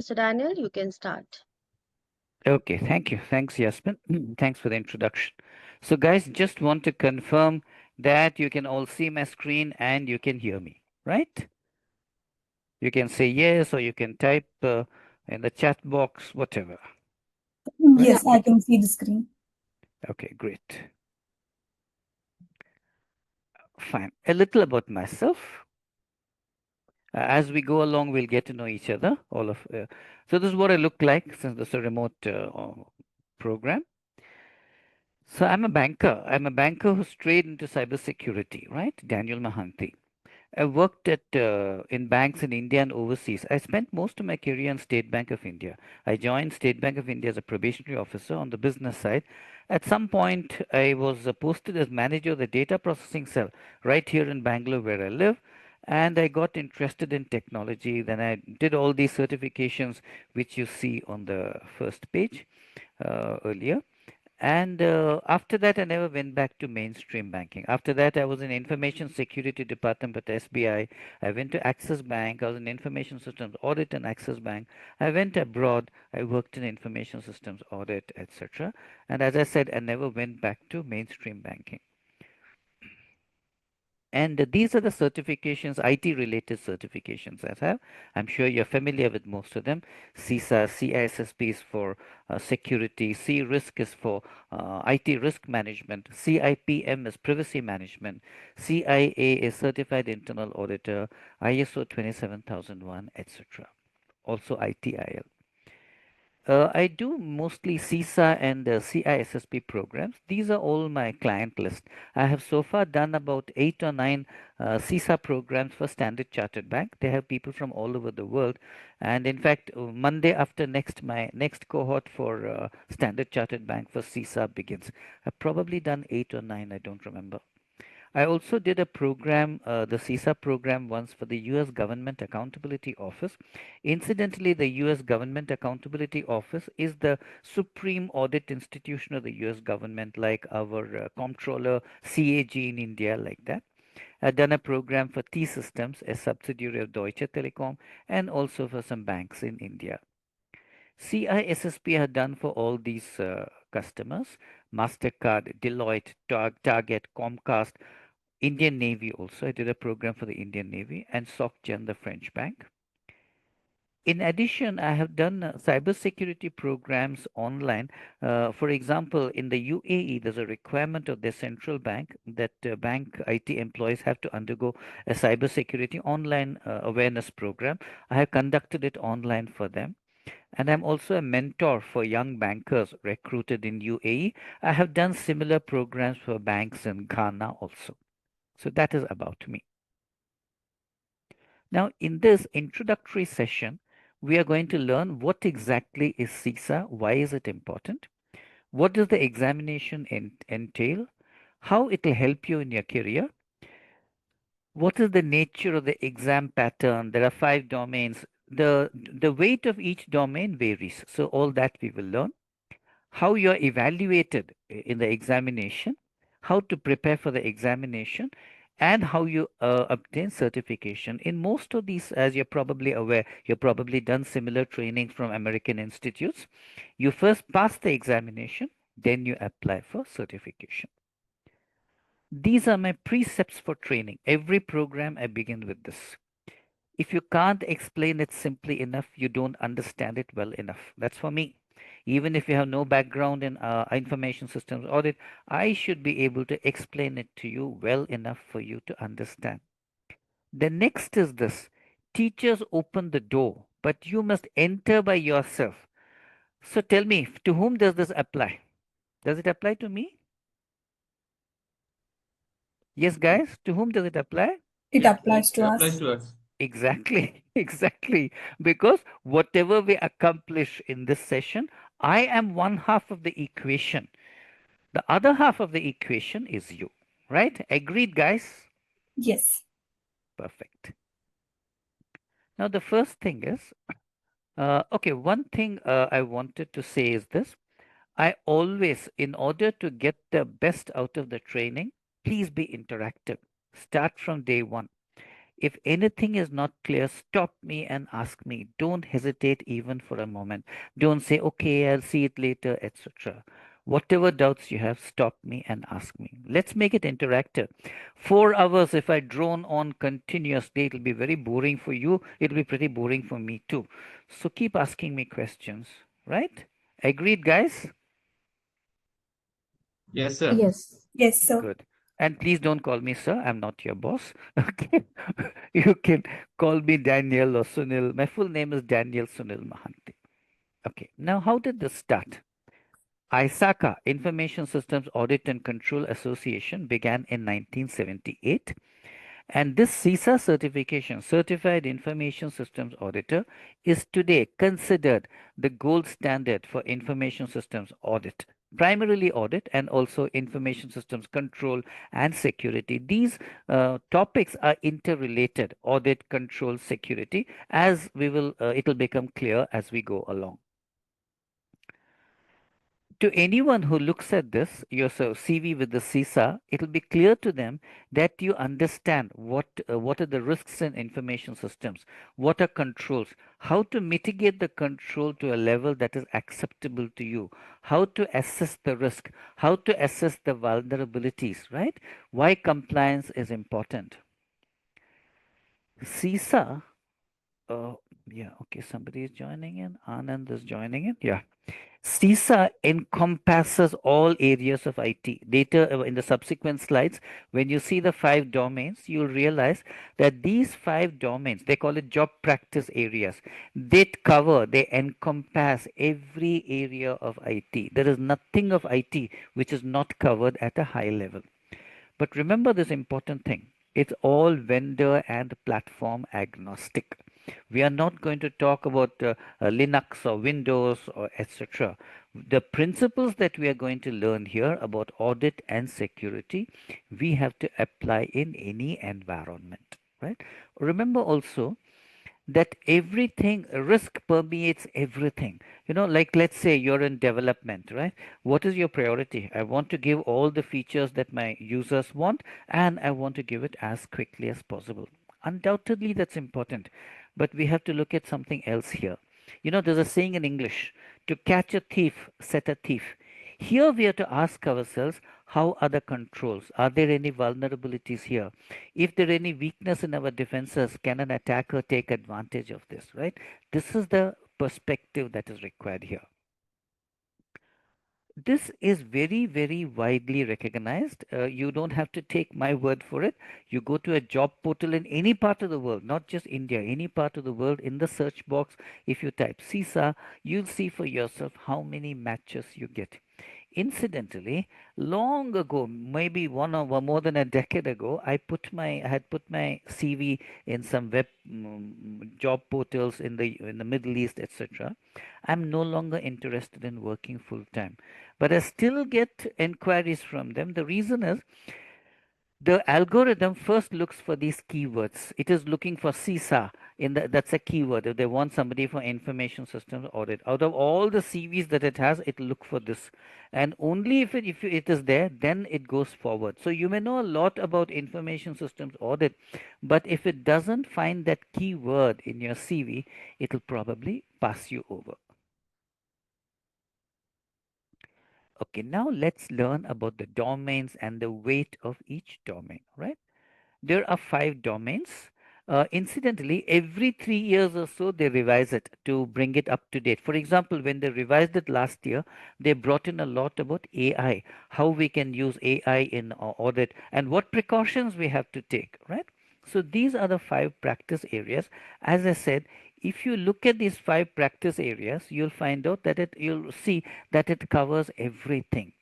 Mr. Daniel, you can start. Okay, thank you. Thanks, Yasmin. Thanks for the introduction. So, guys, just want to confirm that you can all see my screen and you can hear me, right? You can say yes or you can type in the chat box, whatever, right? Yes, I can see the screen. Okay, great. Fine. A little about myself. As we go along, we'll get to know each other. So this is what I look like since this is a remote program. So I'm a banker. I'm a banker who's strayed into cybersecurity, right? Daniel Mahanti. I worked in banks in India and overseas. I spent most of my career in State Bank of India. I joined State Bank of India as a probationary officer on the business side. At some point, I was posted as manager of the data processing cell right here in Bangalore, where I live. And I got interested in technology. Then I did all these certifications, which you see on the first page earlier. And after that, I never went back to mainstream banking. After that, I was in information security department at SBI. I went to Axis Bank. I was in information systems audit in Axis Bank. I went abroad. I worked in information systems audit, etc. And as I said, I never went back to mainstream banking. And these are the certifications, IT related certifications I have. I'm sure you're familiar with most of them. CISA, CISSP is for security, C risk is for IT risk management, CIPM is privacy management, CIA is certified internal auditor, ISO 27001, etc. Also ITIL. I do mostly CISA and CISSP programs. These are all my client list. I have so far done about 8 or 9 CISA programs for Standard Chartered Bank. They have people from all over the world. And in fact, Monday after next, my next cohort for Standard Chartered Bank for CISA begins. I've probably done 8 or 9, I don't remember. I also did a program, the CISA program once for the US Government Accountability Office. Incidentally, the US Government Accountability Office is the supreme audit institution of the US government, like our comptroller CAG in India, like that. I've done a program for T Systems, a subsidiary of Deutsche Telekom, and also for some banks in India. CISSP had done for all these customers: MasterCard, Deloitte, Target, Comcast, Indian Navy also. I did a program for the Indian Navy and SocGen, the French bank. In addition, I have done cybersecurity programs online. For example, in the UAE, there's a requirement of their central bank that bank IT employees have to undergo a cybersecurity online awareness program. I have conducted it online for them. And I'm also a mentor for young bankers recruited in UAE. I have done similar programs for banks in Ghana also. So that is about me. Now, in this introductory session, we are going to learn what exactly is CISA, why is it important, what does the examination entail, how it will help you in your career, what is the nature of the exam pattern. There are 5 domains. The weight of each domain varies. So all that we will learn. How you are evaluated in the examination, how to prepare for the examination, and how you obtain certification. In most of these, as you're probably aware, you've probably done similar training from American institutes. You first pass the examination, then you apply for certification. These are my precepts for training. Every program I begin with this. If you can't explain it simply enough, you don't understand it well enough. That's for me. Even if you have no background in information systems audit, I should be able to explain it to you well enough for you to understand. The next is this: teachers open the door, but you must enter by yourself. So tell me, to whom does this apply? Does it apply to me? Yes, guys, to whom does it apply? It Yeah, applies to it applies us. to us. Exactly, exactly. Because whatever we accomplish in this session, I am one half of the equation. The other half of the equation is you. Right? Agreed, guys? Yes. Perfect. Now, the first thing is, okay, one thing I wanted to say is this. I always, in order to get the best out of the training, please be interactive. Start from day one. If anything is not clear, stop me and ask me. Don't hesitate even for a moment. Don't say, okay, I'll see it later, etc. Whatever doubts you have, stop me and ask me. Let's make it interactive. 4 hours, if I drone on continuously, it'll be very boring for you. It'll be pretty boring for me too. So keep asking me questions, right? Agreed, guys? Yes, sir. Yes. Yes, sir. Good. And please don't call me sir. I'm not your boss. Okay. You can call me Daniel or Sunil. My full name is Daniel Sunil Mahanti. Okay. Now, how did this start? ISACA, Information Systems Audit and Control Association, began in 1978. And this CISA certification, Certified Information Systems Auditor, is today considered the gold standard for information systems audit, primarily audit and also information systems control and security. These topics are interrelated: audit, control, security, as it will become clear as we go along. To anyone who looks at this, your CV with the CISA, it will be clear to them that you understand what are the risks in information systems, what are controls, how to mitigate the control to a level that is acceptable to you, how to assess the risk, how to assess the vulnerabilities, right? Why compliance is important. CISA, uh, yeah, okay, somebody is joining in. Anand is joining in. Yeah. CISA encompasses all areas of IT. Later, in the subsequent slides, when you see the 5 domains, you'll realize that these 5 domains, they call it job practice areas, they encompass every area of IT. There is nothing of IT which is not covered at a high level. But remember this important thing. It's all vendor and platform agnostic. We are not going to talk about Linux or Windows or etc. The principles that we are going to learn here about audit and security, we have to apply in any environment, right? Remember also that everything, risk permeates everything. Like, let's say you're in development, right? What is your priority? I want to give all the features that my users want, and I want to give it as quickly as possible. Undoubtedly that's important, but we have to look at something else here. There's a saying in English: to catch a thief, set a thief. Here we have to ask ourselves, how are the controls? Are there any vulnerabilities here? If there are any weakness in our defenses, can an attacker take advantage of this, right? This is the perspective that is required here. This is very, very widely recognized. You don't have to take my word for it. You go to a job portal in any part of the world, not just India, any part of the world, in the search box, if you type CISA, you'll see for yourself how many matches you get. Incidentally, long ago, maybe one or more than a decade ago, I had put my CV in some web job portals in the Middle East, etc. I'm no longer interested in working full time, but I still get inquiries from them. The reason is the algorithm first looks for these keywords. It is looking for CISA that's a keyword. If they want somebody for information systems audit, out of all the CVs that it has, it look for this, and only if it is there, then it goes forward. So you may know a lot about information systems audit, but if it doesn't find that keyword in your CV, it'll probably pass you over. Okay, now let's learn about the domains and the weight of each domain, right? There are 5 domains. Incidentally, every 3 years or so, they revise it to bring it up to date. For example, when they revised it last year, they brought in a lot about AI, how we can use AI in audit, and what precautions we have to take, right? So these are the 5 practice areas. As I said, if you look at these 5 practice areas, you'll find out that you'll see that it covers everything.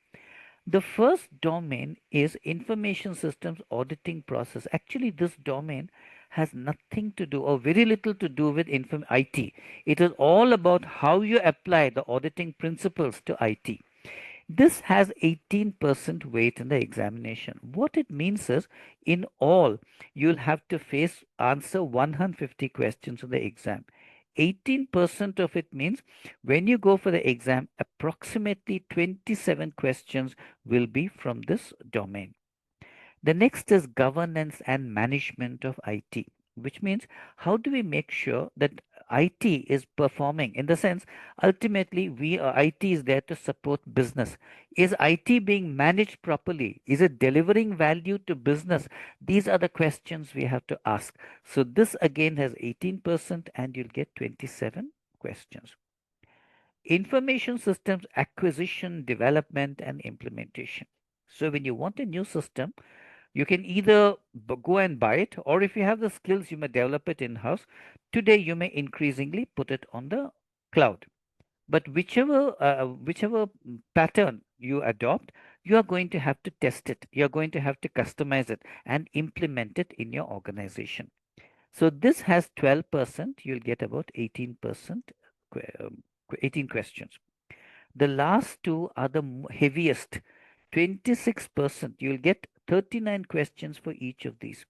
The first domain is information systems auditing process. Actually, this domain has nothing to do or very little to do with IT. It is all about how you apply the auditing principles to IT. This has 18% weight in the examination. What it means is, in all, you'll have to answer 150 questions in the exam. 18% of it means when you go for the exam, approximately 27 questions will be from this domain. The next is governance and management of IT. which means how do we make sure that IT is performing in the sense ultimately IT is there to support business. Is IT being managed properly? Is it delivering value to business? These are the questions we have to ask. So this again has 18% and you'll get 27 questions. Information systems acquisition, development, and implementation. So when you want a new system, you can either go and buy it, or if you have the skills, you may develop it in house. Today, you may increasingly put it on the cloud. But whichever pattern you adopt, you are going to have to test it. You are going to have to customize it and implement it in your organization. So this has 12%. You'll get about 18%, 18 questions. The last two are the heaviest, 26%. You'll get 39 questions for each of these.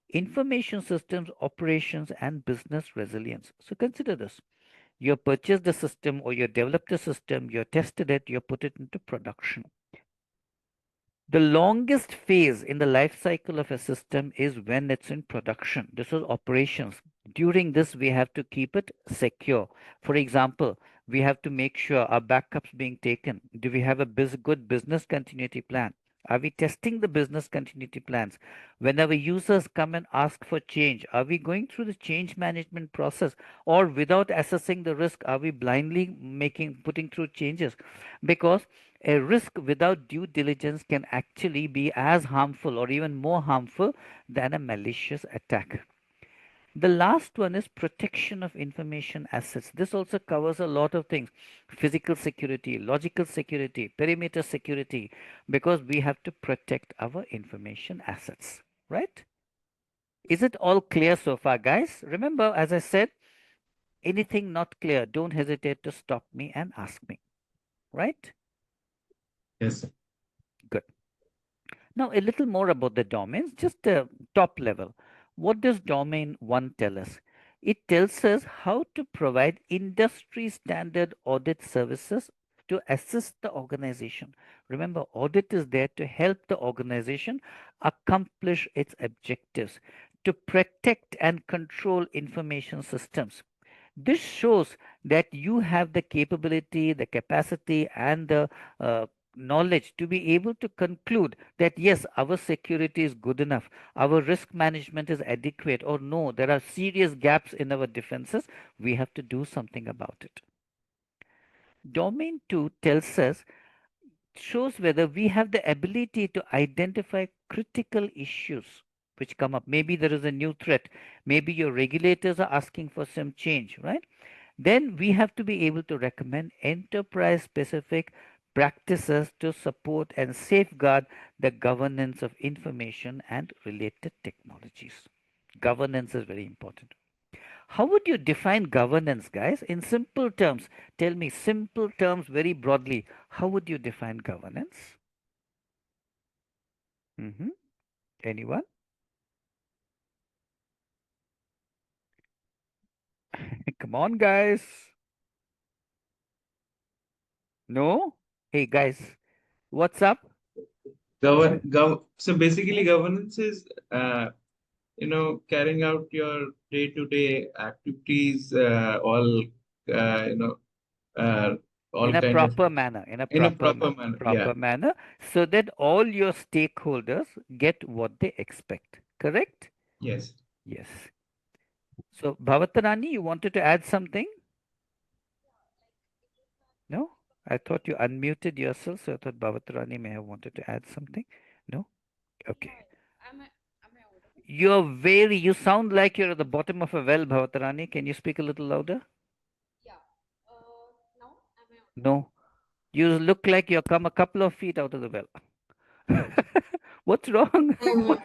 Information systems, operations, and business resilience. So consider this. You purchased a system or you developed a system, you tested it, you put it into production. The longest phase in the life cycle of a system is when it's in production. This is operations. During this, we have to keep it secure. For example, we have to make sure our backups being taken. Do we have a good business continuity plan? Are we testing the business continuity plans? Whenever users come and ask for change, are we going through the change management process, or without assessing the risk, are we blindly putting through changes? Because a risk without due diligence can actually be as harmful or even more harmful than a malicious attack. The last one is protection of information assets. This also covers a lot of things: physical security, logical security, perimeter security, because we have to protect our information assets, right? Is it all clear so far, guys? Remember, as I said, anything not clear, don't hesitate to stop me and ask me, right? Yes. Good. Now, a little more about the domains, just a top level. What does domain one tell us? It tells us how to provide industry standard audit services to assist the organization. Remember, audit is there to help the organization accomplish its objectives, to protect and control information systems. This shows that you have the capability, the capacity, and the knowledge to be able to conclude that yes, our security is good enough, our risk management is adequate, or no, there are serious gaps in our defenses. We have to do something about it. Domain 2 tells us, shows whether we have the ability to identify critical issues which come up. Maybe there is a new threat. Maybe your regulators are asking for some change, right? Then we have to be able to recommend enterprise specific practices to support and safeguard the governance of information and related technologies. Governance is very important. How would you define governance, guys? In simple terms, tell me simple terms very broadly. How would you define governance? Anyone? Come on, guys. No? Hey, guys, what's up? So basically, governance is carrying out your day-to-day activities, all you know, all In a kind of proper manner, in a in a proper proper manner. proper Yeah. manner, so that all your stakeholders get what they expect. Correct? Yes. Yes. So, Bhavatarani, you wanted to add something? No? I thought you unmuted yourself, so I thought Bhavatarani may have wanted to add something. No? Okay. You sound like you're at the bottom of a well, Bhavatarani. Can you speak a little louder? No. You look like you've come a couple of feet out of the well. What's wrong? Um,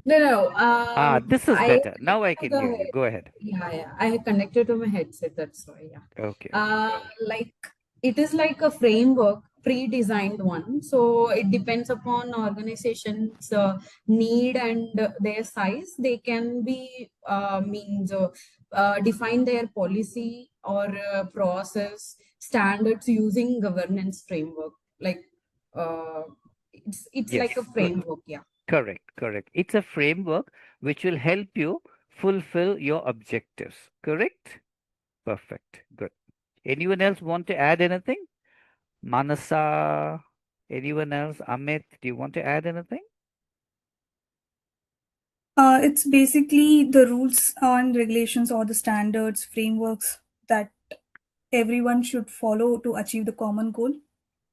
no. This is I better. Now I can hear you. Go ahead. yeah. I connected to my headset. That's why. Yeah. Okay. Like it is like a framework, pre-designed one. So it depends upon organization's need and their size. They can be means define their policy or process standards using governance framework. Like it's Yes. like a framework. Yeah. Correct. It's a framework which will help you fulfill your objectives. Correct? Perfect. Good. Anyone else want to add anything? Manasa, anyone else? Amit, do you want to add anything? It's basically the rules and regulations or the standards, frameworks that everyone should follow to achieve the common goal.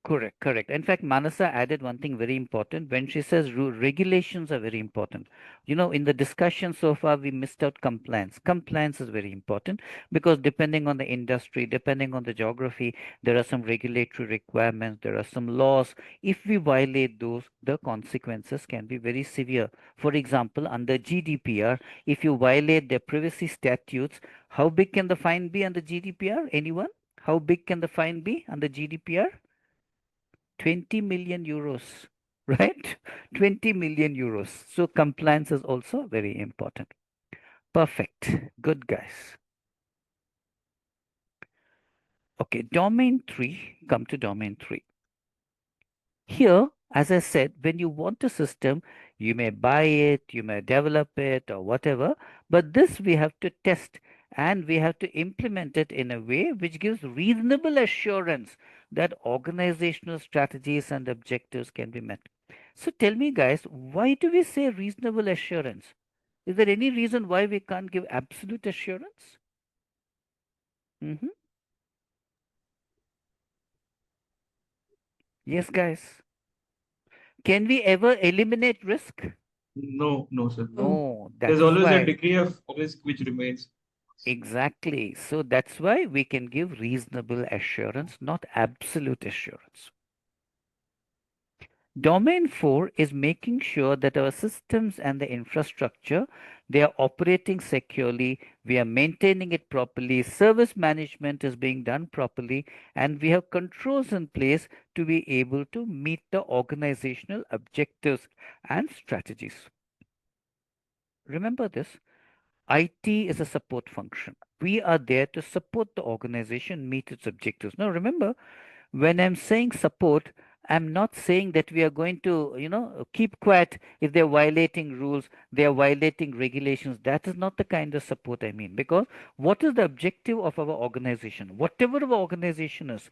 Correct, correct. In fact, Manasa added one thing very important when she says regulations are very important. You know, in the discussion so far, we missed out compliance. Compliance is very important because depending on the industry, depending on the geography, there are some regulatory requirements, there are some laws. If we violate those, the consequences can be very severe. For example, under GDPR, if you violate their privacy statutes, how big can the fine be under GDPR? Anyone? How big can the fine be under GDPR? 20 million euros, right? 20 million euros. So compliance is also very important. Perfect. Good, guys. Okay, domain 3. Come to domain 3. Here, as I said, when you want a system, you may buy it, you may develop it, or whatever, but this we have to test and we have to implement it in a way which gives reasonable assurance that organizational strategies and objectives can be met. So tell me, guys, why do we say reasonable assurance? Is there any reason why we can't give absolute assurance? Yes, guys. Can we ever eliminate risk? No, no, sir. No, that There's is always a why. degree of risk which remains. Exactly. So that's why we can give reasonable assurance, not absolute assurance. Domain 4 is making sure that our systems and the infrastructure, they are operating securely, we are maintaining it properly, service management is being done properly, and we have controls in place to be able to meet the organizational objectives and strategies. Remember this, IT is a support function. We are there to support the organization meet its objectives. Now remember, when I'm saying support, I'm not saying that we are going to, keep quiet if they're violating rules, they are violating regulations. That is not the kind of support I mean. Because what is the objective of our organization? Whatever our organization is,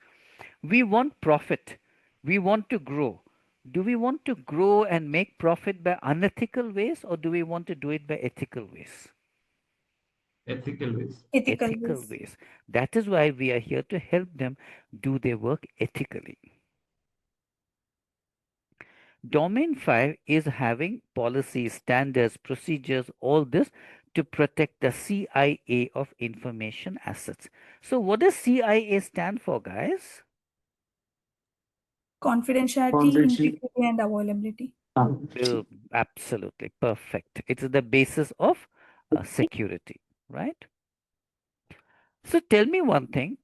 we want profit. We want to grow. Do we want to grow and make profit by unethical ways, or do we want to do it by ethical ways? Ethical ways. Ethical ways. That is why we are here to help them do their work ethically. Domain 5 is having policies, standards, procedures, all this to protect the CIA of information assets. So what does CIA stand for, guys? Confidentiality, integrity, and availability. Absolutely perfect. It is the basis of security, right? So tell me one thing.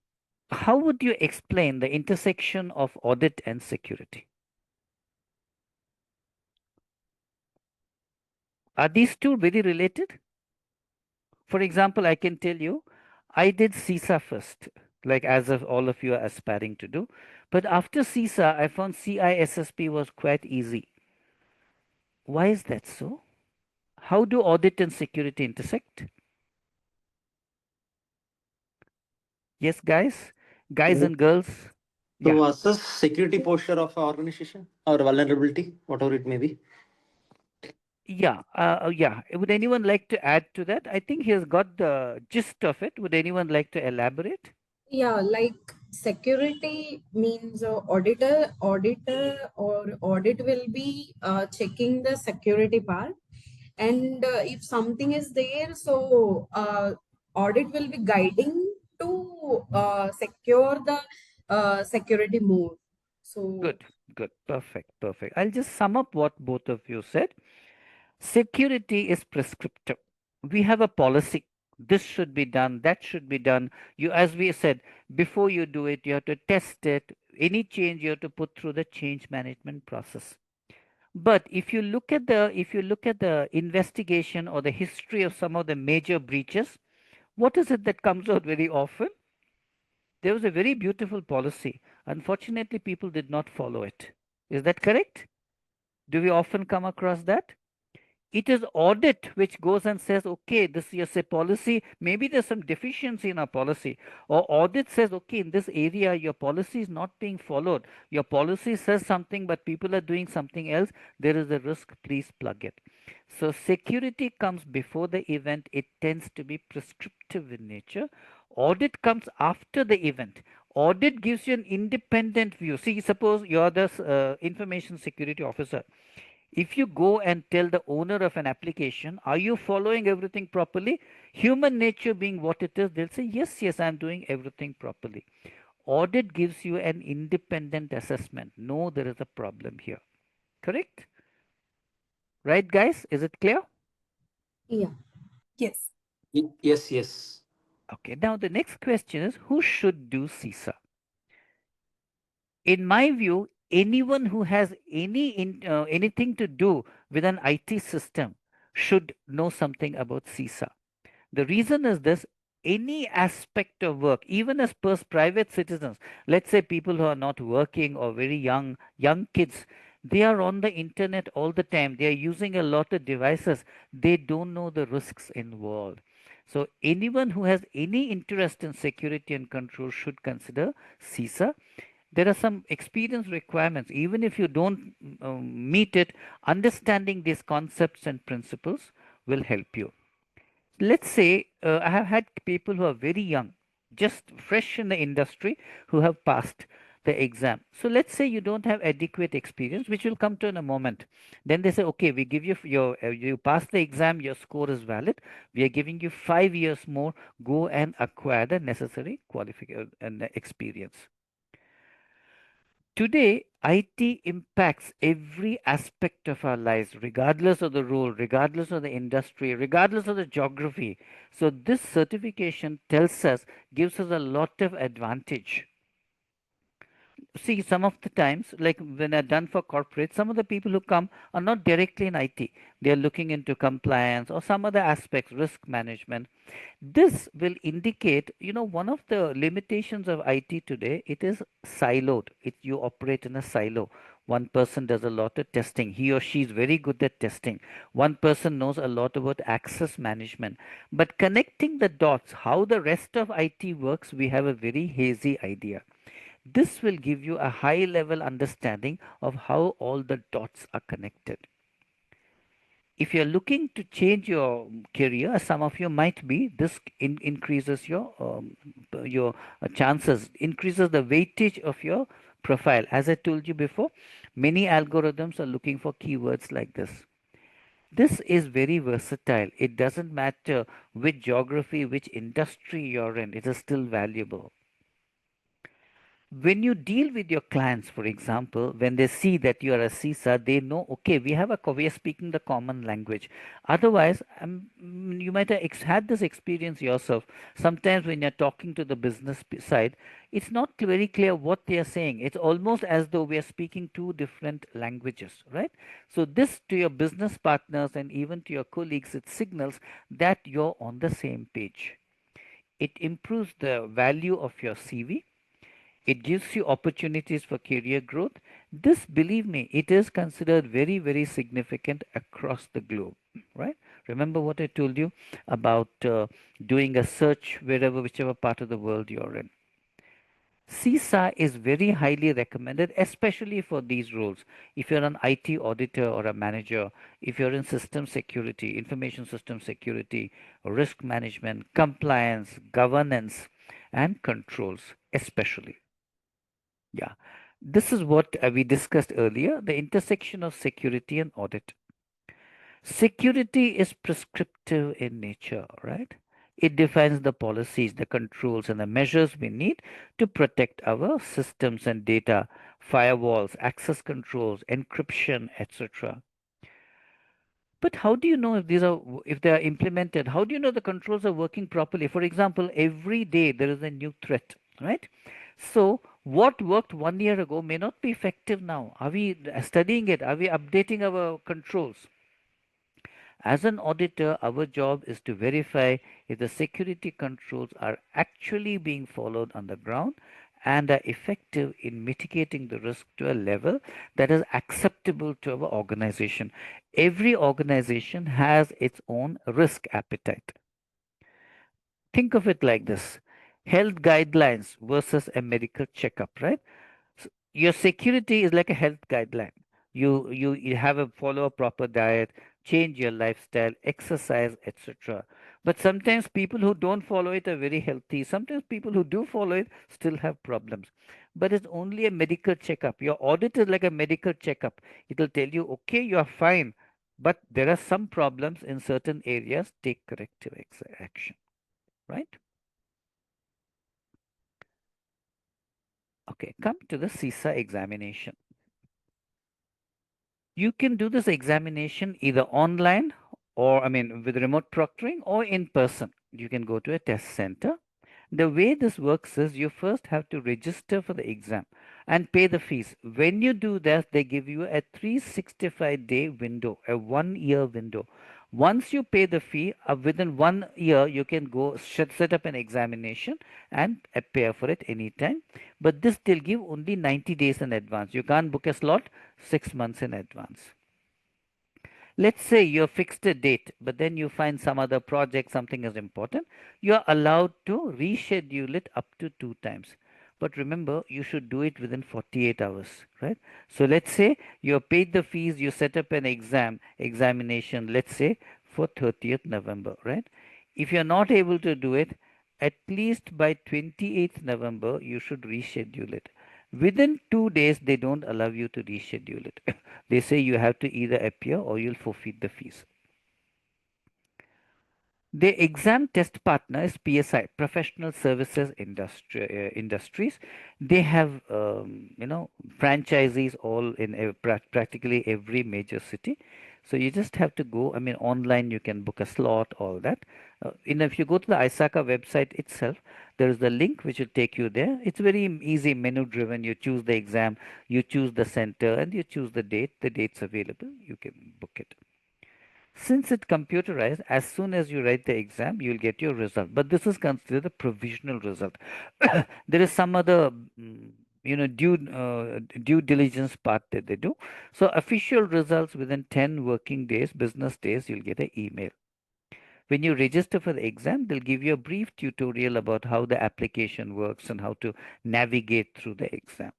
How would you explain the intersection of audit and security? Are these two very related? For example, I can tell you, I did CISA first, like as of all of you are aspiring to do. But after CISA, I found CISSP was quite easy. Why is that so? How do audit and security intersect? Yes, guys? Guys and girls? To assess security posture of our organization or vulnerability, whatever it may be. Yeah, yeah. Would anyone like to add to that? I think he has got the gist of it. Would anyone like to elaborate? Yeah, like security means auditor or audit will be checking the security part. And if something is there, so audit will be guiding to secure the security more. So Good, perfect, perfect. I'll just sum up what both of you said. Security is prescriptive. We have a policy. This should be done, that should be done. You, as we said, before you do it, you have to test it. Any change you have to put through the change management process. But if you look at the investigation or the history of some of the major breaches, what is it that comes out very often? There was a very beautiful policy. Unfortunately, people did not follow it. Is that correct? Do we often come across that? It is audit which goes and says, okay, this is a policy. Maybe there's some deficiency in our policy. Or audit says, okay, in this area, your policy is not being followed. Your policy says something, but people are doing something else. There is a risk. Please plug it. So security comes before the event. It tends to be prescriptive in nature. Audit comes after the event. Audit gives you an independent view. See, suppose you're the information security officer. If you go and tell the owner of an application, are you following everything properly? Human nature being what it is, they'll say, yes, yes, I'm doing everything properly. Audit gives you an independent assessment. No, there is a problem here. Correct? Right, guys? Is it clear? Yeah. Yes. Yes, yes. Okay, now the next question is, who should do CISA? In my view, anyone who has anything to do with an IT system should know something about CISA. The reason is this: any aspect of work, even as per private citizens, let's say people who are not working or very young kids, they are on the internet all the time. They are using a lot of devices. They don't know the risks involved. So anyone who has any interest in security and control should consider CISA. There are some experience requirements. Even if you don't meet it, understanding these concepts and principles will help you. Let's say I have had people who are very young, just fresh in the industry, who have passed the exam. So let's say you don't have adequate experience, which will come to in a moment. Then they say, okay, we give you you pass the exam, your score is valid. We are giving you 5 years more. Go and acquire the necessary qualification and experience. Today, IT impacts every aspect of our lives, regardless of the role, regardless of the industry, regardless of the geography. So, this certification tells us, gives us a lot of advantage. See, some of the times, like when I've done for corporate, some of the people who come are not directly in IT. They are looking into compliance or some other aspects, risk management. This will indicate, one of the limitations of IT today, it is siloed. You operate in a silo. One person does a lot of testing. He or she is very good at testing. One person knows a lot about access management. But connecting the dots, how the rest of IT works, we have a very hazy idea. This will give you a high level understanding of how all the dots are connected. If you're looking to change your career, as some of you might be, this increases your chances, increases the weightage of your profile. As I told you before, many algorithms are looking for keywords like this. This is very versatile. It doesn't matter which geography, which industry you're in, it is still valuable. When you deal with your clients, for example, when they see that you are a CISA, they know, okay, we are speaking the common language. Otherwise, you might have had this experience yourself. Sometimes when you're talking to the business side, it's not very clear what they are saying. It's almost as though we are speaking two different languages, right? So this, to your business partners and even to your colleagues, it signals that you're on the same page. It improves the value of your CV. It gives you opportunities for career growth. This, believe me, it is considered very, very significant across the globe, right? Remember what I told you about doing a search whichever part of the world you're in. CISA is very highly recommended, especially for these roles. If you're an IT auditor or a manager, if you're in system security, information system security, risk management, compliance, governance, and controls, especially. Yeah, this is what we discussed earlier, the intersection of security and audit. Security is prescriptive in nature, right? It defines the policies, the controls, and the measures we need to protect our systems and data, firewalls, access controls, encryption, etc. But how do you know if they are implemented? How do you know the controls are working properly? For example, every day there is a new threat, right? So what worked 1 year ago may not be effective now. Are we studying it? Are we updating our controls? As an auditor, our job is to verify if the security controls are actually being followed on the ground and are effective in mitigating the risk to a level that is acceptable to our organization. Every organization has its own risk appetite. Think of it like this: health guidelines versus a medical checkup, right? Your security is like a health guideline. You have a follow a proper diet, change your lifestyle, exercise, etc. But sometimes people who don't follow it are very healthy. Sometimes people who do follow it still have problems. But it's only a medical checkup. Your audit is like a medical checkup. It will tell you, okay, you are fine, but there are some problems in certain areas. Take corrective action, right? Okay, come to the CISA examination. You can do this examination either online or, with remote proctoring or in person. You can go to a test center. The way this works is you first have to register for the exam and pay the fees. When you do that, they give you a 365-day window, a 1-year window. Once you pay the fee, within 1 year, you can go set up an examination and appear for it anytime. But this they'll give only 90 days in advance. You can't book a slot 6 months in advance. Let's say you're fixed a date, but then you find some other project, something is important. You're allowed to reschedule it up to 2 times. But remember, you should do it within 48 hours, right? So let's say you paid the fees, you set up an examination, let's say for 30th November, right? If you're not able to do it, at least by 28th November, you should reschedule it. Within 2 days, they don't allow you to reschedule it. They say you have to either appear or you'll forfeit the fees. The exam test partner is PSI, Professional Services Industries. They have, franchisees all in practically every major city. So you just have to go. Online you can book a slot, all that. If you go to the ISACA website itself, there is the link which will take you there. It's very easy, menu driven. You choose the exam, you choose the center, and you choose the date. The date's available. You can book it. Since it's computerized, as soon as you write the exam, you'll get your result. But this is considered a provisional result. There is some other, due diligence part that they do. So official results within 10 working days, business days, you'll get an email. When you register for the exam, they'll give you a brief tutorial about how the application works and how to navigate through the exam.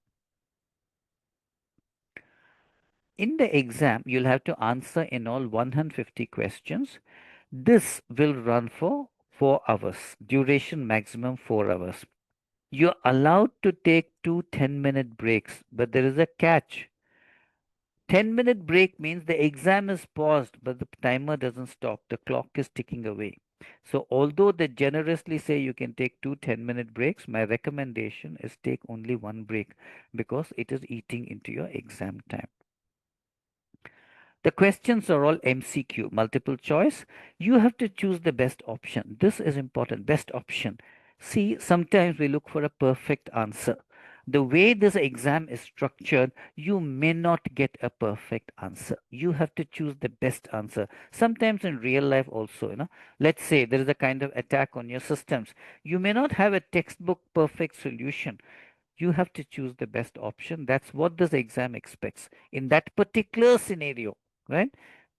In the exam, you'll have to answer in all 150 questions. This will run for 4 hours. Duration maximum 4 hours. You're allowed to take 2 10-minute breaks, but there is a catch. 10-minute break means the exam is paused, but the timer doesn't stop. The clock is ticking away. So although they generously say you can take 2 10-minute breaks, my recommendation is take only 1 break because it is eating into your exam time. The questions are all MCQ, multiple choice. You have to choose the best option. This is important, best option. See, sometimes we look for a perfect answer. The way this exam is structured, you may not get a perfect answer. You have to choose the best answer. Sometimes in real life also, let's say there is a kind of attack on your systems. You may not have a textbook perfect solution. You have to choose the best option. That's what this exam expects. In that particular scenario, right?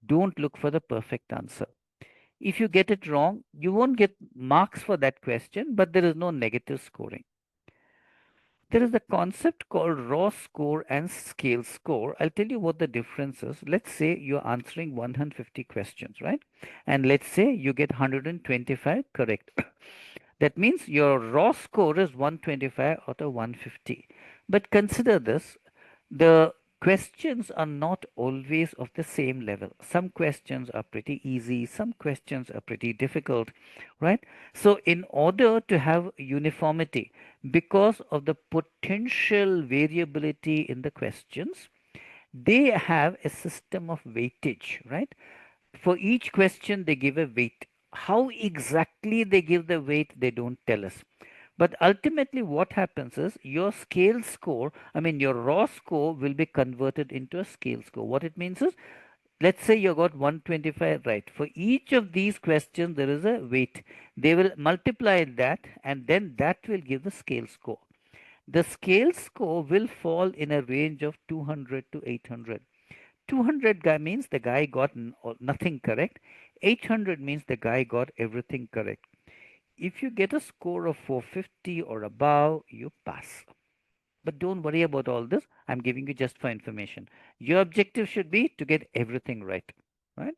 Don't look for the perfect answer. If you get it wrong, you won't get marks for that question, but there is no negative scoring. There is a concept called raw score and scale score. I'll tell you what the difference is. Let's say you're answering 150 questions, right? And let's say you get 125 correct. That means your raw score is 125 out of 150. But consider this, the questions are not always of the same level. Some questions are pretty easy, some questions are pretty difficult, right? So in order to have uniformity, because of the potential variability in the questions, they have a system of weightage, right? For each question, they give a weight. How exactly they give the weight, they don't tell us. But ultimately, what happens is your scale score, your raw score will be converted into a scale score. What it means is, let's say you got 125 right. For each of these questions, there is a weight. They will multiply that, and then that will give the scale score. the scale score will fall in a range of 200 to 800. 200 guy means the guy got nothing correct. 800 means the guy got everything correct. If you get a score of 450 or above, you pass. But don't worry about all this. I'm giving you just for information. Your objective should be to get everything right. Right?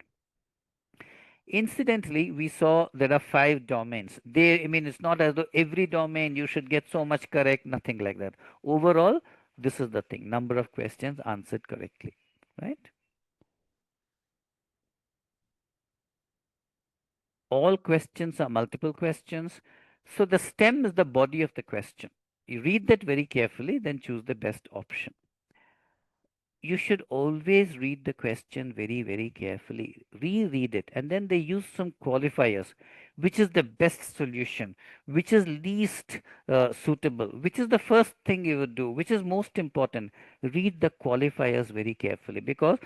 Incidentally, we saw there are 5 domains. I mean, it's not as though every domain you should get so much correct, nothing like that. Overall, this is the thing, number of questions answered correctly, right? All questions are multiple questions. So the stem is the body of the question. You read that very carefully, then choose the best option. You should always read the question very, very carefully. Reread it, and then they use some qualifiers. Which is the best solution? Which is least suitable? Which is the first thing you would do? Which is most important? Read the qualifiers very carefully, because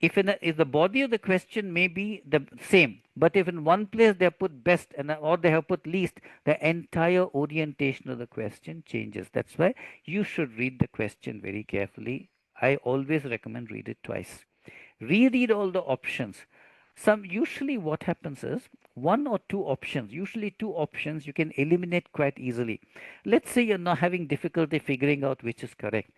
if the body of the question may be the same, but if in one place they have put best or they have put least, the entire orientation of the question changes. That's why you should read the question very carefully. I always recommend read it twice. Reread all the options. Usually what happens is 1 or 2 options, usually 2 options you can eliminate quite easily. Let's say you're not having difficulty figuring out which is correct.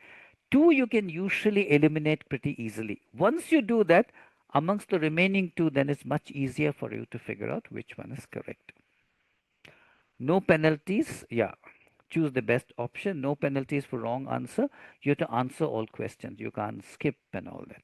2 you can usually eliminate pretty easily. Once you do that, amongst the remaining 2, then it's much easier for you to figure out which one is correct. No penalties. Yeah. Choose the best option. No penalties for wrong answer. You have to answer all questions. You can't skip and all that.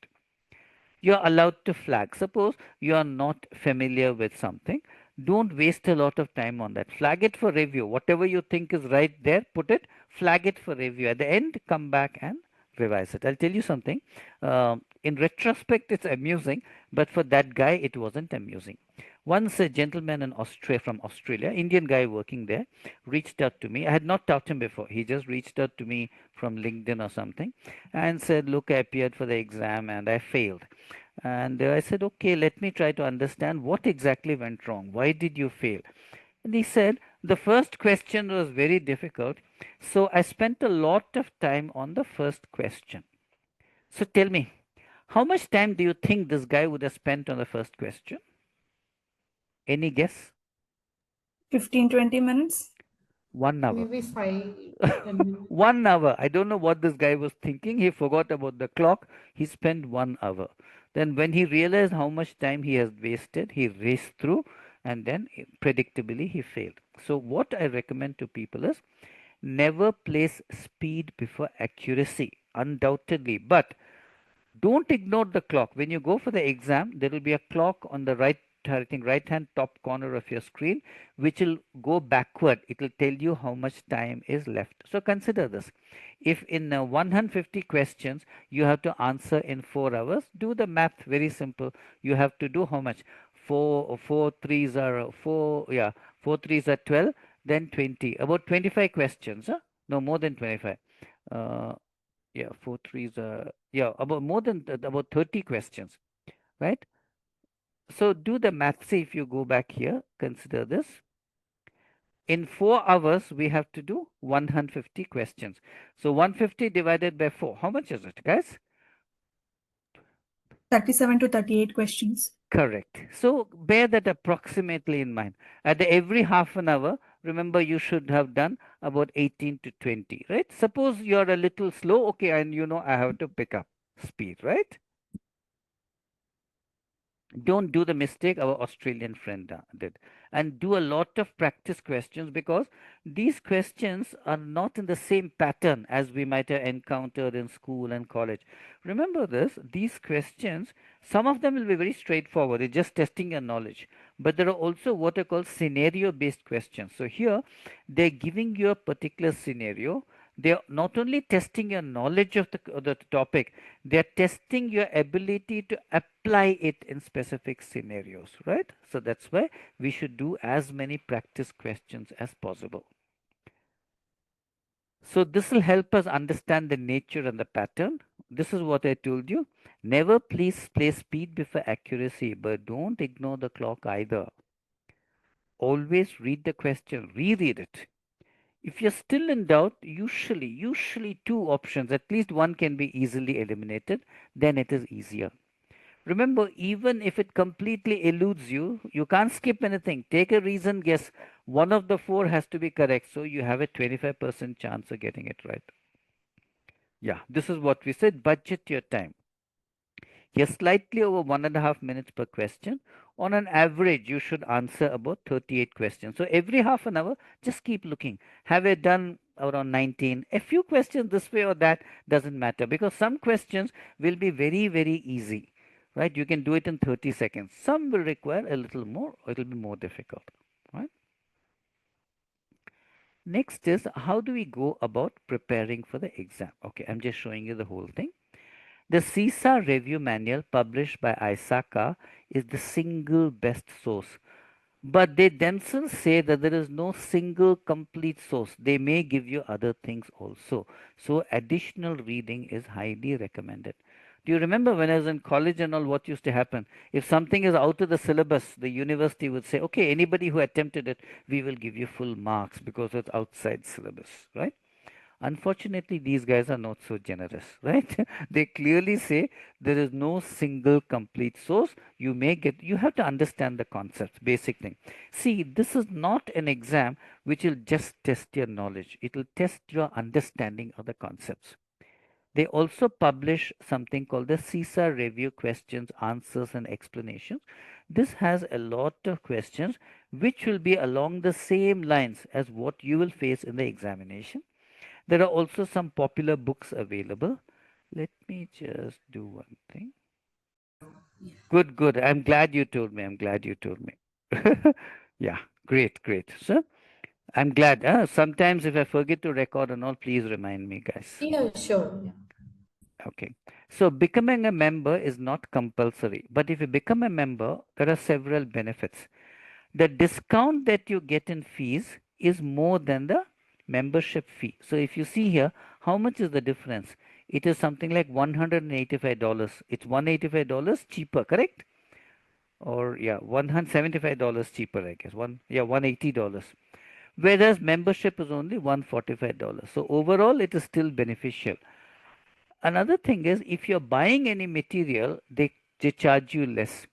You're allowed to flag. Suppose you are not familiar with something. Don't waste a lot of time on that. Flag it for review. Whatever you think is right there, put it. Flag it for review. At the end, come back and revise it. I'll tell you something. In retrospect, it's amusing, but for that guy, it wasn't amusing. Once a gentleman from Australia, Indian guy working there, reached out to me. I had not talked to him before. He just reached out to me from LinkedIn or something and said, look, I appeared for the exam and I failed. And I said, okay, let me try to understand what exactly went wrong. Why did you fail? And he said, the first question was very difficult. So I spent a lot of time on the first question. So tell me, how much time do you think this guy would have spent on the first question? Any guess? 15-20 minutes. 1 hour. Maybe 5-10 minutes. 1 hour. I don't know what this guy was thinking. He forgot about the clock. He spent 1 hour. Then when he realized how much time he has wasted, he raced through and then predictably he failed. So what I recommend to people is never place speed before accuracy, undoubtedly. But don't ignore the clock. When you go for the exam, there will be a clock on the right hand top corner of your screen, which will go backward. It will tell you how much time is left. So consider this. If in 150 questions you have to answer in 4 hours, do the math very simple. You have to do how much? 4 threes are 4, yeah, 4 threes are 12, then 20. About 25 questions, huh? No, more than 25. Yeah, 4 threes are, yeah, about 30 questions, right? So do the math. See, if you go back here, consider this. In 4 hours, we have to do 150 questions. So 150 divided by 4. How much is it, guys? 37 to 38 questions. Correct. So bear that approximately in mind. At every half an hour, remember you should have done about 18 to 20, right? Suppose you're a little slow, okay, and you know I have to pick up speed, right? Don't do the mistake our Australian friend did, and do a lot of practice questions, because these questions are not in the same pattern as we might have encountered in school and college. Remember this, these questions, some of them will be very straightforward, it's just testing your knowledge, but there are also what are called scenario based questions. So here they're giving you a particular scenario. They're not only testing your knowledge of the topic, they're testing your ability to apply it in specific scenarios, right? So that's why we should do as many practice questions as possible. So this will help us understand the nature and the pattern. This is what I told you. Never please place speed before accuracy, but don't ignore the clock either. Always read the question, reread it. If you're still in doubt, usually two options, at least one can be easily eliminated, then it is easier. Remember, even if it completely eludes you, you can't skip anything. Take a reason guess. One of the four has to be correct, so you have a 25% chance of getting it right. Yeah, this is what we said. Budget your time. You're slightly over 1.5 minutes per question. On an average, you should answer about 38 questions. So every half an hour, just keep looking. Have I done around 19? A few questions this way or that doesn't matter, because some questions will be very, very easy, right? You can do it in 30 seconds. Some will require a little more, or it'll be more difficult, right? Next is, how do we go about preparing for the exam? Okay, I'm just showing you the whole thing. The CISA review manual published by ISACA is the single best source, but they themselves say that there is no single complete source. They may give you other things also. So additional reading is highly recommended. Do you remember when I was in college and all, what used to happen? If something is out of the syllabus, the university would say, okay, anybody who attempted it, we will give you full marks because it's outside syllabus, right? Unfortunately, these guys are not so generous, right? They clearly say there is no single complete source. You have to understand the concepts, basic thing. See, this is not an exam which will just test your knowledge. It will test your understanding of the concepts. They also publish something called the CISA review questions, answers, and explanations. This has a lot of questions which will be along the same lines as what you will face in the examination. There are also some popular books available. Let me just do one thing. Good, good. I'm glad you told me. I'm glad you told me. Yeah, great, great. So I'm glad. Sometimes if I forget to record and all, please remind me, guys. Yeah, sure. Yeah. Okay. So becoming a member is not compulsory, but if you become a member, there are several benefits. The discount that you get in fees is more than the membership fee. So if you see here, how much is the difference? It is something like $185. It's $185 cheaper, correct? Or yeah, $175 cheaper, I guess. $180. Whereas membership is only $145. So overall, it is still beneficial. Another thing is, if you're buying any material, they charge you less.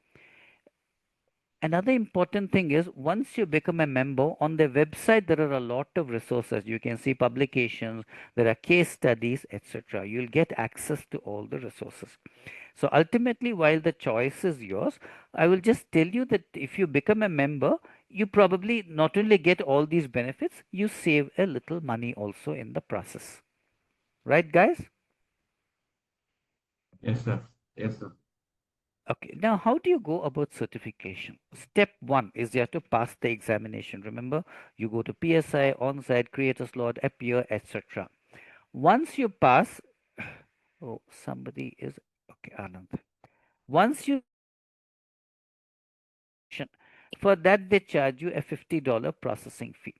Another important thing is, once you become a member, on their website there are a lot of resources. You can see publications, there are case studies, etc. You'll get access to all the resources. So ultimately, while the choice is yours, I will just tell you that if you become a member, you probably not only get all these benefits, you save a little money also in the process. Right, guys? Yes, sir. Yes, sir. Okay, now how do you go about certification? Step one is you have to pass the examination. Remember, you go to PSI, on-site, create a slot, appear, etc. Once you pass, oh, somebody is, okay, Anand. Once you, for that they charge you a $50 processing fee.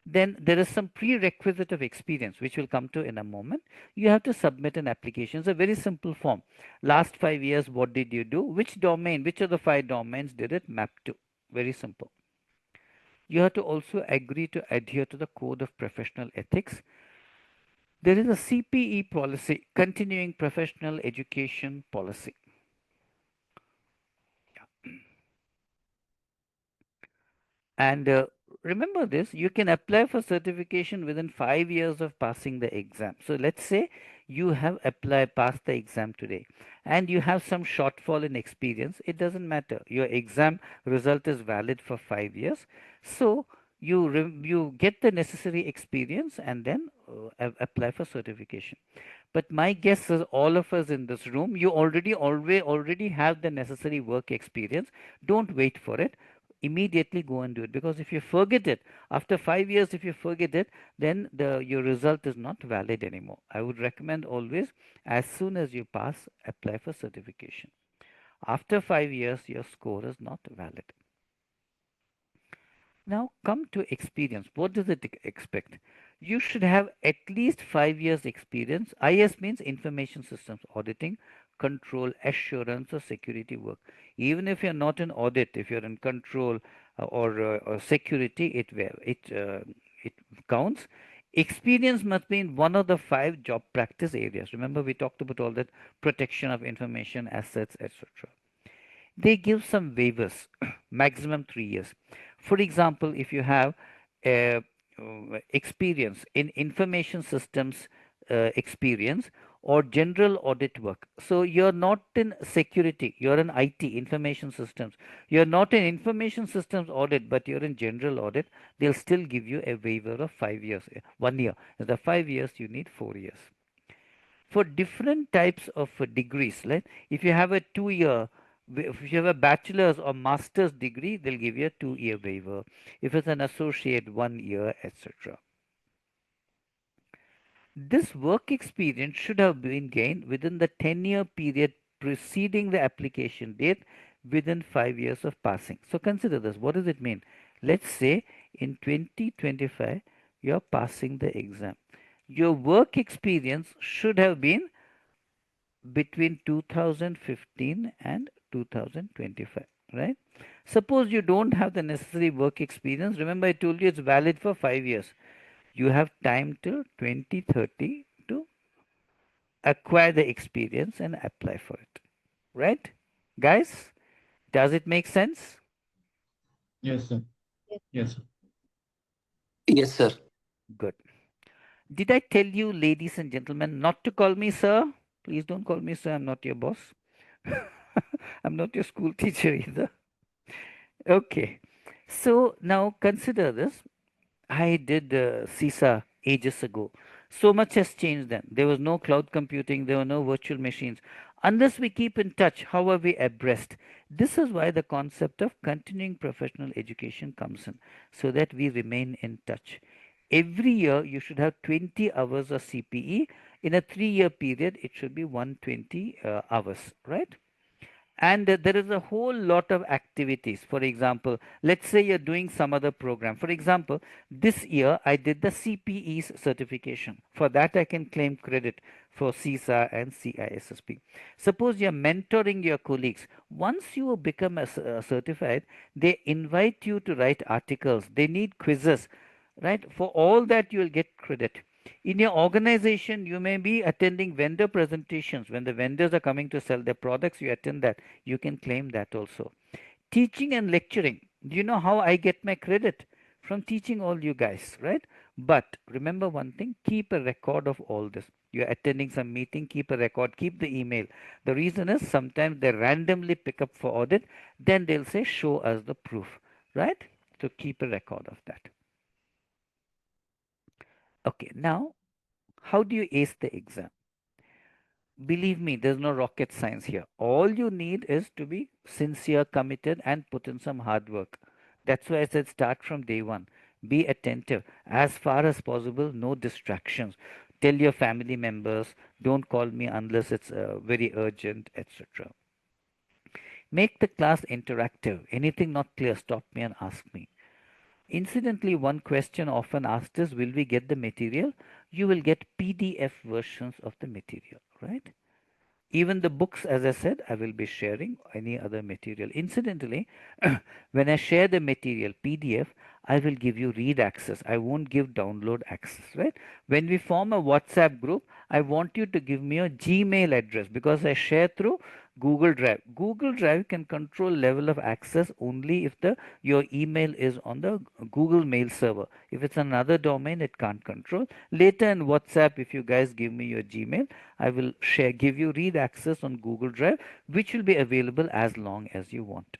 Then there is some prerequisite of experience, which we'll come to in a moment. You have to submit an application. It's a very simple form. Last 5 years, what did you do? Which domain, which of the 5 domains did it map to? Very simple. You have to also agree to adhere to the Code of Professional Ethics. There is a CPE policy, Continuing Professional Education Policy. And remember this, you can apply for certification within 5 years of passing the exam. So let's say you have passed the exam today and you have some shortfall in experience. It doesn't matter. Your exam result is valid for 5 years. So you get the necessary experience and then apply for certification. But my guess is all of us in this room, you already have the necessary work experience. Don't wait for it, immediately go and do it, because if you forget it after 5 years, if you forget it, then your result is not valid anymore. I would recommend always, as soon as you pass, apply for certification. After 5 years, your score is not valid. Now come to experience. What does it expect? You should have at least 5 years experience. IS means information systems auditing, control, assurance, or security work. Even if you're not in audit, if you're in control or security, it counts. Experience must be in one of the 5 job practice areas. Remember, we talked about all that: protection of information, assets, etc. They give some waivers, maximum 3 years. For example, if you have uh, experience in information systems, experience, or general audit work. So you're not in security, you're in IT, information systems. You're not in information systems audit, but you're in general audit. They'll still give you a waiver of 5 years, 1 year. In the 5 years, you need 4 years. For different types of degrees, right? If you have a 2 year, if you have a bachelor's or master's degree, they'll give you a 2 year waiver. If it's an associate, 1 year, etc. This work experience should have been gained within the 10-year period preceding the application date, within 5 years of passing. So consider this. What does it mean? Let's say in 2025, you're passing the exam. Your work experience should have been between 2015 and 2025, right? Suppose you don't have the necessary work experience. Remember, I told you it's valid for 5 years. You have time till 2030 to acquire the experience and apply for it, right? Guys, does it make sense? Yes, sir. Yes, sir. Yes, sir. Good. Did I tell you, ladies and gentlemen, not to call me sir? Please don't call me sir. I'm not your boss. I'm not your school teacher either. Okay. So now consider this. I did CISA ages ago. So much has changed then. There was no cloud computing, there were no virtual machines. Unless we keep in touch, how are we abreast? This is why the concept of continuing professional education comes in, so that we remain in touch. Every year, you should have 20 hours of CPE. In a 3 year period, it should be 120 hours, right? And there is a whole lot of activities. For example, let's say you're doing some other program. For example, this year I did the CPE's certification. For that, I can claim credit for CISA and CISSP. Suppose you're mentoring your colleagues. Once you become certified, they invite you to write articles. They need quizzes, right? For all that, you will get credit. In your organization, you may be attending vendor presentations. When the vendors are coming to sell their products, you attend that. You can claim that also. Teaching and lecturing. Do you know how I get my credit? From teaching all you guys, right? But remember one thing, keep a record of all this. You're attending some meeting, keep a record, keep the email. The reason is sometimes they randomly pick up for audit, then they'll say, show us the proof, right? So keep a record of that. Okay, now how do you ace the exam? Believe me, there's no rocket science here. All you need is to be sincere, committed, and put in some hard work. That's why I said start from day one. Be attentive. As far as possible, no distractions. Tell your family members, don't call me unless it's very urgent, etc. Make the class interactive. Anything not clear, stop me and ask me. Incidentally, one question often asked is, will we get the material? You will get PDF versions of the material, right? Even the books, as I said, I will be sharing any other material. Incidentally, when I share the material PDF, I will give you read access. I won't give download access, right? When we form a WhatsApp group, I want you to give me a Gmail address because I share through Google Drive. Google Drive can control level of access only if your email is on the Google Mail server. If it's another domain, it can't control. Later in WhatsApp, if you guys give me your Gmail, I will give you read access on Google Drive, which will be available as long as you want.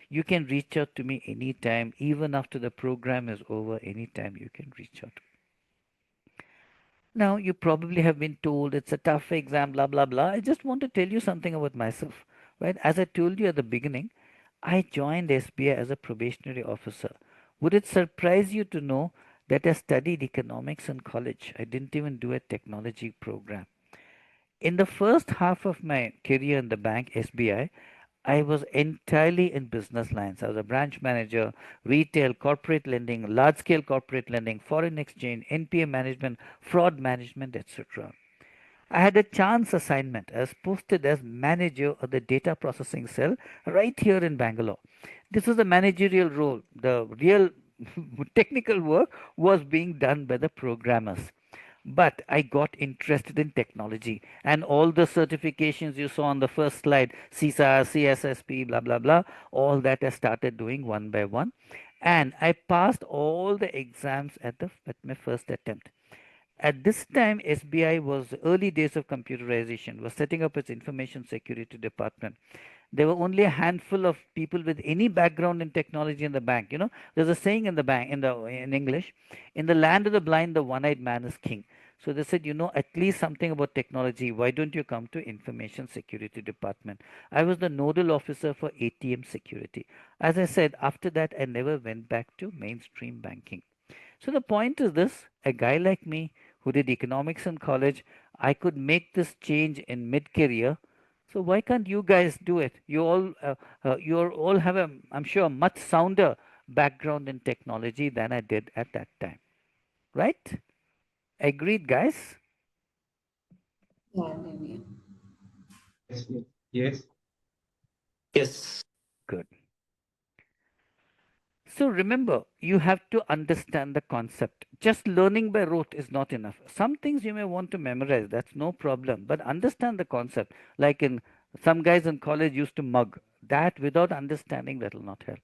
You can reach out to me anytime, even after the program is over, anytime you can reach out. Now, you probably have been told it's a tough exam, blah, blah, blah. I just want to tell you something about myself, right? As I told you at the beginning, I joined SBI as a probationary officer. Would it surprise you to know that I studied economics in college? I didn't even do a technology program. In the first half of my career in the bank, SBI, I was entirely in business lines. I was a branch manager, retail, corporate lending, large scale corporate lending, foreign exchange, NPA management, fraud management, etc. I had a chance assignment. I was posted as manager of the data processing cell right here in Bangalore. This was a managerial role. The real technical work was being done by the programmers. But I got interested in technology, and all the certifications you saw on the first slide, CISA, CSSP, blah, blah, blah, all that I started doing one by one. And I passed all the exams at my first attempt. At this time, SBI was early days of computerization, was setting up its information security department. There were only a handful of people with any background in technology in the bank. There's a saying in the bank in English, in the land of the blind, the one-eyed man is king. So they said, at least something about technology. Why don't you come to information security department? I was the nodal officer for ATM security. As I said, after that, I never went back to mainstream banking. So the point is this: a guy like me who did economics in college, I could make this change in mid-career. So why can't you guys do it? You all have I'm sure, a much sounder background in technology than I did at that time, right? Agreed, guys? Yeah, maybe. Yes. Yes. Yes. Good. So remember, you have to understand the concept. Just learning by rote is not enough. Some things you may want to memorize, that's no problem, but understand the concept. Like in some guys in college used to mug. That without understanding, that will not help.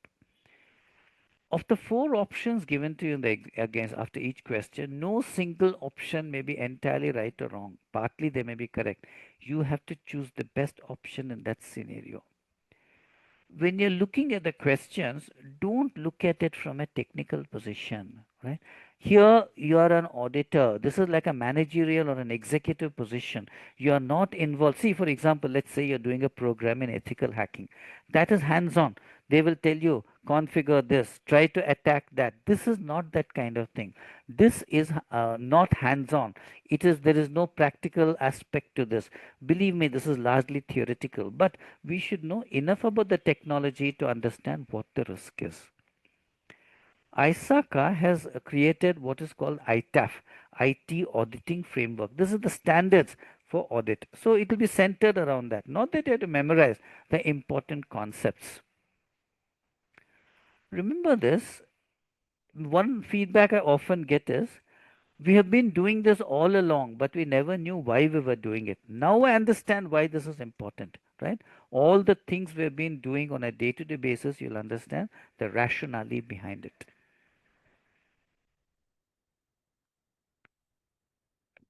Of the four options given to you against after each question, no single option may be entirely right or wrong. Partly they may be correct. You have to choose the best option in that scenario. When you're looking at the questions, don't look at it from a technical position, right? Here you are an auditor. This is like a managerial or an executive position. You are not involved. See, for example, let's say you're doing a program in ethical hacking. That is hands-on. They will tell you, configure this, try to attack that. This is not that kind of thing. This is not hands-on. There is no practical aspect to this. Believe me, this is largely theoretical, but we should know enough about the technology to understand what the risk is. ISACA has created what is called ITAF, IT Auditing Framework. This is the standards for audit. So it will be centered around that. Not that you have to memorize the important concepts. Remember this, one feedback I often get is, we have been doing this all along, but we never knew why we were doing it. Now I understand why this is important, right? All the things we've been doing on a day-to-day basis, you'll understand the rationale behind it.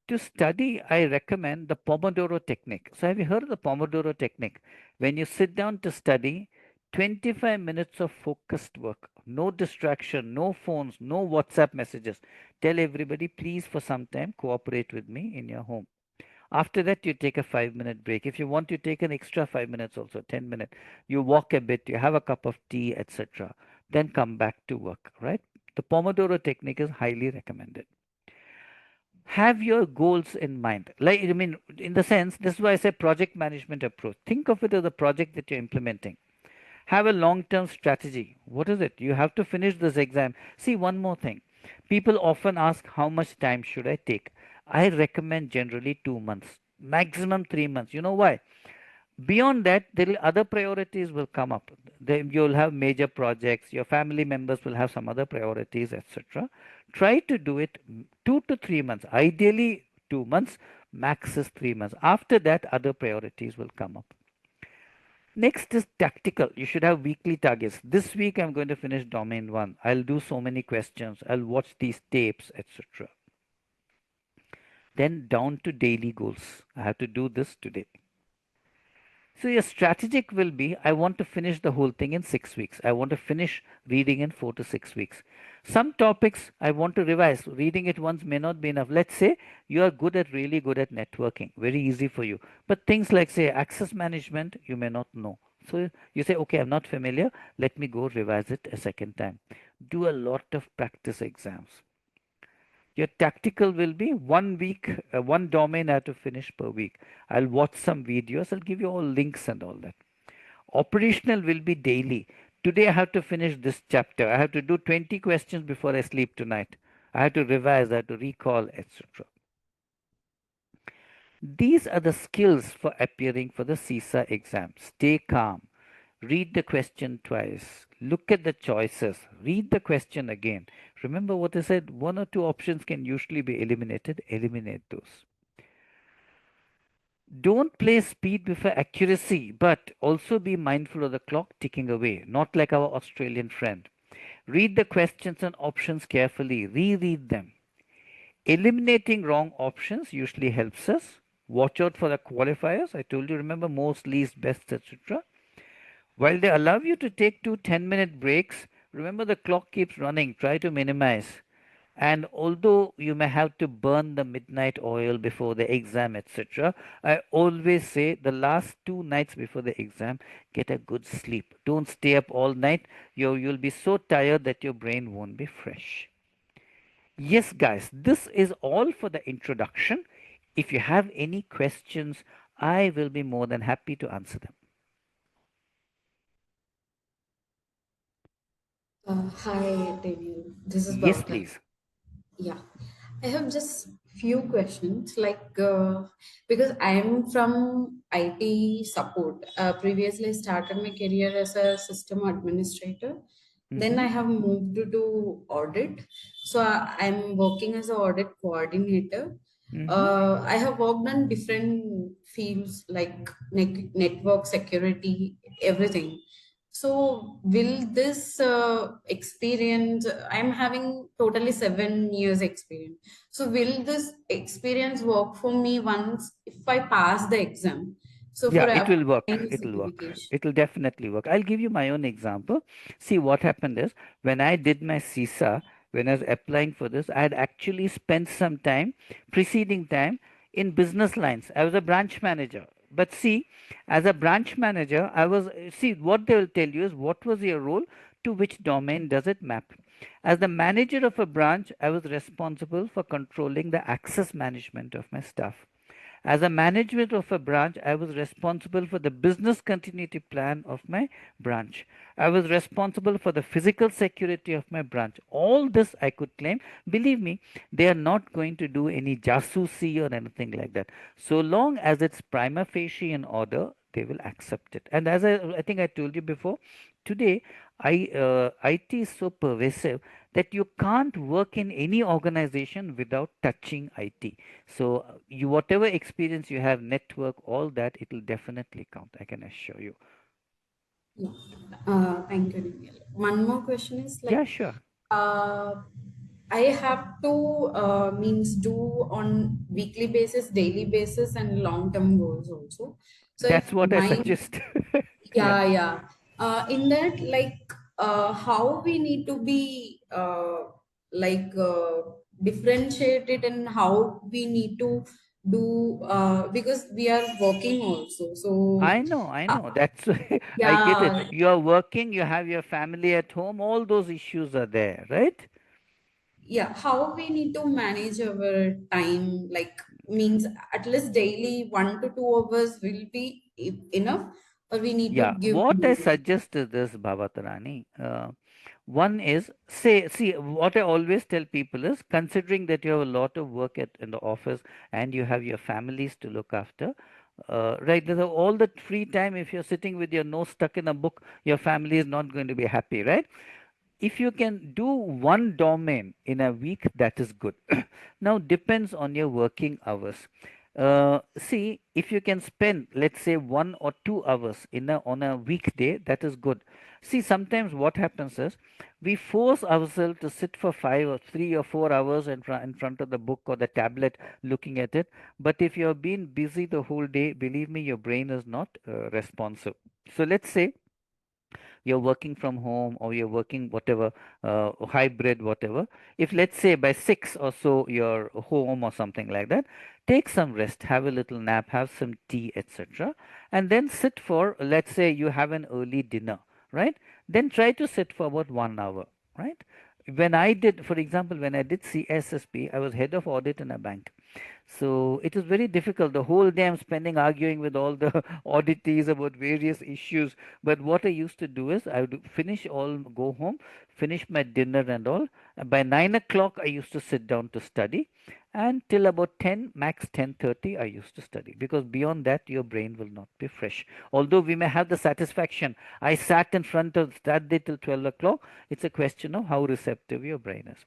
To study, I recommend the Pomodoro technique. So have you heard of the Pomodoro technique? When you sit down to study, 25 minutes of focused work, no distraction, no phones, no WhatsApp messages. Tell everybody, please, for some time, cooperate with me in your home. After that, you take a 5-minute break. If you want, you take an extra 5 minutes also, 10 minutes. You walk a bit, you have a cup of tea, etc. Then come back to work, right? The Pomodoro technique is highly recommended. Have your goals in mind. Like, I mean, in the sense, this is why I say project management approach. Think of it as a project that you're implementing. Have a long-term strategy. What is it? You have to finish this exam. See, one more thing. People often ask, how much time should I take? I recommend generally 2 months, maximum 3 months. You know why? Beyond that, other priorities will come up. You'll have major projects, your family members will have some other priorities, etc. Try to do it 2 to 3 months, ideally 2 months, max is 3 months. After that, other priorities will come up. Next is tactical. You should have weekly targets. This week I'm going to finish domain 1. I'll do so many questions. I'll watch these tapes, etc. Then down to daily goals. I have to do this today. So your strategic will be, I want to finish the whole thing in 6 weeks. I want to finish reading in 4 to 6 weeks. Some topics I want to revise. Reading it once may not be enough. Let's say you are really good at networking. Very easy for you. But things like, say, access management, you may not know. So you say, okay, I'm not familiar. Let me go revise it a second time. Do a lot of practice exams. Your tactical will be 1 week, one domain I have to finish per week. I'll watch some videos. I'll give you all links and all that. Operational will be daily. Today I have to finish this chapter. I have to do 20 questions before I sleep tonight. I have to revise, I have to recall, etc. These are the skills for appearing for the CISA exam. Stay calm. read the question twice, look at the choices, read the question again. Remember what I said, one or two options can usually be eliminated. Eliminate those. Don't place speed before accuracy, but also be mindful of the clock ticking away, not like our Australian friend. Read the questions and options carefully, reread them. Eliminating wrong options usually helps us. Watch out for the qualifiers. I told you, remember most, least, best, etc. While they allow you to take 2 10-minute breaks, remember the clock keeps running. Try to minimize. And although you may have to burn the midnight oil before the exam, etc., I always say the last 2 nights before the exam, get a good sleep. Don't stay up all night. You'll be so tired that your brain won't be fresh. Yes, guys, this is all for the introduction. If you have any questions, I will be more than happy to answer them. Hi, Daniel. This is Yes, Bhavita. please. Yeah, I have just few questions because I'm from IT support. Previously, I started my career as a system administrator. Then Mm-hmm. I have moved to audit. So I'm working as an audit coordinator. Mm-hmm. I have worked on different fields like network security, everything. So will this experience, I'm having totally 7 years experience. So will this experience work for me once if I pass the exam? So Yeah, for it will work. applying It'll work. certification. It'll definitely work. I'll give you my own example. See, what happened is when I did my CISA, when I was applying for this, I had actually spent some time, preceding time, in business lines. I was a branch manager. But see, as a branch manager, see, what they will tell you is what was your role, to which domain does it map. As the manager of a branch, I was responsible for controlling the access management of my staff. As a management of a branch, I was responsible for the business continuity plan of my branch. I was responsible for the physical security of my branch. All this I could claim. Believe me, they are not going to do any jasusi or anything like that. So long as it's prima facie in order, they will accept it. And as I think I told you before, today IT is so pervasive that you can't work in any organization without touching IT. So you whatever experience you have, network, all that, it will definitely count. I can assure you. Yeah. Thank you, Daniel. One more question is Yeah, sure. uh, I have to means do on weekly basis, daily basis, and long-term goals also. So if That's what I my suggest. Yeah. yeah. In that, how we need to be differentiated and how we need to do because we are working also. So I uh, know. That's I get it. yeah, You are working, you have your family at home, all those issues are there, right? yeah, how we need to manage our time, like means at least daily 1 to 2 hours will be enough, or we need to Yeah, give what I more. suggest is this, Bhavatarani. One is, see, what I always tell people is, considering that you have a lot of work in the office and you have your families to look after, right? There's all the free time. If you're sitting with your nose stuck in a book, your family is not going to be happy, right? If you can do one domain in a week, that is good. Now depends on your working hours. See, if you can spend, let's say, 1 or 2 hours on a weekday, that is good. See, sometimes what happens is we force ourselves to sit for 5 or 3 or 4 hours in front of the book or the tablet looking at it. But if you have been busy the whole day, believe me, your brain is not responsive. So let's say you're working from home or you're working whatever, hybrid, whatever. If let's say by 6 or so you're home or something like that, take some rest, have a little nap, have some tea, etc., and then sit for, let's say you have an early dinner, right? Then try to sit for about 1 hour, right? When I did, for example, when I did CSSP, I was head of audit in a bank. So it is very difficult. The whole day I'm spending arguing with all the auditees about various issues. But what I used to do is I would finish all, go home, finish my dinner and all. And by 9 o'clock, I used to sit down to study. And till about 10, max 10:30, I used to study. Because beyond that, your brain will not be fresh. Although we may have the satisfaction, I sat in front of that day till 12 o'clock. It's a question of how receptive your brain is.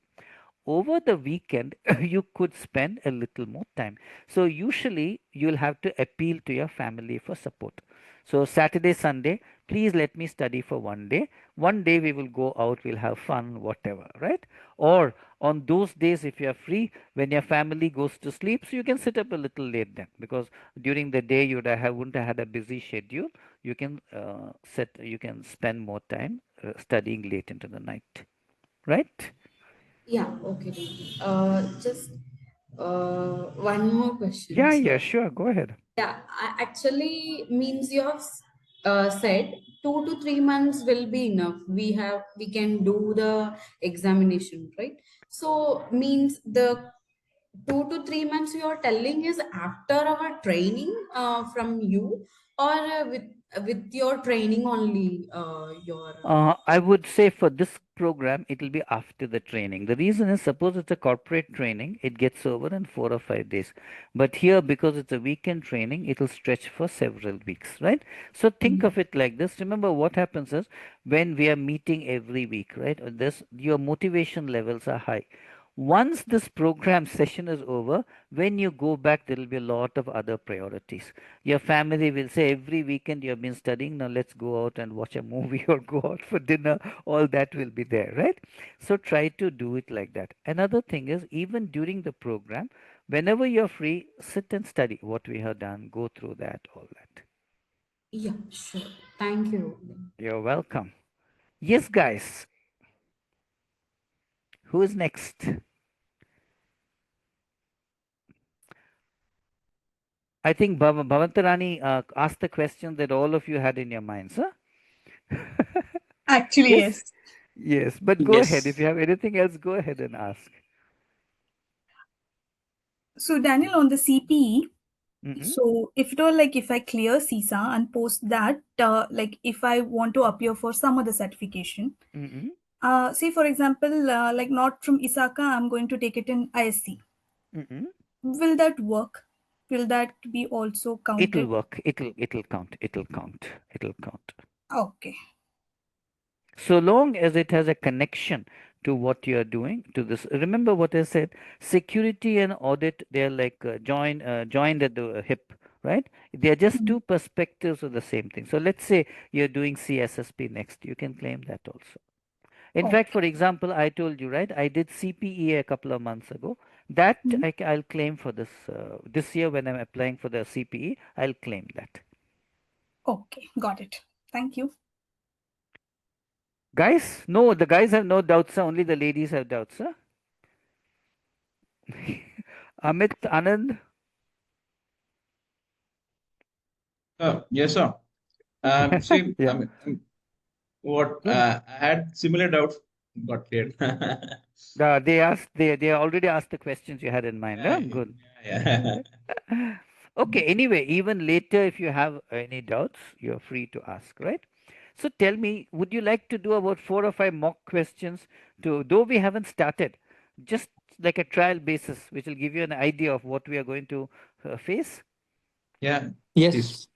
Over the weekend you could spend a little more time. So usually you'll have to appeal to your family for support. So Saturday, Sunday, please let me study for one day we will go out, we'll have fun, whatever, right? Or on those days if you are free when your family goes to sleep, so you can sit up a little late then, because during the day wouldn't have had a busy schedule. You can you can spend more time studying late into the night, right? Yeah, okay. Devi. Just one more question. Yeah, yeah, So, sure. Go ahead. yeah, actually means you have said 2 to 3 months will be enough. We can do the examination, right? So means the 2 to 3 months you are telling is after our training from you, or with your training only your I would say for this program, it will be after the training. The reason is, suppose it's a corporate training, it gets over in 4 or 5 days. But here, because it's a weekend training, it will stretch for several weeks, right? So think of it like this. Remember, what happens is when we are meeting every week, right? This your motivation levels are high. Once this program session is over, when you go back, there will be a lot of other priorities. Your family will say, every weekend you have been studying, now let's go out and watch a movie or go out for dinner. All that will be there, right? So try to do it like that. Another thing is, even during the program, whenever you're free, sit and study what we have done, go through that, all that. yeah, sure. Thank you. You're welcome. Yes, guys. Who is next? I think Bhavantarani asked the question that all of you had in your minds, huh? Actually, Yes? yes. Yes, but go ahead. If Yes. you have anything else, go ahead and ask. So, Daniel, on the CPE, Mm-mm, so if it all like if I clear CISA and post that, like if I want to appear for some other certification, mm-mm, say for example, like not from ISACA, I'm going to take it in ISC. mm-mm. Will that work? Will that be also It'll counted? work. It'll count. It'll count. It'll count. Okay. So long as it has a connection to what you are doing to this. Remember what I said. Security and audit, they're like joined at the hip, right? They're just Mhm. two perspectives of the same thing. So let's say you're doing CSSP next. You can claim that also. In fact, Okay. for example, I told you, right? I did CPEA a couple of months ago. That Mhm. I'll claim for this year when I'm applying for the CPE. I'll claim that. Okay. Got it. Thank you. Guys, no, the guys have no doubts, sir. Only the ladies have doubts, sir. Amit, Anand, Yes, sir. See, yeah. what Good. I had similar doubts, got cleared. They already asked the questions you had in mind. Yeah, Huh? Good. yeah. Okay, anyway, even later, if you have any doubts, you're free to ask, right? So tell me, would you like to do about 4 or 5 mock questions though we haven't started, just like a trial basis, which will give you an idea of what we are going to face? Yeah, please. Yes.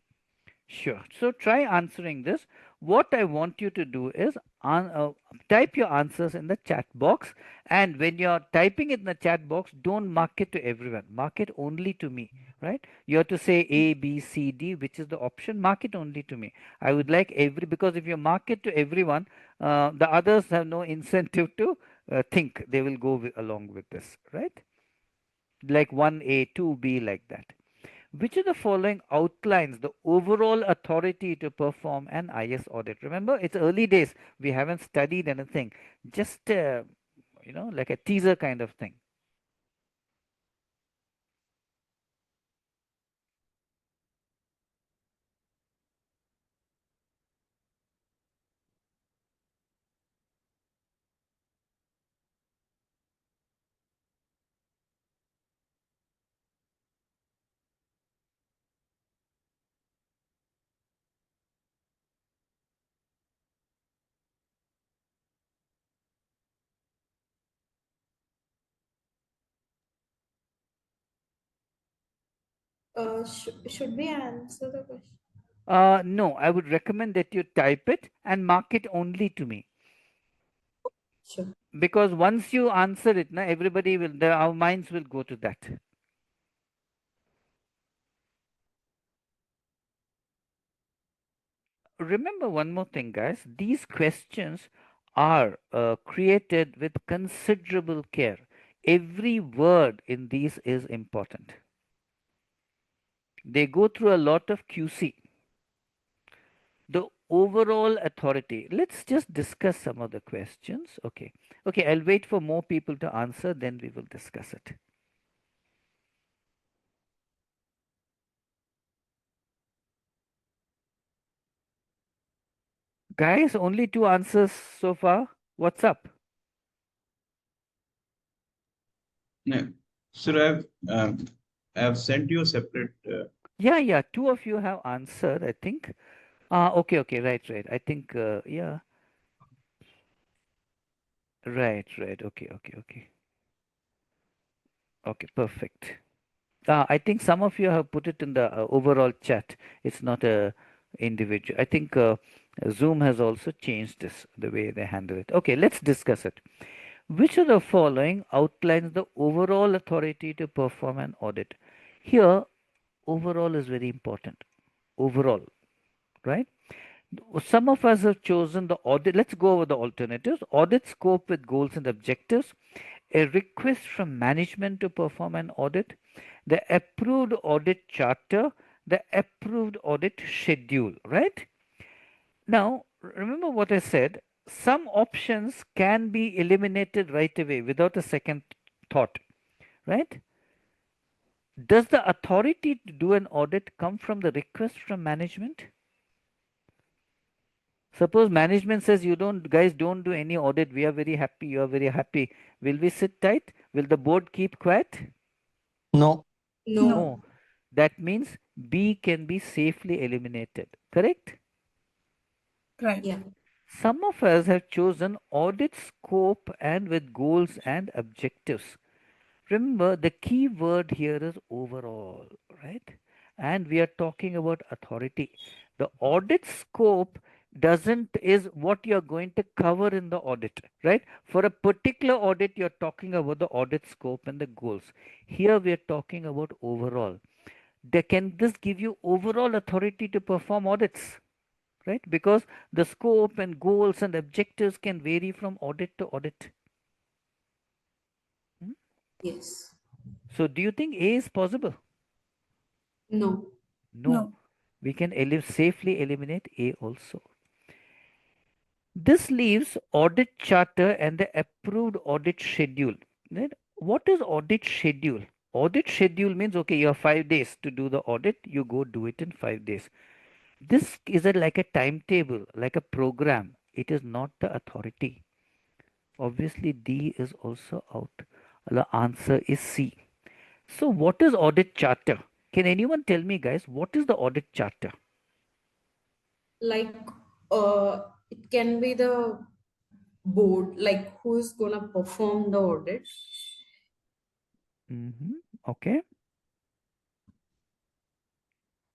Sure. So try answering this. What I want you to do is type your answers in the chat box. And when you're typing it in the chat box, don't mark it to everyone. Mark it only to me, right? You have to say A, B, C, D, which is the option. Mark it only to me. I would like because if you mark it to everyone, the others have no incentive to think they will go along with this, right? Like 1A, 2B, like that. Which of the following outlines the overall authority to perform an IS audit? Remember, it's early days. We haven't studied anything. Just, like a teaser kind of thing. Should we answer the question? No, I would recommend that you type it and mark it only to me. Sure. Because once you answer it, everybody will, our minds will go to that. Remember one more thing, guys. These questions are created with considerable care. Every word in these is important. They go through a lot of QC. The overall authority. Let's just discuss some of the questions. Okay. Okay, I'll wait for more people to answer, then we will discuss it. Guys, only 2 answers so far. What's up? No. Sir, I've sent you a separate. Yeah, 2 of you have answered, I think. Okay, right. I think, yeah. Right. Okay. Okay, perfect. I think some of you have put it in the overall chat. It's not a individual. I think Zoom has also changed this, the way they handle it. Okay, let's discuss it. Which of the following outlines the overall authority to perform an audit? Here, overall is very important. Overall, right? Some of us have chosen the audit. Let's go over the alternatives. Audit scope with goals and objectives, a request from management to perform an audit, the approved audit charter, the approved audit schedule, right? Now, remember what I said, some options can be eliminated right away without a second thought, right? Does the authority to do an audit come from the request from management? Suppose management says you don't do any audit, we are very happy, you are very happy. Will we sit tight? Will the board keep quiet? No. No. That means B can be safely eliminated. Correct? Right. Yeah. Some of us have chosen audit scope and with goals and objectives. Remember, the key word here is overall, right? And we are talking about authority. The audit scope is what you're going to cover in the audit, right? For a particular audit, you're talking about the audit scope and the goals. Here we are talking about overall. Can this give you overall authority to perform audits, right? Because the scope and goals and objectives can vary from audit to audit. Yes. So do you think A is possible? No. No. We can safely eliminate A also. This leaves audit charter and the approved audit schedule. Right? What is audit schedule? Audit schedule means, okay, you have 5 days to do the audit, you go do it in 5 days. This is like a timetable, like a program. It is not the authority. Obviously, D is also out. The answer is C. So, what is audit charter? Can anyone tell me, guys, what is the audit charter? Like, it can be the board, like who's gonna perform the audit. Okay.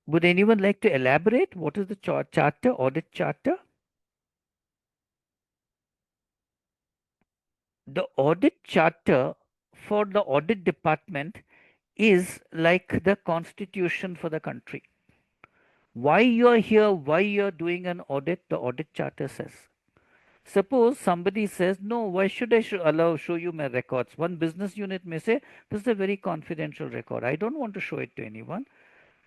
Would anyone like to elaborate? What is the charter, audit charter? The audit charter for the audit department is like the constitution for the country. Why you are here, why you are doing an audit, the audit charter says. Suppose somebody says, no, why should I show you my records? One business unit may say, this is a very confidential record. I don't want to show it to anyone.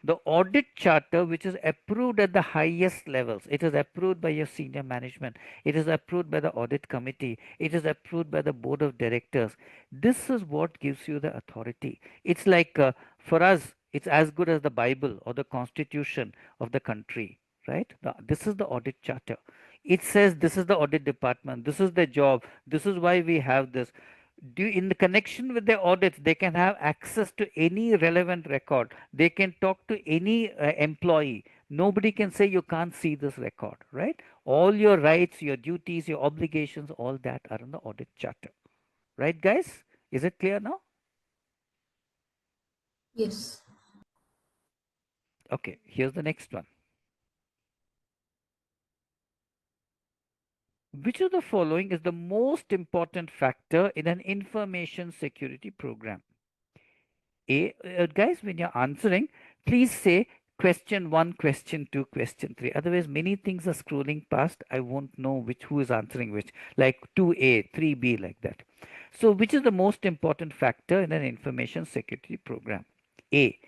The audit charter, which is approved at the highest levels, it is approved by your senior management, it is approved by the audit committee, it is approved by the board of directors. This is what gives you the authority. It's like for us, it's as good as the Bible or the constitution of the country, right? This is the audit charter. It says this is the audit department, this is the job, this is why we have this. In the connection with the audits, they can have access to any relevant record. They can talk to any employee. Nobody can say you can't see this record, right? All your rights, your duties, your obligations, all that are in the audit charter. Right, guys? Is it clear now? Yes. Okay, here's the next one. Which of the following is the most important factor in an information security program? Guys, when you're answering, please say question 1, question 2, question 3. Otherwise, many things are scrolling past. I won't know who is answering which, like 2A, 3B, like that. So, which is the most important factor in an information security program? A.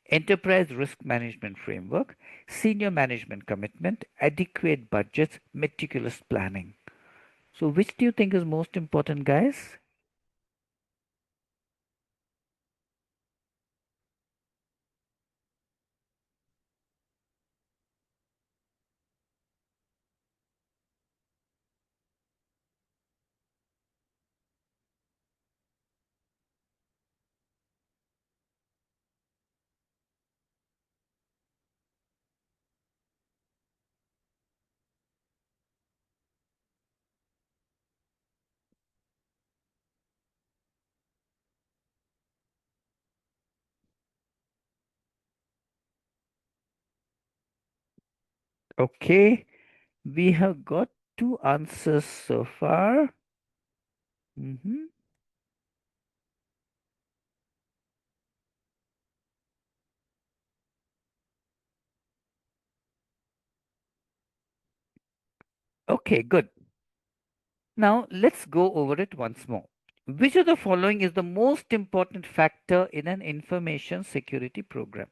Enterprise risk management framework, senior management commitment, adequate budgets, meticulous planning. So, which do you think is most important, guys? Okay, we have got 2 answers so far. Okay, good. Now let's go over it once more. Which of the following is the most important factor in an information security program?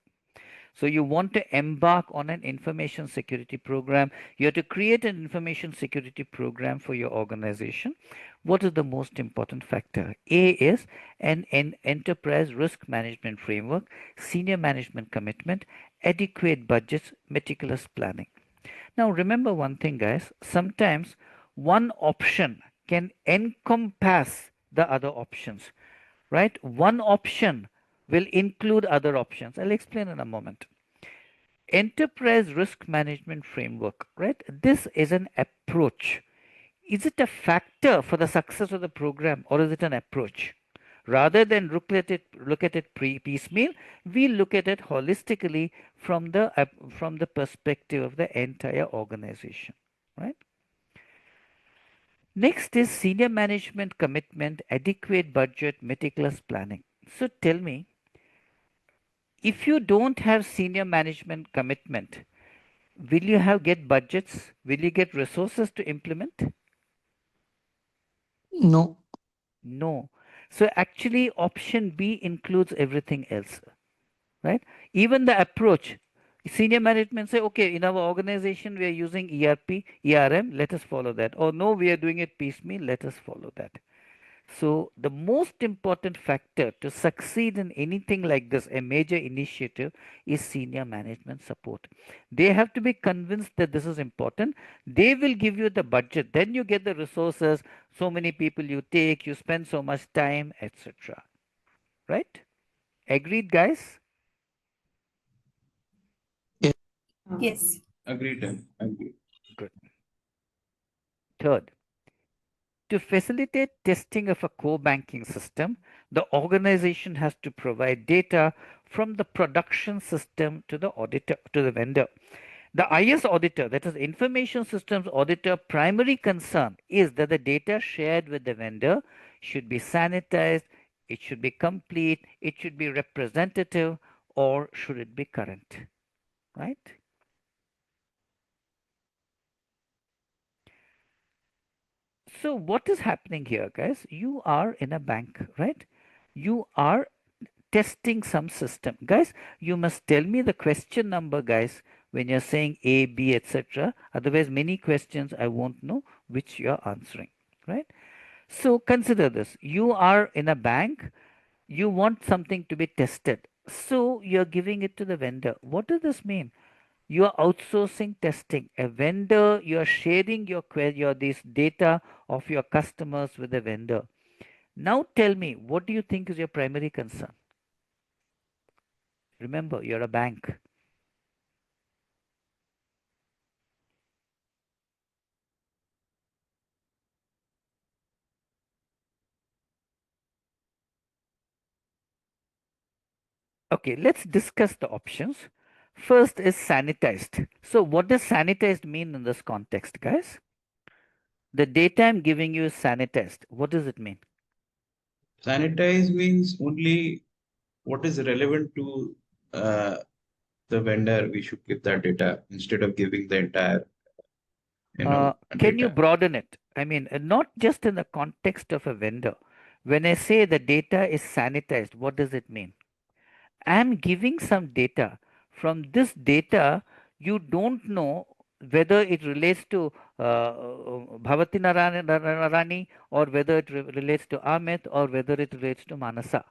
So you want to embark on an information security program. You have to create an information security program for your organization. What is the most important factor? A is an enterprise risk management framework, senior management commitment, adequate budgets, meticulous planning. Now remember one thing, guys. Sometimes one option can encompass the other options, right? One option will include other options. I'll explain in a moment. Enterprise risk management framework, right? This is an approach. Is it a factor for the success of the program, or is it an approach? Rather than look at it piecemeal, we look at it holistically from the perspective of the entire organization, right? Next is senior management commitment, adequate budget, meticulous planning. So tell me, if you don't have senior management commitment, will you get budgets? Will you get resources to implement? No. No. So actually option B includes everything else, right? Even the approach. Senior management say, okay, in our organization we are using ERP, ERM, let us follow that. Or no, we are doing it piecemeal, let us follow that. So the most important factor to succeed in anything like this, a major initiative, is senior management support. They have to be convinced that this is important. They will give you the budget. Then you get the resources, so many people you take, you spend so much time, etc. Right? Agreed, guys? Yes. Agreed. Agreed. Good. Third, to facilitate testing of a core banking system, the organization has to provide data from the production system to the auditor, to the vendor. The IS auditor, that is Information Systems Auditor, primary concern is that the data shared with the vendor should be sanitized, it should be complete, it should be representative, or should it be current, right? So what is happening here, guys? You are in a bank, right? You are testing some system. Guys, you must tell me the question number, guys, when you're saying A, B, etc. Otherwise, many questions I won't know which you're answering, right? So consider this. You are in a bank. You want something to be tested. So you're giving it to the vendor. What does this mean? You are outsourcing testing. A vendor, you are sharing your this data of your customers with the vendor. Now tell me, what do you think is your primary concern? Remember, you're a bank. Okay, let's discuss the options. First is sanitized. So what does sanitized mean in this context, guys? The data I'm giving you is sanitized. What does it mean? Sanitize means only what is relevant to the vendor. We should give that data instead of giving the entire, Can you data. broaden it? I mean, not just in the context of a vendor. When I say the data is sanitized, what does it mean? I'm giving some data. From this data, you don't know whether it relates to Bhavati Narani or whether it relates to Amit or whether it relates to Manasa.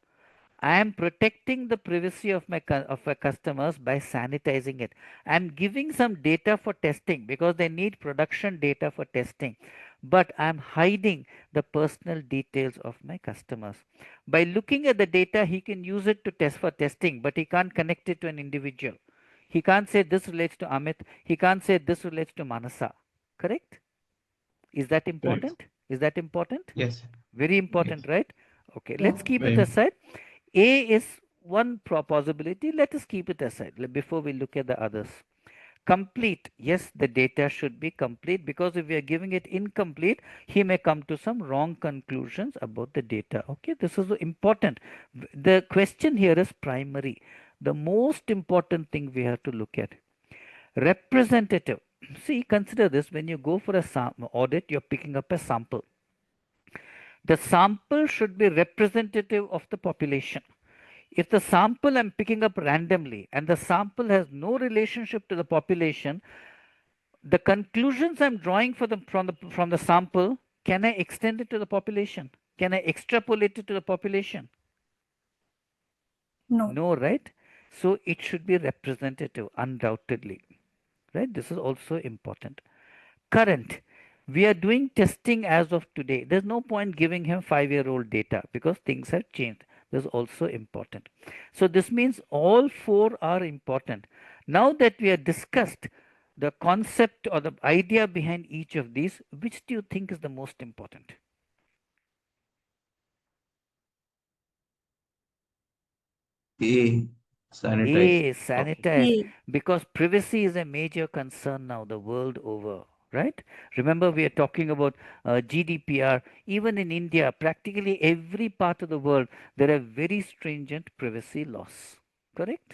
I am protecting the privacy of my customers by sanitizing it. I am giving some data for testing because they need production data for testing, but I am hiding the personal details of my customers. By looking at the data, he can use it to test for testing, but he can't connect it to an individual. He can't say this relates to Amit. He can't say this relates to Manasa. Correct? Is that Correct. important? Is that important? Yes. Very important, Yes. right? Okay, Yeah. let's keep it Very. aside. A is one possibility. Let us keep it aside before we look at the others. Complete. Yes, the data should be complete because if we are giving it incomplete, he may come to some wrong conclusions about the data. Okay, this is important. The question here is primary. The most important thing we have to look at. Representative. See, consider this. When you go for a audit, you're picking up a sample. The sample should be representative of the population. If the sample I'm picking up randomly and the sample has no relationship to the population, the conclusions I'm drawing from the sample, can I extend it to the population? Can I extrapolate it to the population? No. No, right? So it should be representative, undoubtedly. Right? This is also important. Current. We are doing testing as of today. There's no point giving him 5-year-old data because things have changed. This is also important. So this means all four are important. Now that we have discussed the concept or the idea behind each of these, which do you think is the most important? A. Sanitize. A, sanitized, because privacy is a major concern now the world over, right? Remember, we are talking about GDPR. Even in India, practically every part of the world, there are very stringent privacy laws. Correct?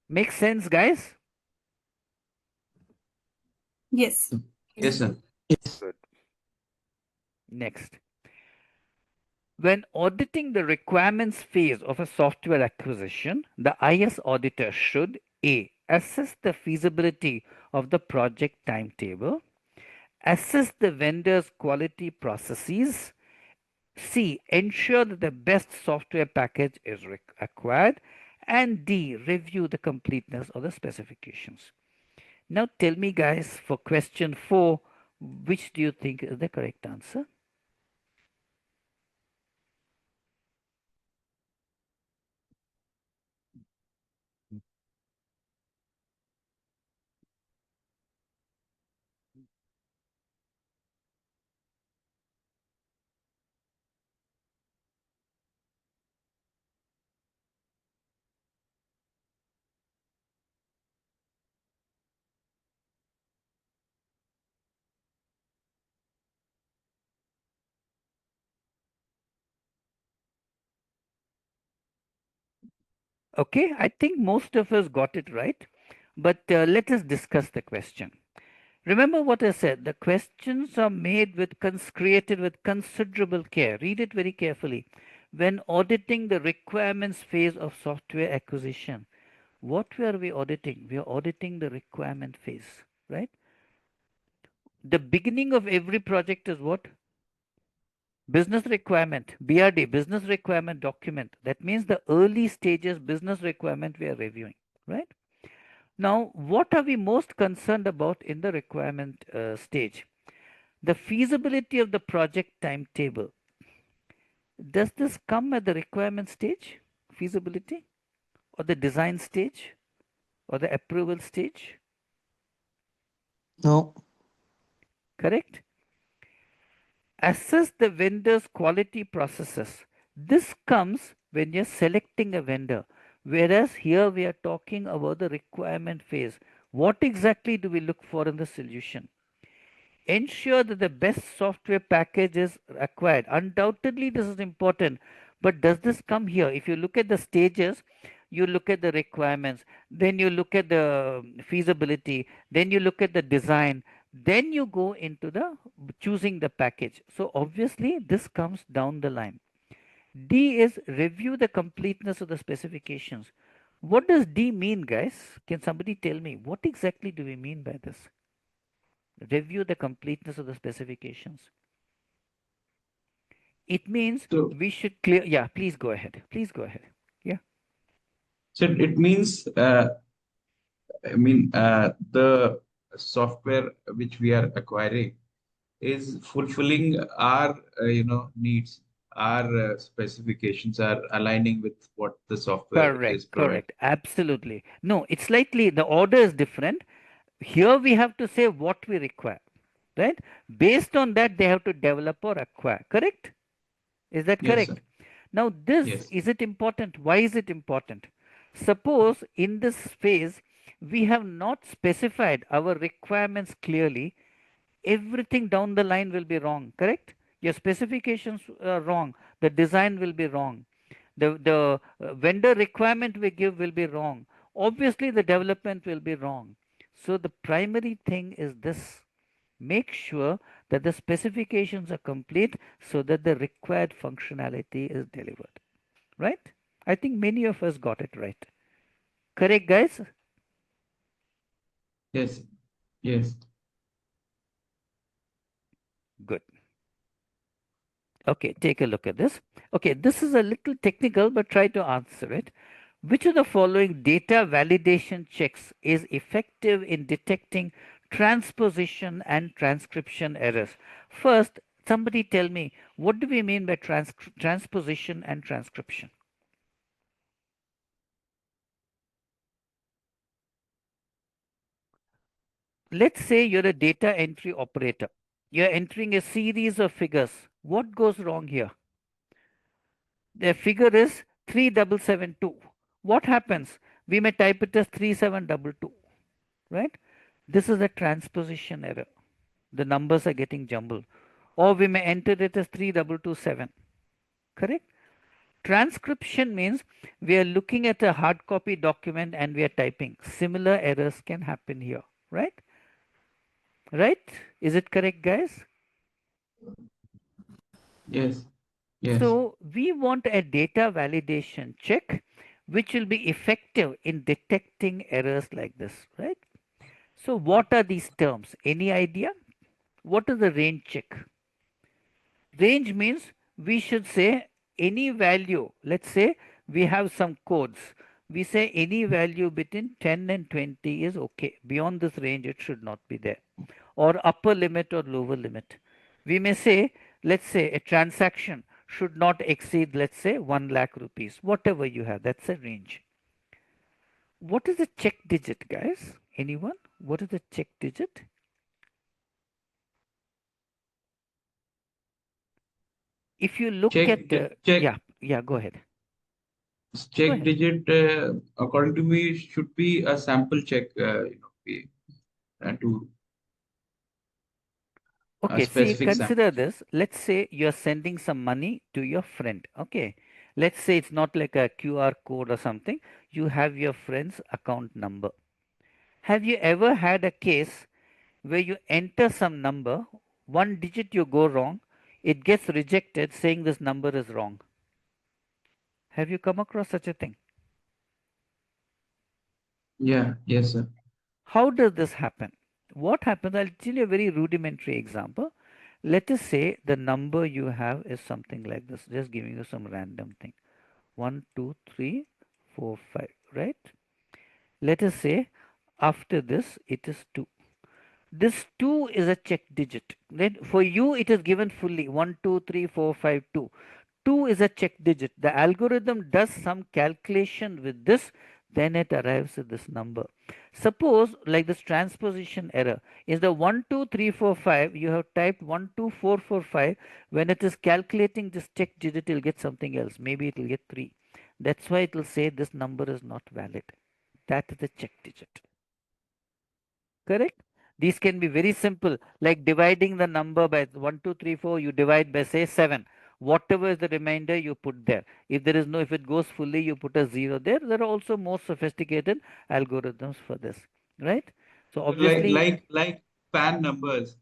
Makes sense, guys? Yes. Yes, sir. Yes. Good. Next. When auditing the requirements phase of a software acquisition, the IS auditor should A. Assess the feasibility of the project timetable, assess the vendor's quality processes, C. Ensure that the best software package is acquired, and D. Review the completeness of the specifications. Now tell me, guys, for question 4, which do you think is the correct answer? Okay, I think most of us got it right, but let us discuss the question. Remember what I said, the questions are made with created with considerable care. Read it very carefully. When auditing the requirements phase of software acquisition, what were we auditing? We are auditing the requirement phase, right? The beginning of every project is what? Business requirement, BRD, business requirement document. That means the early stages business requirement we are reviewing, right? Now, what are we most concerned about in the requirement stage? The feasibility of the project timetable. Does this come at the requirement stage, feasibility, or the design stage, or the approval stage? No. Correct? Assess the vendor's quality processes. This comes when you're selecting a vendor. Whereas here we are talking about the requirement phase. What exactly do we look for in the solution? Ensure that the best software package is acquired. Undoubtedly, this is important. But does this come here? If you look at the stages, you look at the requirements, then you look at the feasibility, then you look at the design, then you go into the choosing the package. So obviously, this comes down the line. D is review the completeness of the specifications. What does D mean, guys? Can somebody tell me what exactly do we mean by this? Review the completeness of the specifications. It means So, we should clear. Yeah, please go ahead. Please go ahead. Yeah. so it means, the software which we are acquiring is fulfilling our, needs. Our specifications are aligning with what the software is Correct. providing. Correct. Absolutely. No, it's slightly, the order is different. Here we have to say what we require, right? Based on that, they have to develop or acquire. Correct? Is that Yes, sir. correct? Now, this, Yes. is it important? Why is it important? Suppose in this phase, we have not specified our requirements clearly, everything down the line will be wrong, correct? Your specifications are wrong, the design will be wrong, the vendor requirement we give will be wrong, obviously the development will be wrong. So the primary thing is this: make sure that the specifications are complete so that the required functionality is delivered, right? I think many of us got it right. Correct, guys? Yes. Yes. Good. Okay, take a look at this. Okay, this is a little technical, but try to answer it. Which of the following data validation checks is effective in detecting transposition and transcription errors? First, somebody tell me, what do we mean by transposition and transcription? Let's say you're a data entry operator. You're entering a series of figures. What goes wrong here? The figure is 3772. What happens? We may type it as 3722, right? This is a transposition error. The numbers are getting jumbled. Or we may enter it as 3227, correct? Transcription means we are looking at a hard copy document and we are typing. Similar errors can happen here, right? Right? Is it correct, guys? Yes. Yes. So we want a data validation check which will be effective in detecting errors like this, right? So what are these terms? Any idea? What is the range check? Range means we should say any value. Let's say we have some codes. We say any value between 10 and 20 is okay. Beyond this range, it should not be there. Or upper limit or lower limit. We may say, let's say a transaction should not exceed, let's say, 1 lakh rupees. Whatever you have, that's a range. What is the check digit, guys? Anyone? What is the check digit? If you look Check, at, check, go ahead. check digit, according to me, should be a sample check, to a Okay, see, specific sample. consider this. Let's say you're sending some money to your friend. Okay, let's say it's not like a QR code or something. You have your friend's account number. Have you ever had a case where you enter some number, one digit you go wrong, it gets rejected saying this number is wrong? Have you come across such a thing? Yeah. Yes, sir. How does this happen? What happens? I'll tell you a very rudimentary example. Let us say the number you have is something like this, just giving you some random thing. 1, 2, 3, 4, 5, right? Let us say after this it is 2. This 2 is a check digit. Then for you it is given fully 1, 2, 3, 4, 5, 2. 2 is a check digit. The algorithm does some calculation with this, then it arrives at this number. Suppose like this transposition error is the 1, 2, 3, 4, 5. You have typed 1, 2, 4, 4, 5. When it is calculating this check digit, it will get something else. Maybe it will get 3. That's why it will say this number is not valid. That is the check digit. Correct? These can be very simple, like dividing the number by 1, 2, 3, 4, you divide by say 7. Whatever is the remainder, you put there. If there is no, if it goes fully, you put a 0 there. There are also more sophisticated algorithms for this, right? So obviously, Like PAN numbers,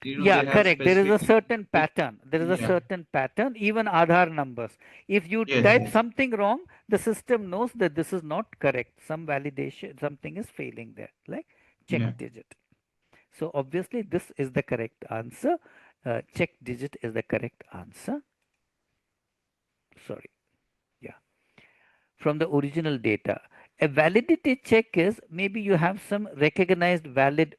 yeah, they have correct. There is a specific. certain pattern. There is a Yeah. certain pattern, even Aadhaar numbers. If you Yes. type Yes. something wrong, the system knows that this is not correct. Some validation, something is failing there, like check Yeah. digit. So obviously this is the correct answer. Check digit is the correct answer. Sorry. Yeah. From the original data. A validity check is maybe you have some recognized valid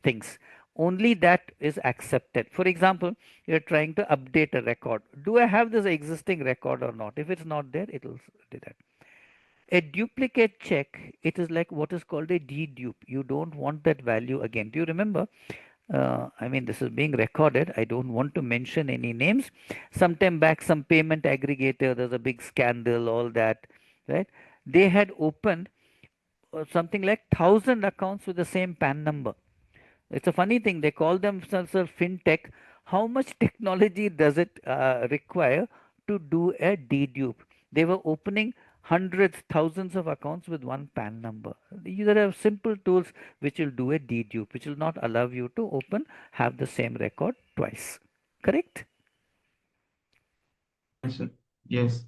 things. Only that is accepted. For example, you're trying to update a record. Do I have this existing record or not? If it's not there, it will do that. A duplicate check, it is like what is called a dedupe. You don't want that value again. Do you remember? I mean, this is being recorded. I don't want to mention any names. Sometime back, some payment aggregator, there's a big scandal, all that, right? They had opened something like 1,000 accounts with the same PAN number. It's a funny thing. They call themselves a fintech. How much technology does it require to do a dedupe? They were opening hundreds, thousands of accounts with one PAN number. There are simple tools which will do a dedupe, which will not allow you to have the same record twice. Correct? Yes, sir. Yes.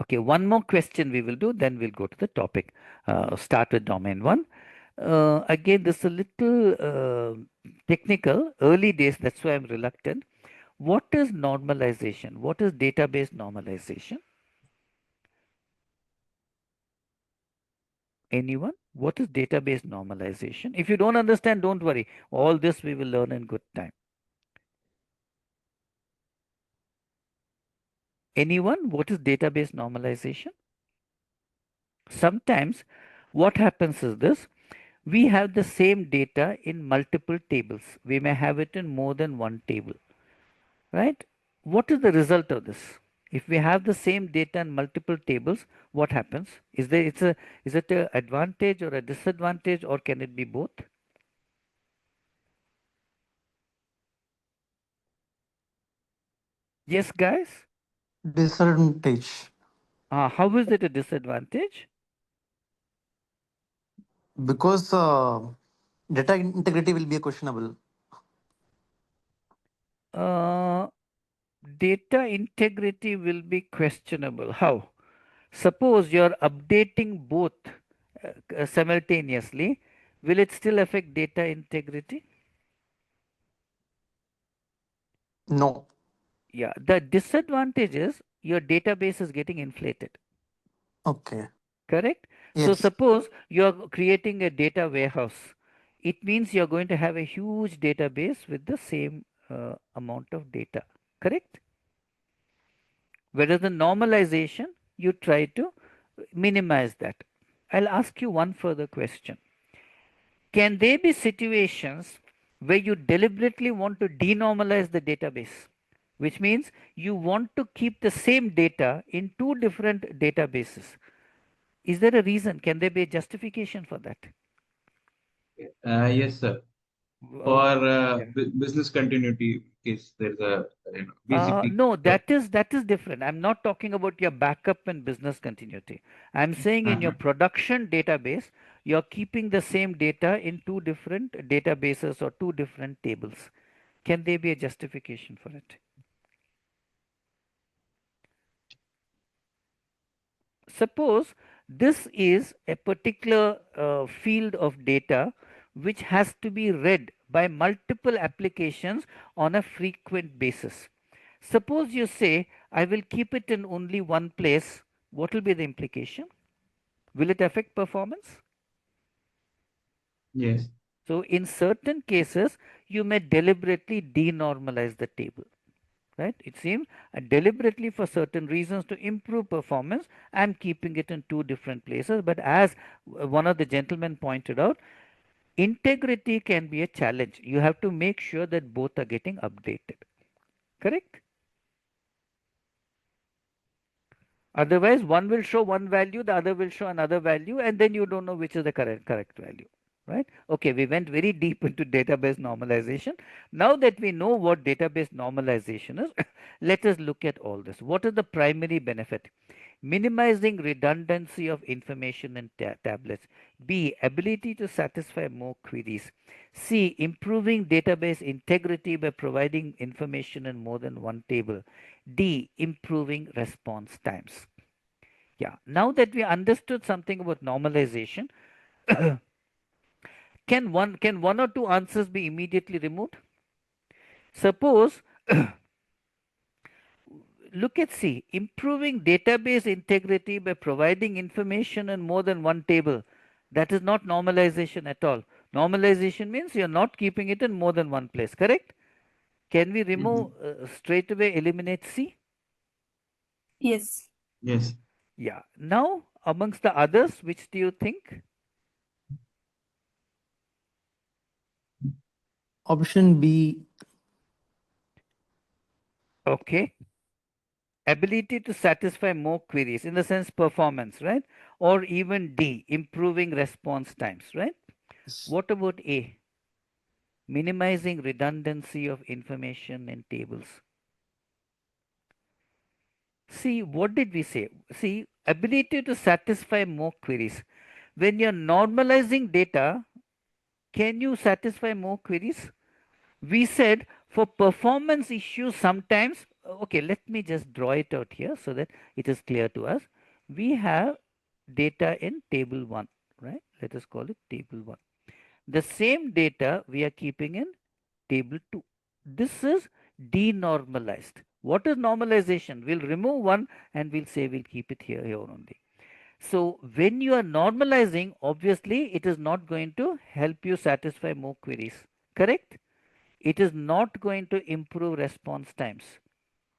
Okay, one more question we will do, then we'll go to the topic. Start with domain one. Again, this is a little technical, early days, that's why I'm reluctant. What is normalization? What is database normalization? Anyone? What is database normalization? If you don't understand, don't worry. All this we will learn in good time. Anyone? What is database normalization? Sometimes what happens is this. We have the same data in multiple tables. We may have it in more than one table, right? What is the result of this? If we have the same data in multiple tables, what happens? Is it an advantage or a disadvantage, or can it be both? Yes, guys. Disadvantage. How is it a disadvantage? Because data integrity will be questionable. Uh, Data integrity will be questionable. How? Suppose you're updating both simultaneously, will it still affect data integrity? No. Yeah, the disadvantage is your database is getting inflated. Okay. Correct? So Yes. suppose you're creating a data warehouse. It means you're going to have a huge database with the same amount of data. Correct? Whereas the normalization, you try to minimize that. I'll ask you one further question. Can there be situations where you deliberately want to denormalize the database? Which means you want to keep the same data in two different databases. Is there a reason? Can there be a justification for that? Yes, sir. For Yeah. business continuity case, there's a BCP. No, that is different. I'm not talking about your backup and business continuity. I'm saying in your Uh-huh. production database, you're keeping the same data in two different databases or two different tables. Can there be a justification for it? Suppose this is a particular field of data which has to be read by multiple applications on a frequent basis. Suppose you say, I will keep it in only one place. What will be the implication? Will it affect performance? Yes. So, in certain cases, you may deliberately denormalize the table. Right? It seems deliberately for certain reasons to improve performance, I'm keeping it in two different places. But as one of the gentlemen pointed out, integrity can be a challenge. You have to make sure that both are getting updated. Correct? Otherwise, one will show one value, the other will show another value, and then you don't know which is the correct value, right? Okay, we went very deep into database normalization. Now that we know what database normalization is, let us look at all this. What is the primary benefit? Minimizing redundancy of information in tablets. B, ability to satisfy more queries. C, improving database integrity by providing information in more than one table. D, improving response times. Yeah, now that we understood something about normalization, can one or two answers be immediately removed? Suppose look at C, improving database integrity by providing information in more than one table. That is not normalization at all. Normalization means you're not keeping it in more than one place, correct? Can we remove straight away eliminate C? Yes. Yes. Yeah. Now, amongst the others, which do you think? Option B. Okay. Ability to satisfy more queries, in the sense performance, right? Or even D, improving response times, right? What about A? Minimizing redundancy of information in tables. See, what did we say? See, ability to satisfy more queries. When you're normalizing data, can you satisfy more queries? We said for performance issues sometimes, okay, let me just draw it out here so that it is clear to us. We have data in table 1, right? Let us call it table 1. The same data we are keeping in table 2. This is denormalized. What is normalization? We'll remove one and we'll say we'll keep it here only. So when you are normalizing, obviously it is not going to help you satisfy more queries, correct? It is not going to improve response times,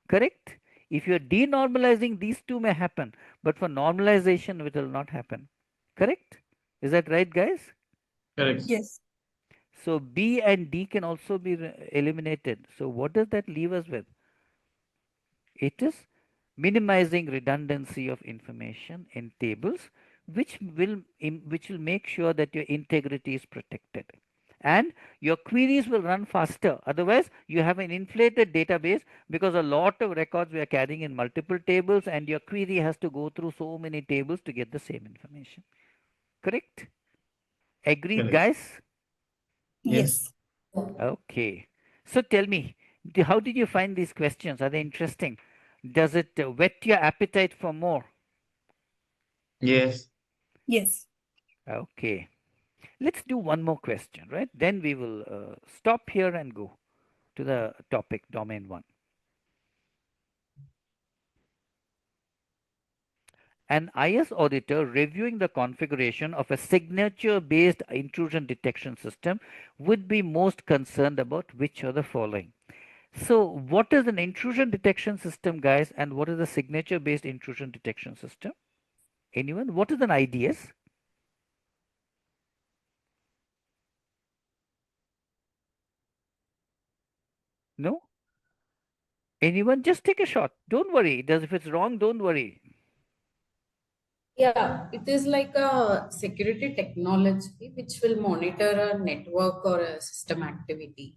correct? If you are denormalizing, these two may happen, but for normalization it will not happen, correct? Is that right, guys? Correct. Yes. So B and D can also be eliminated. So what does that leave us with? It is minimizing redundancy of information in tables, which will make sure that your integrity is protected and your queries will run faster. Otherwise, you have an inflated database because a lot of records we are carrying in multiple tables, and your query has to go through so many tables to get the same information. Correct? Agreed, Correct. guys? Yes. Okay. So tell me, how did you find these questions? Are they interesting? Does it whet your appetite for more? Yes. Yes. Okay. Let's do one more question, right? Then we will stop here and go to the topic, domain 1. An IS auditor reviewing the configuration of a signature-based intrusion detection system would be most concerned about which of the following? So what is an intrusion detection system, guys, and what is a signature-based intrusion detection system? Anyone? What is an IDS? No? Anyone? Just take a shot. Don't worry. If it's wrong, don't worry. Yeah, it is like a security technology which will monitor a network or a system activity.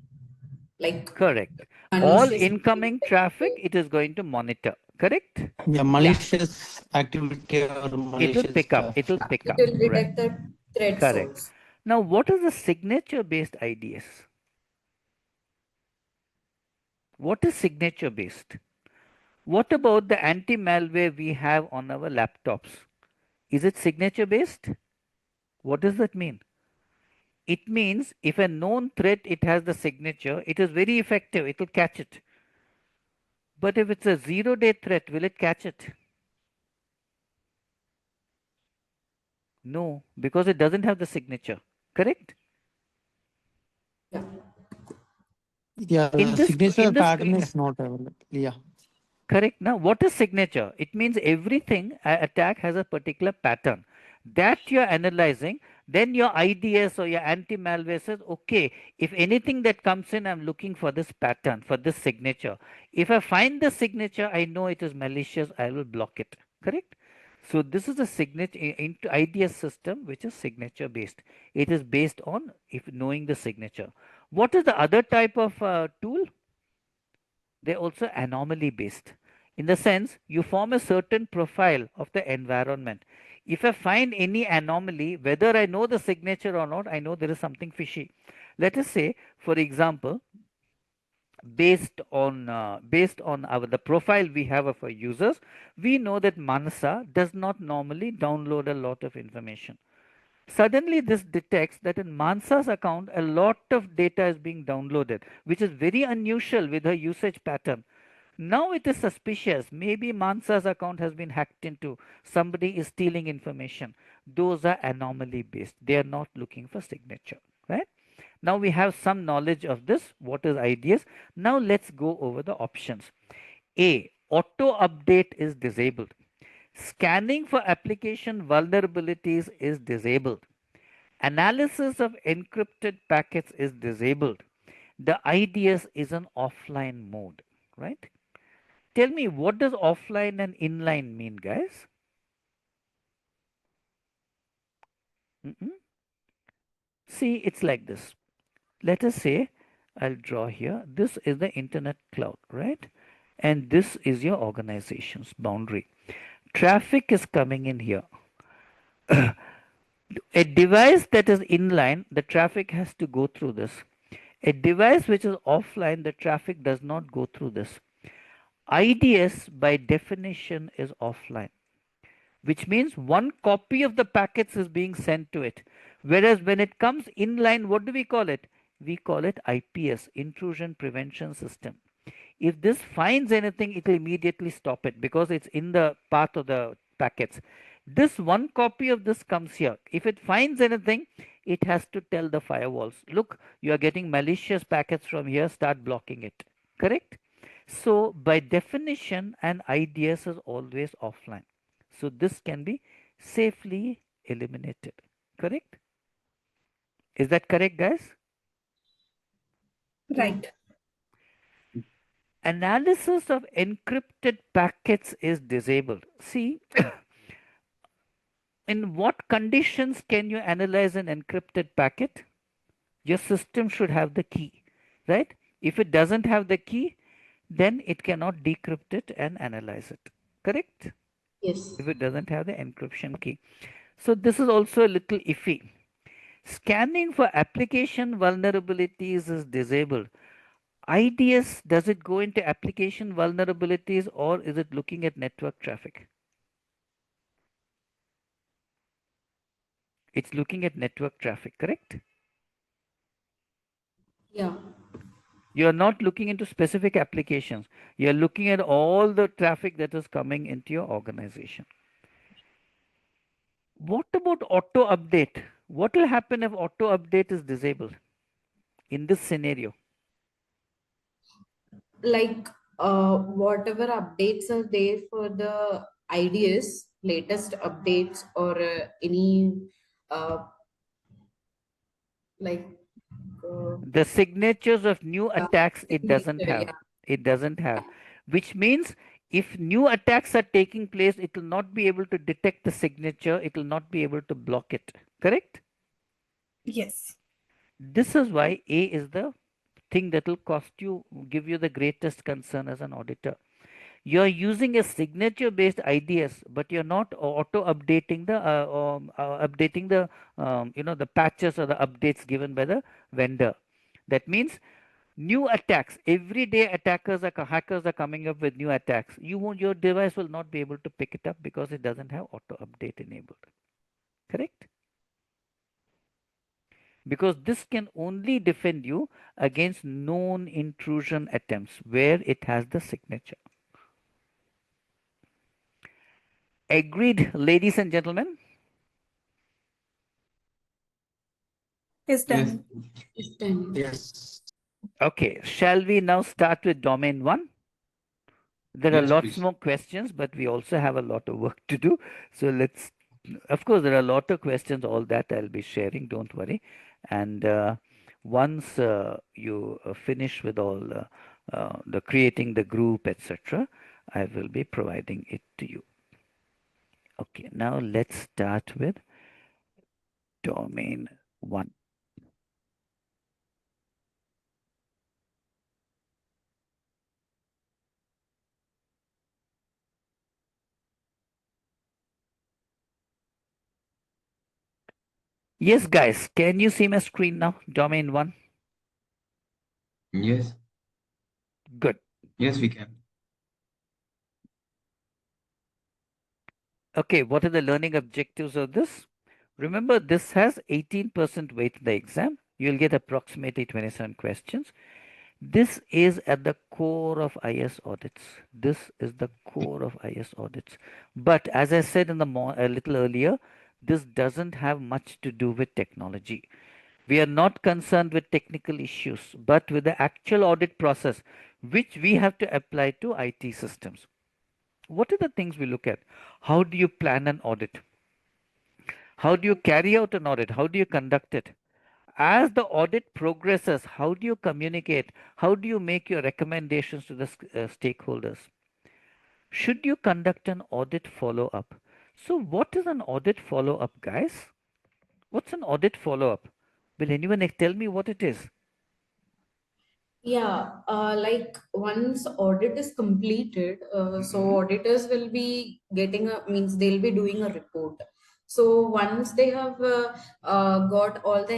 Like Correct. All malicious incoming traffic, behavior. it is going to monitor. Correct? Yeah, malicious activity or It will malicious pick up. It will pick It up. will Right. detect the threat Correct. source. Now, what is the signature-based IDS? What is signature-based? What about the anti-malware we have on our laptops? Is it signature-based? What does that mean? It means if a known threat, it has the signature, it is very effective. It will catch it. But if it's a zero-day threat, will it catch it? No, because it doesn't have the signature. Correct? Yeah. Yeah, In the this, signature in this, pattern is not available. Yeah. correct. Now, what is signature? It means everything attack has a particular pattern that you're analyzing. Then your IDS or your anti-malware says, okay, if anything that comes in, I'm looking for this pattern, for this signature. If I find the signature, I know it is malicious, I will block it. correct? So this is a signature into IDS system, which is signature based. It is based on if knowing the signature. What is the other type of tool? They're also anomaly based. In the sense, you form a certain profile of the environment. If I find any anomaly, whether I know the signature or not, I know there is something fishy. Let us say, for example, based on our the profile we have of our users, we know that Manasa does not normally download a lot of information. Suddenly this detects that in Mansa's account a lot of data is being downloaded, which is very unusual with her usage pattern. Now it is suspicious. Maybe Mansa's account has been hacked into. Somebody is stealing information. Those are anomaly based. They are not looking for signature, right? Now we have some knowledge of this. What is IDS? Now let's go over the options. A. Auto update is disabled. Scanning for application vulnerabilities is disabled. Analysis of encrypted packets is disabled. The IDS is an offline mode, right? Tell me, what does offline and inline mean, guys? Mm-mm. See, it's like this. Let us say, I'll draw here. This is the internet cloud, right? And this is your organization's boundary. Traffic is coming in here. A device that is inline, the traffic has to go through this. A device which is offline, the traffic does not go through this. IDS by definition is offline, which means one copy of the packets is being sent to it. Whereas when it comes inline, what do we call it? We call it IPS, Intrusion Prevention System. If this finds anything, it will immediately stop it because it's in the path of the packets. This one copy of this comes here. If it finds anything, it has to tell the firewalls, look, you are getting malicious packets from here, start blocking it. Correct? So by definition, an IDS is always offline. So this can be safely eliminated. Correct? Is that correct, guys? Right. Analysis of encrypted packets is disabled. See, in what conditions can you analyze an encrypted packet? Your system should have the key, right? If it doesn't have the key, then it cannot decrypt it and analyze it. Correct? Yes. If it doesn't have the encryption key. So this is also a little iffy. Scanning for application vulnerabilities is disabled. IDS, does it go into application vulnerabilities or is it looking at network traffic? It's looking at network traffic, correct? Yeah. You're not looking into specific applications. You're looking at all the traffic that is coming into your organization. What about auto update? What will happen if auto update is disabled in this scenario? Like whatever updates are there for the IDS, latest updates or any uh, like The signatures of new yeah, attacks it doesn't signature, have. yeah. It doesn't have, which means if new attacks are taking place, it will not be able to detect the signature. It will not be able to block it. Correct? Yes. This is why A is the thing that will cost you, give you the greatest concern as an auditor. You're using a signature based IDS, but you're not auto updating the patches or the updates given by the vendor. That means new attacks, every day hackers are coming up with new attacks. Your device will not be able to pick it up because it doesn't have auto update enabled. Correct? Because this can only defend you against known intrusion attempts where it has the signature. Agreed, ladies and gentlemen? Yes, Yes. Daniel. It's done. Yes. Okay, shall we now start with domain 1? There are Yes, lots please. more questions, but we also have a lot of work to do. So let's, of course, there are a lot of questions, all that I'll be sharing, don't worry. And once you finish with all the creating the group, etc., I will be providing it to you. Okay, now let's start with domain 1. Yes, guys, can you see my screen now? Domain 1? Yes. Good. Yes, we can. Okay, what are the learning objectives of this? Remember, this has 18% weight in the exam. You'll get approximately 27 questions. This is at the core of IS audits. This is the core of IS audits. But as I said in the a little earlier, this doesn't have much to do with technology. We are not concerned with technical issues, but with the actual audit process, which we have to apply to IT systems. What are the things we look at? How do you plan an audit? How do you carry out an audit? How do you conduct it? As the audit progresses, how do you communicate? How do you make your recommendations to the stakeholders? Should you conduct an audit follow up? So, what is an audit follow up, guys? What's an audit follow up? Will anyone tell me what it is? Yeah, like once audit is completed, so auditors will be getting a means they'll be doing a report. So once they have got all the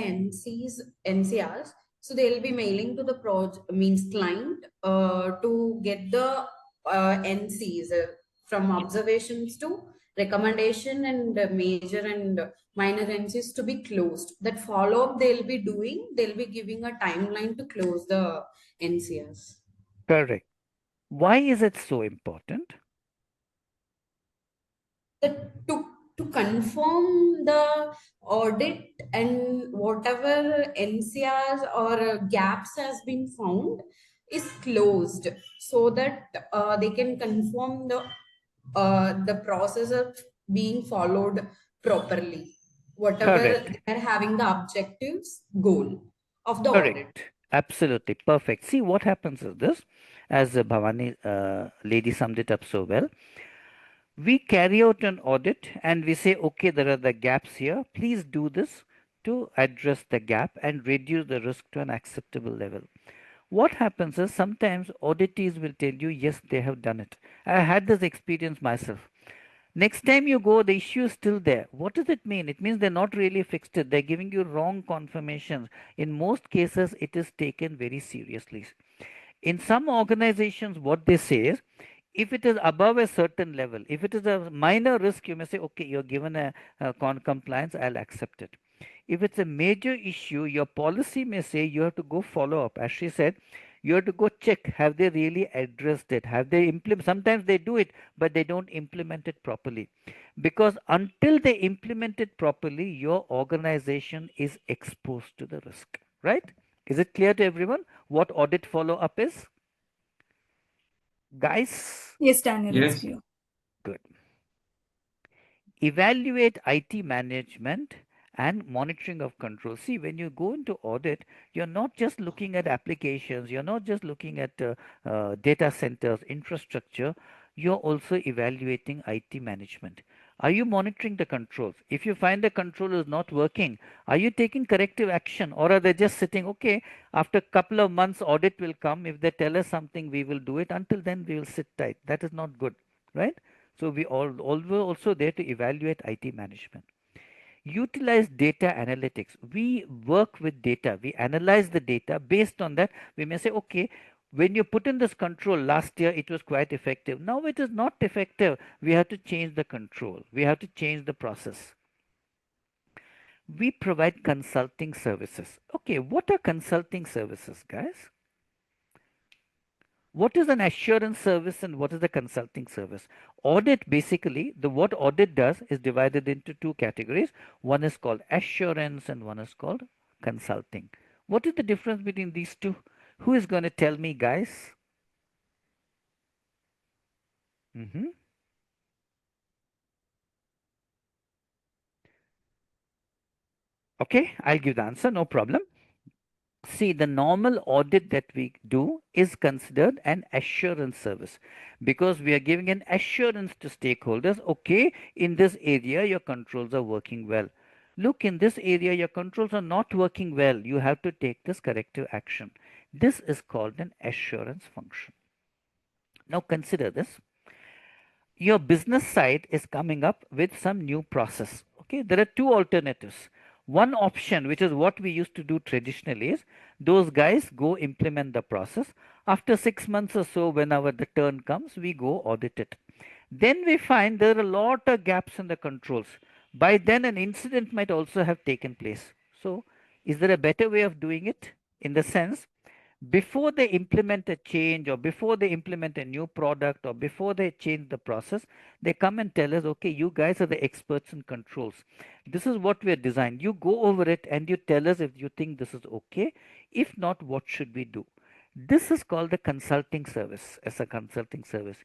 NCRs, so they'll be mailing to the project means client to get the NCs from observations to recommendation and major and minor NCs to be closed. That follow up they'll be doing, they'll be giving a timeline to close the NCS. Correct. Why is it so important? That to confirm the audit and whatever NCRs or gaps has been found is closed, so that they can confirm the process of being followed properly. Whatever Correct. they are having the objectives goal of the audit. Correct. Absolutely perfect. See, what happens is this, as Bhavani lady summed it up so well. We carry out an audit and we say, okay, there are the gaps here. Please do this to address the gap and reduce the risk to an acceptable level. What happens is sometimes auditees will tell you, yes, they have done it. I had this experience myself. Next time you go, the issue is still there. What does it mean? It means they're not really fixed it. They're giving you wrong confirmations. In most cases, it is taken very seriously. In some organizations, what they say is, if it is above a certain level, if it is a minor risk, you may say, okay, you're given a compliance, I'll accept it. If it's a major issue, your policy may say you have to go follow up. As she said, you have to go check, have they really addressed it? Have they implement? Sometimes they do it, but they don't implement it properly. Because until they implement it properly, your organization is exposed to the risk, right? Is it clear to everyone what audit follow up is? Guys, Yes, Daniel, it's Yes. clear. good. Evaluate IT management and monitoring of control. See, when you go into audit, you're not just looking at applications, you're not just looking at data centers, infrastructure, you're also evaluating IT management. Are you monitoring the controls? If you find the control is not working, are you taking corrective action, or are they just sitting, okay, after a couple of months, audit will come. If they tell us something, we will do it. Until then, we will sit tight. That is not good, right? So we all were also there to evaluate IT management. Utilize data analytics. We work with data. We analyze the data. Based on that, we may say, okay, when you put in this control last year, it was quite effective. Now it is not effective. We have to change the control. We have to change the process. We provide consulting services. Okay, what are consulting services, guys? What is an assurance service and what is a consulting service? Audit, basically, the what audit does is divided into two categories. One is called assurance and one is called consulting. What is the difference between these two? Who is going to tell me, guys? Okay, I'll give the answer, no problem. See, the normal audit that we do is considered an assurance service because we are giving an assurance to stakeholders. Okay, in this area, your controls are working well. Look, in this area, your controls are not working well. You have to take this corrective action. This is called an assurance function. Now, consider this. Your business side is coming up with some new process. Okay, there are two alternatives. One option, which is what we used to do traditionally, is those guys go implement the process. After 6 months or so, whenever the turn comes, we go audit it. Then we find there are a lot of gaps in the controls. By then, an incident might also have taken place. So, is there a better way of doing it? In the sense, before they implement a change or before they implement a new product or before they change the process, they come and tell us, okay, you guys are the experts in controls. This is what we are designed. You go over it and you tell us if you think this is okay. If not, what should we do? This is called the consulting service as a consulting service.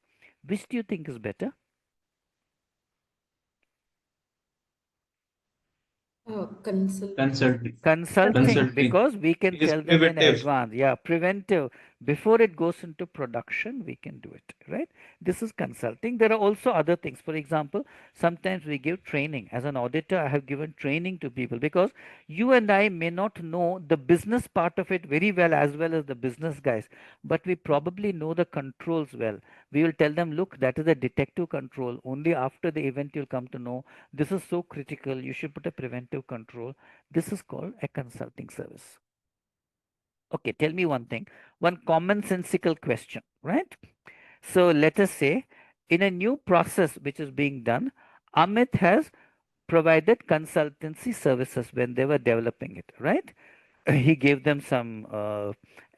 Which do you think is better? Consulting. Consulting, because we can It is tell them in preventive. advance. Yeah, preventive. Before it goes into production, we can do it, right? This is consulting. There are also other things. For example, sometimes we give training. As an auditor, I have given training to people because you and I may not know the business part of it very well as the business guys, but we probably know the controls well. We will tell them, look, that is a detective control. Only after the event you'll come to know this is so critical. You should put a preventive control. This is called a consulting service. Okay, tell me one thing, one commonsensical question, right? So let us say in a new process which is being done, Amit has provided consultancy services when they were developing it, right? He gave them some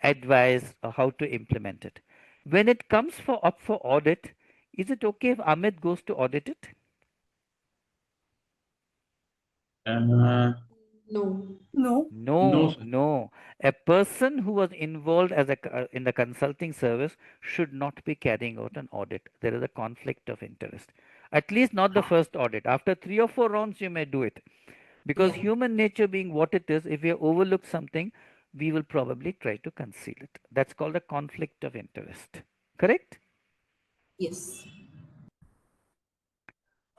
advice how to implement it. When it comes for up for audit, is it okay if Amit goes to audit it? Uh, No. No. No, no. A person who was involved as in the consulting service should not be carrying out an audit. There is a conflict of interest. At least not the first audit. After 3 or 4 rounds, you may do it. Because Yeah. human nature being what it is, if we have overlooked something, we will probably try to conceal it. That's called a conflict of interest. Correct? Yes.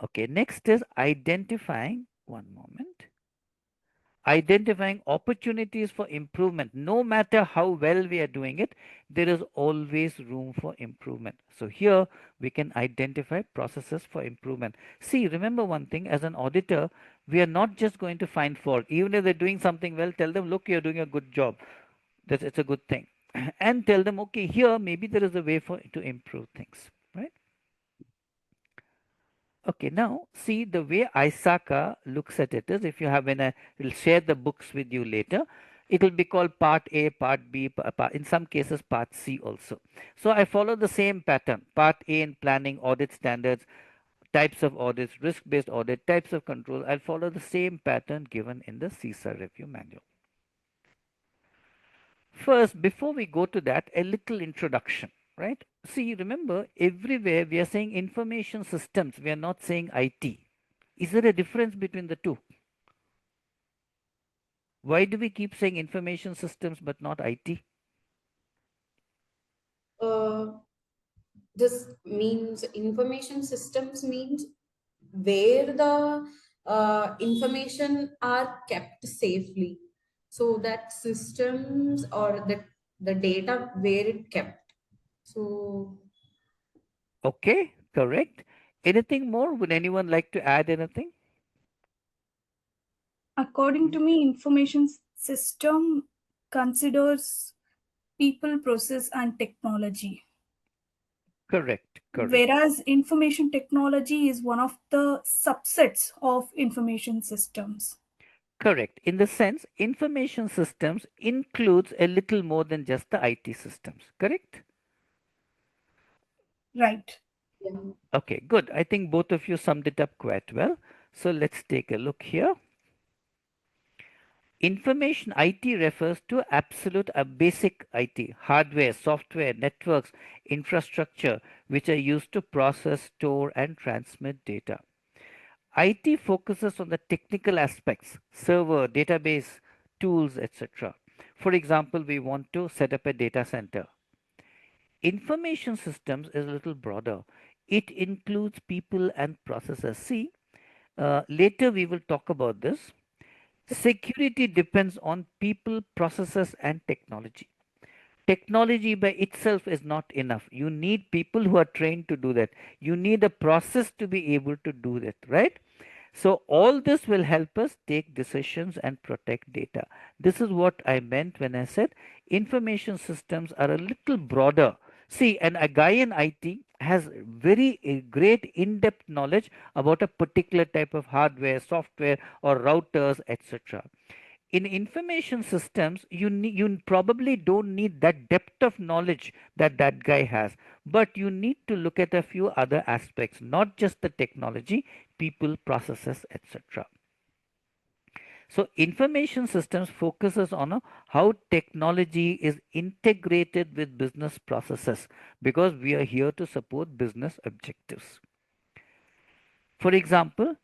Okay, next is identifying, one moment, identifying opportunities for improvement. No matter how well we are doing it, there is always room for improvement. So here we can identify processes for improvement. See, remember one thing, as an auditor, we are not just going to find fault. Even if they're doing something well, tell them, look, you're doing a good job. It's a good thing. And tell them, okay, here maybe there is a way for to improve things, right? Okay, now see the way ISACA looks at it is, if you have we'll share the books with you later. It will be called part A, part B, in some cases part C also. So I follow the same pattern. Part A in planning, audit standards, types of audits, risk-based audit, types of control. I'll follow the same pattern given in the CISA review manual. First, before we go to that, a little introduction, right? See, remember, everywhere we are saying information systems, we are not saying IT. Is there a difference between the two? Why do we keep saying information systems but not IT? This means information systems means where the information are kept safely. So that systems or the data where it kept. So Okay, correct. Anything more? Would anyone like to add anything? According to me, information system considers people, process, and technology. Correct, correct, Whereas information technology is one of the subsets of information systems. correct. In the sense, information systems includes a little more than just the IT systems, correct? Right. yeah. Okay, good. I think both of you summed it up quite well. So let's take a look here. Information IT refers to absolute basic IT, hardware, software, networks, infrastructure, which are used to process, store, and transmit data. IT focuses on the technical aspects, server, database, tools, etc. For example, we want to set up a data center. Information systems is a little broader. It includes people and processes. See, later we will talk about this. Security depends on people, processes, and technology. Technology by itself is not enough. You need people who are trained to do that. You need a process to be able to do that, right? So all this will help us take decisions and protect data. This is what I meant when I said information systems are a little broader. See, and a guy in IT has very great in-depth knowledge about a particular type of hardware, software, or routers, etc. In information systems, you probably don't need that depth of knowledge that that guy has, but you need to look at a few other aspects, not just the technology, people, processes, etc. So information systems focuses on how technology is integrated with business processes, because we are here to support business objectives. For example,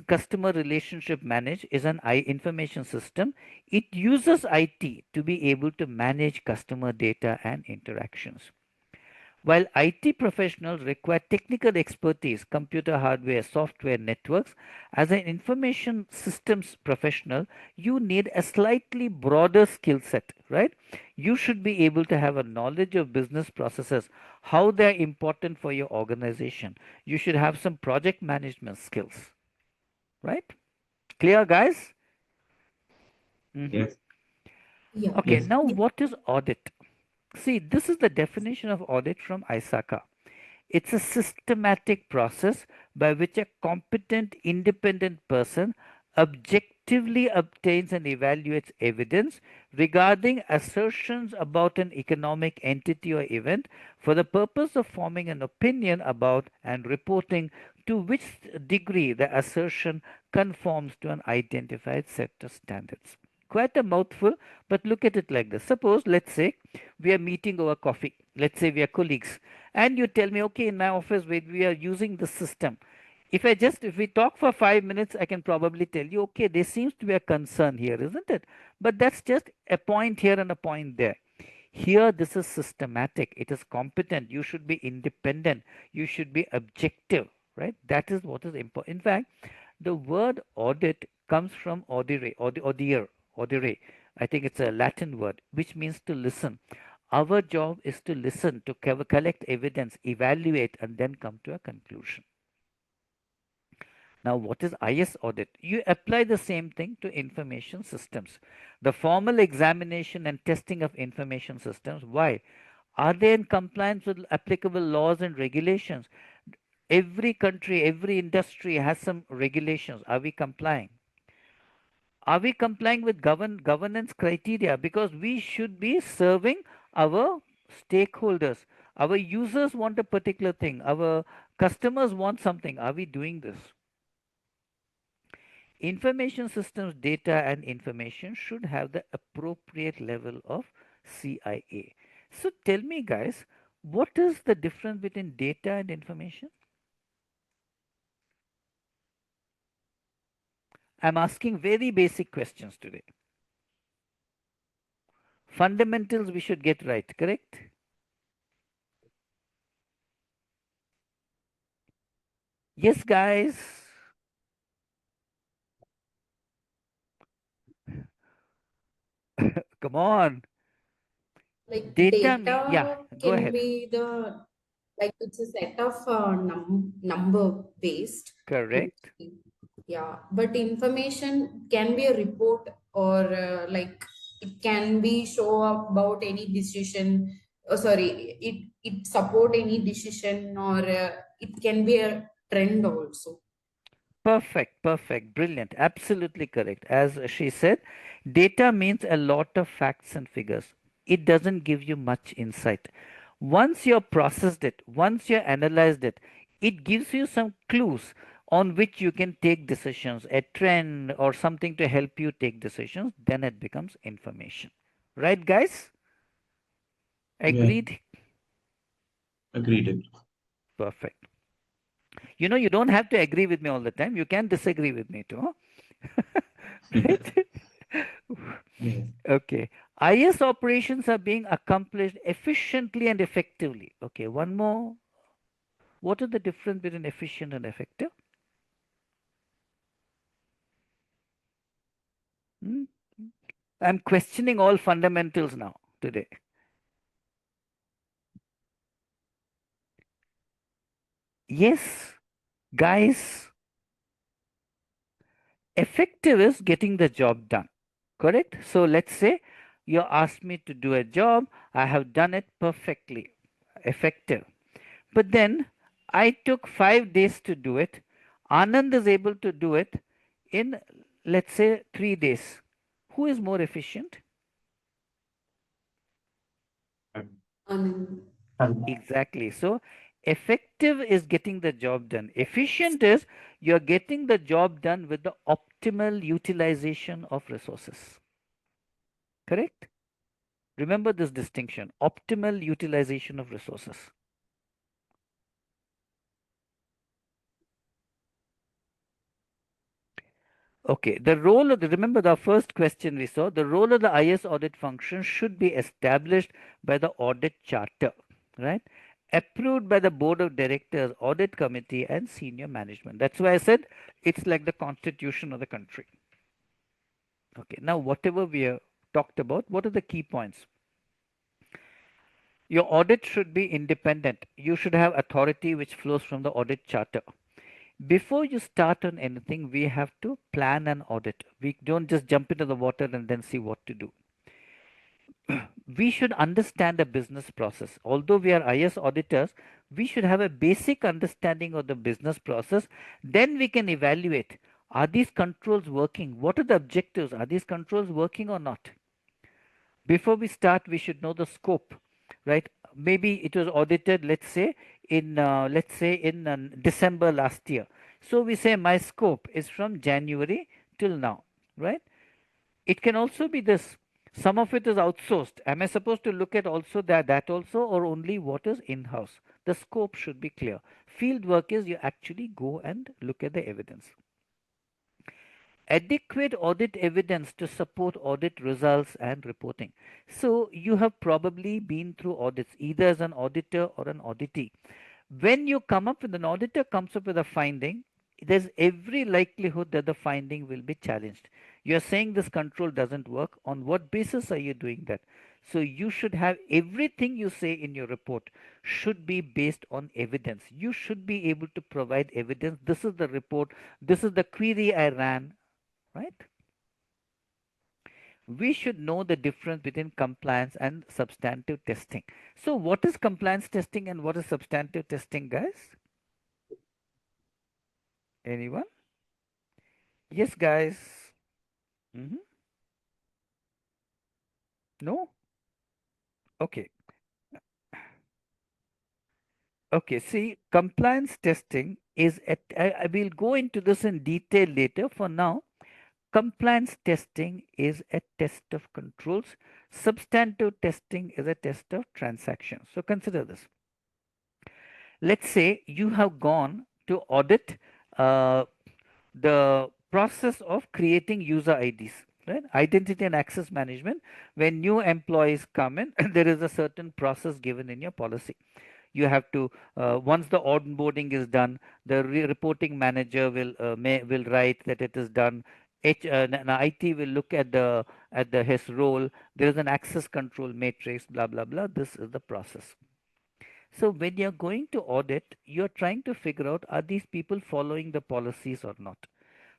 customer relationship manage is an information system. It uses IT to be able to manage customer data and interactions. While IT professionals require technical expertise, computer hardware, software, networks, as an information systems professional, you need a slightly broader skill set, right? You should be able to have a knowledge of business processes, how they're important for your organization. You should have some project management skills, right? Clear, guys? Yes. Yeah. Okay, Yes. now what is audit? See, this is the definition of audit from ISACA. It's a systematic process by which a competent independent person objectively obtains and evaluates evidence regarding assertions about an economic entity or event for the purpose of forming an opinion about and reporting to which degree the assertion conforms to an identified set of standards. Quite a mouthful, but look at it like this. Suppose, let's say, we are meeting over coffee. Let's say we are colleagues, and you tell me, okay, in my office we are using this system. If we talk for 5 minutes, I can probably tell you, okay, there seems to be a concern here, isn't it? But that's just a point here and a point there. Here, this is systematic. It is competent. You should be independent. You should be objective, right? That is what is important. In fact, the word audit comes from audire, audire. I think it's a Latin word, which means to listen. Our job is to listen, to collect evidence, evaluate, and then come to a conclusion. Now, what is IS audit? You apply the same thing to information systems. The formal examination and testing of information systems. Why? Are they in compliance with applicable laws and regulations? Every country, every industry has some regulations. Are we complying? Are we complying with governance criteria? Because we should be serving our stakeholders. Our users want a particular thing. Our customers want something. Are we doing this? Information systems data and information should have the appropriate level of CIA. So tell me, guys, what is the difference between data and information? I'm asking very basic questions today. Fundamentals we should get right, correct? Yes, guys. Come on. Like Data mean, yeah, data go can ahead. be like it's a set of number based. Correct. Yeah, but information can be a report or like it can be show up about any decision. Sorry, it support any decision or it can be a trend also. Perfect, perfect, brilliant, absolutely correct. As she said, data means a lot of facts and figures. It doesn't give you much insight. Once you've processed it, once you analyzed it, it gives you some clues on which you can take decisions, a trend or something to help you take decisions. Then it becomes information. Right, guys? Yeah. Agreed? Agreed. Perfect. You don't have to agree with me all the time. You can disagree with me too. Huh? Right? Yes. Okay. IS operations are being accomplished efficiently and effectively. Okay, one more. What is the difference between efficient and effective? Hmm? I'm questioning all fundamentals now today. Yes, guys, effective is getting the job done. Correct? So let's say you asked me to do a job, I have done it perfectly. Effective. But then I took 5 days to do it. Anand is able to do it in, let's say, 3 days. Who is more efficient? Exactly. So effective is getting the job done. Efficient is you're getting the job done with the optimal utilization of resources. Correct? Remember this distinction, optimal utilization of resources. Okay, the role of the, remember the first question we saw, the role of the IS audit function should be established by the audit charter, right? Approved by the board of directors, audit committee, and senior management. That's why I said it's like the constitution of the country. Okay, now whatever we have talked about, what are the key points? Your audit should be independent. You should have authority which flows from the audit charter. Before you start on anything, we have to plan an audit. We don't just jump into the water and then see what to do. We should understand the business process. Although we are IS auditors, we should have a basic understanding of the business process. Then we can evaluate, are these controls working? What are the objectives? Are these controls working or not? Before we start, we should know the scope, right? Maybe it was audited, let's say in December last year. So we say my scope is from January till now, right? It can also be this. Some of it is outsourced. Am I supposed to look at also that also, or only what is in-house? The scope should be clear. Field work is you actually go and look at the evidence. Adequate audit evidence to support audit results and reporting. So you have probably been through audits either as an auditor or an auditee. When you come up with an auditor comes up with a finding, there's every likelihood that the finding will be challenged. You're saying this control doesn't work. On what basis are you doing that? So you should have everything you say in your report should be based on evidence. You should be able to provide evidence. This is the report. This is the query I ran, right? We should know the difference between compliance and substantive testing. So what is compliance testing and what is substantive testing, guys? Anyone? Yes, guys. No? Okay. Okay, see, compliance testing is I will go into this in detail later. For now, compliance testing is a test of controls. Substantive testing is a test of transactions. So consider this. Let's say you have gone to audit uh, the process of creating user IDs, right? Identity and access management. When new employees come in, there is a certain process given in your policy. You have to once the onboarding is done, the reporting manager will write that it is done. IT will look at the his role. There is an access control matrix. Blah blah blah. This is the process. So when you're going to audit, you're trying to figure out, are these people following the policies or not?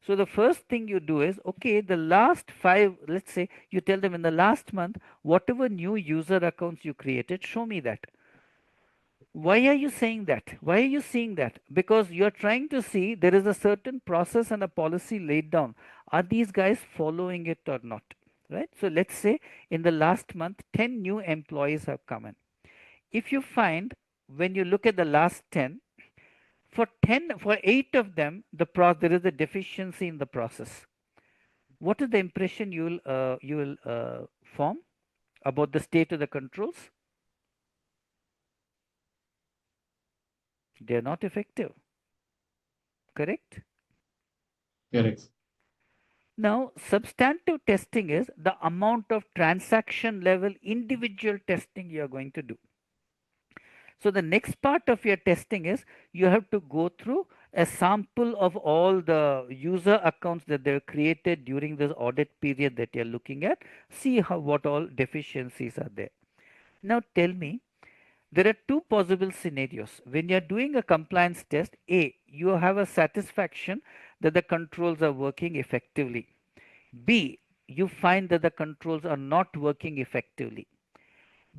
So the first thing you do is, okay, the last 5, let's say you tell them in the last month, whatever new user accounts you created, show me that. Why are you saying that? Why are you seeing that? Because you're trying to see there is a certain process and a policy laid down. Are these guys following it or not? Right? So let's say in the last month, 10 new employees have come in. If you find when you look at the last 10, for 8 of them, there is a deficiency in the process. What is the impression you will form about the state of the controls? They are not effective. Correct? Correct. Now, substantive testing is the amount of transaction level individual testing you are going to do. So the next part of your testing is you have to go through a sample of all the user accounts that they're created during this audit period that you're looking at, see how what all deficiencies are there. Now tell me, there are two possible scenarios. When you're doing a compliance test, A, you have a satisfaction that the controls are working effectively. B, you find that the controls are not working effectively.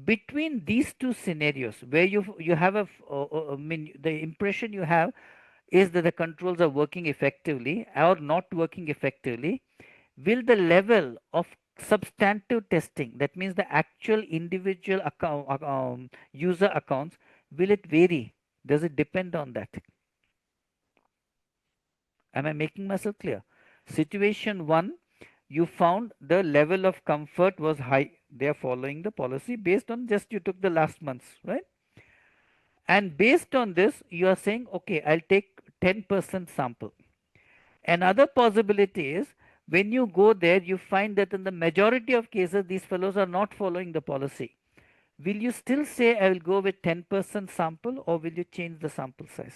Between these two scenarios, where you have I mean, the impression you have is that the controls are working effectively or not working effectively, will the level of substantive testing, that means the actual individual account user accounts, will it vary? Does it depend on that? Am I making myself clear? Situation 1, you found the level of comfort was high. They are following the policy based on just you took the last months, right? And based on this, you are saying, okay, I'll take 10% sample. Another possibility is when you go there, you find that in the majority of cases, these fellows are not following the policy. Will you still say I will go with 10% sample, or will you change the sample size?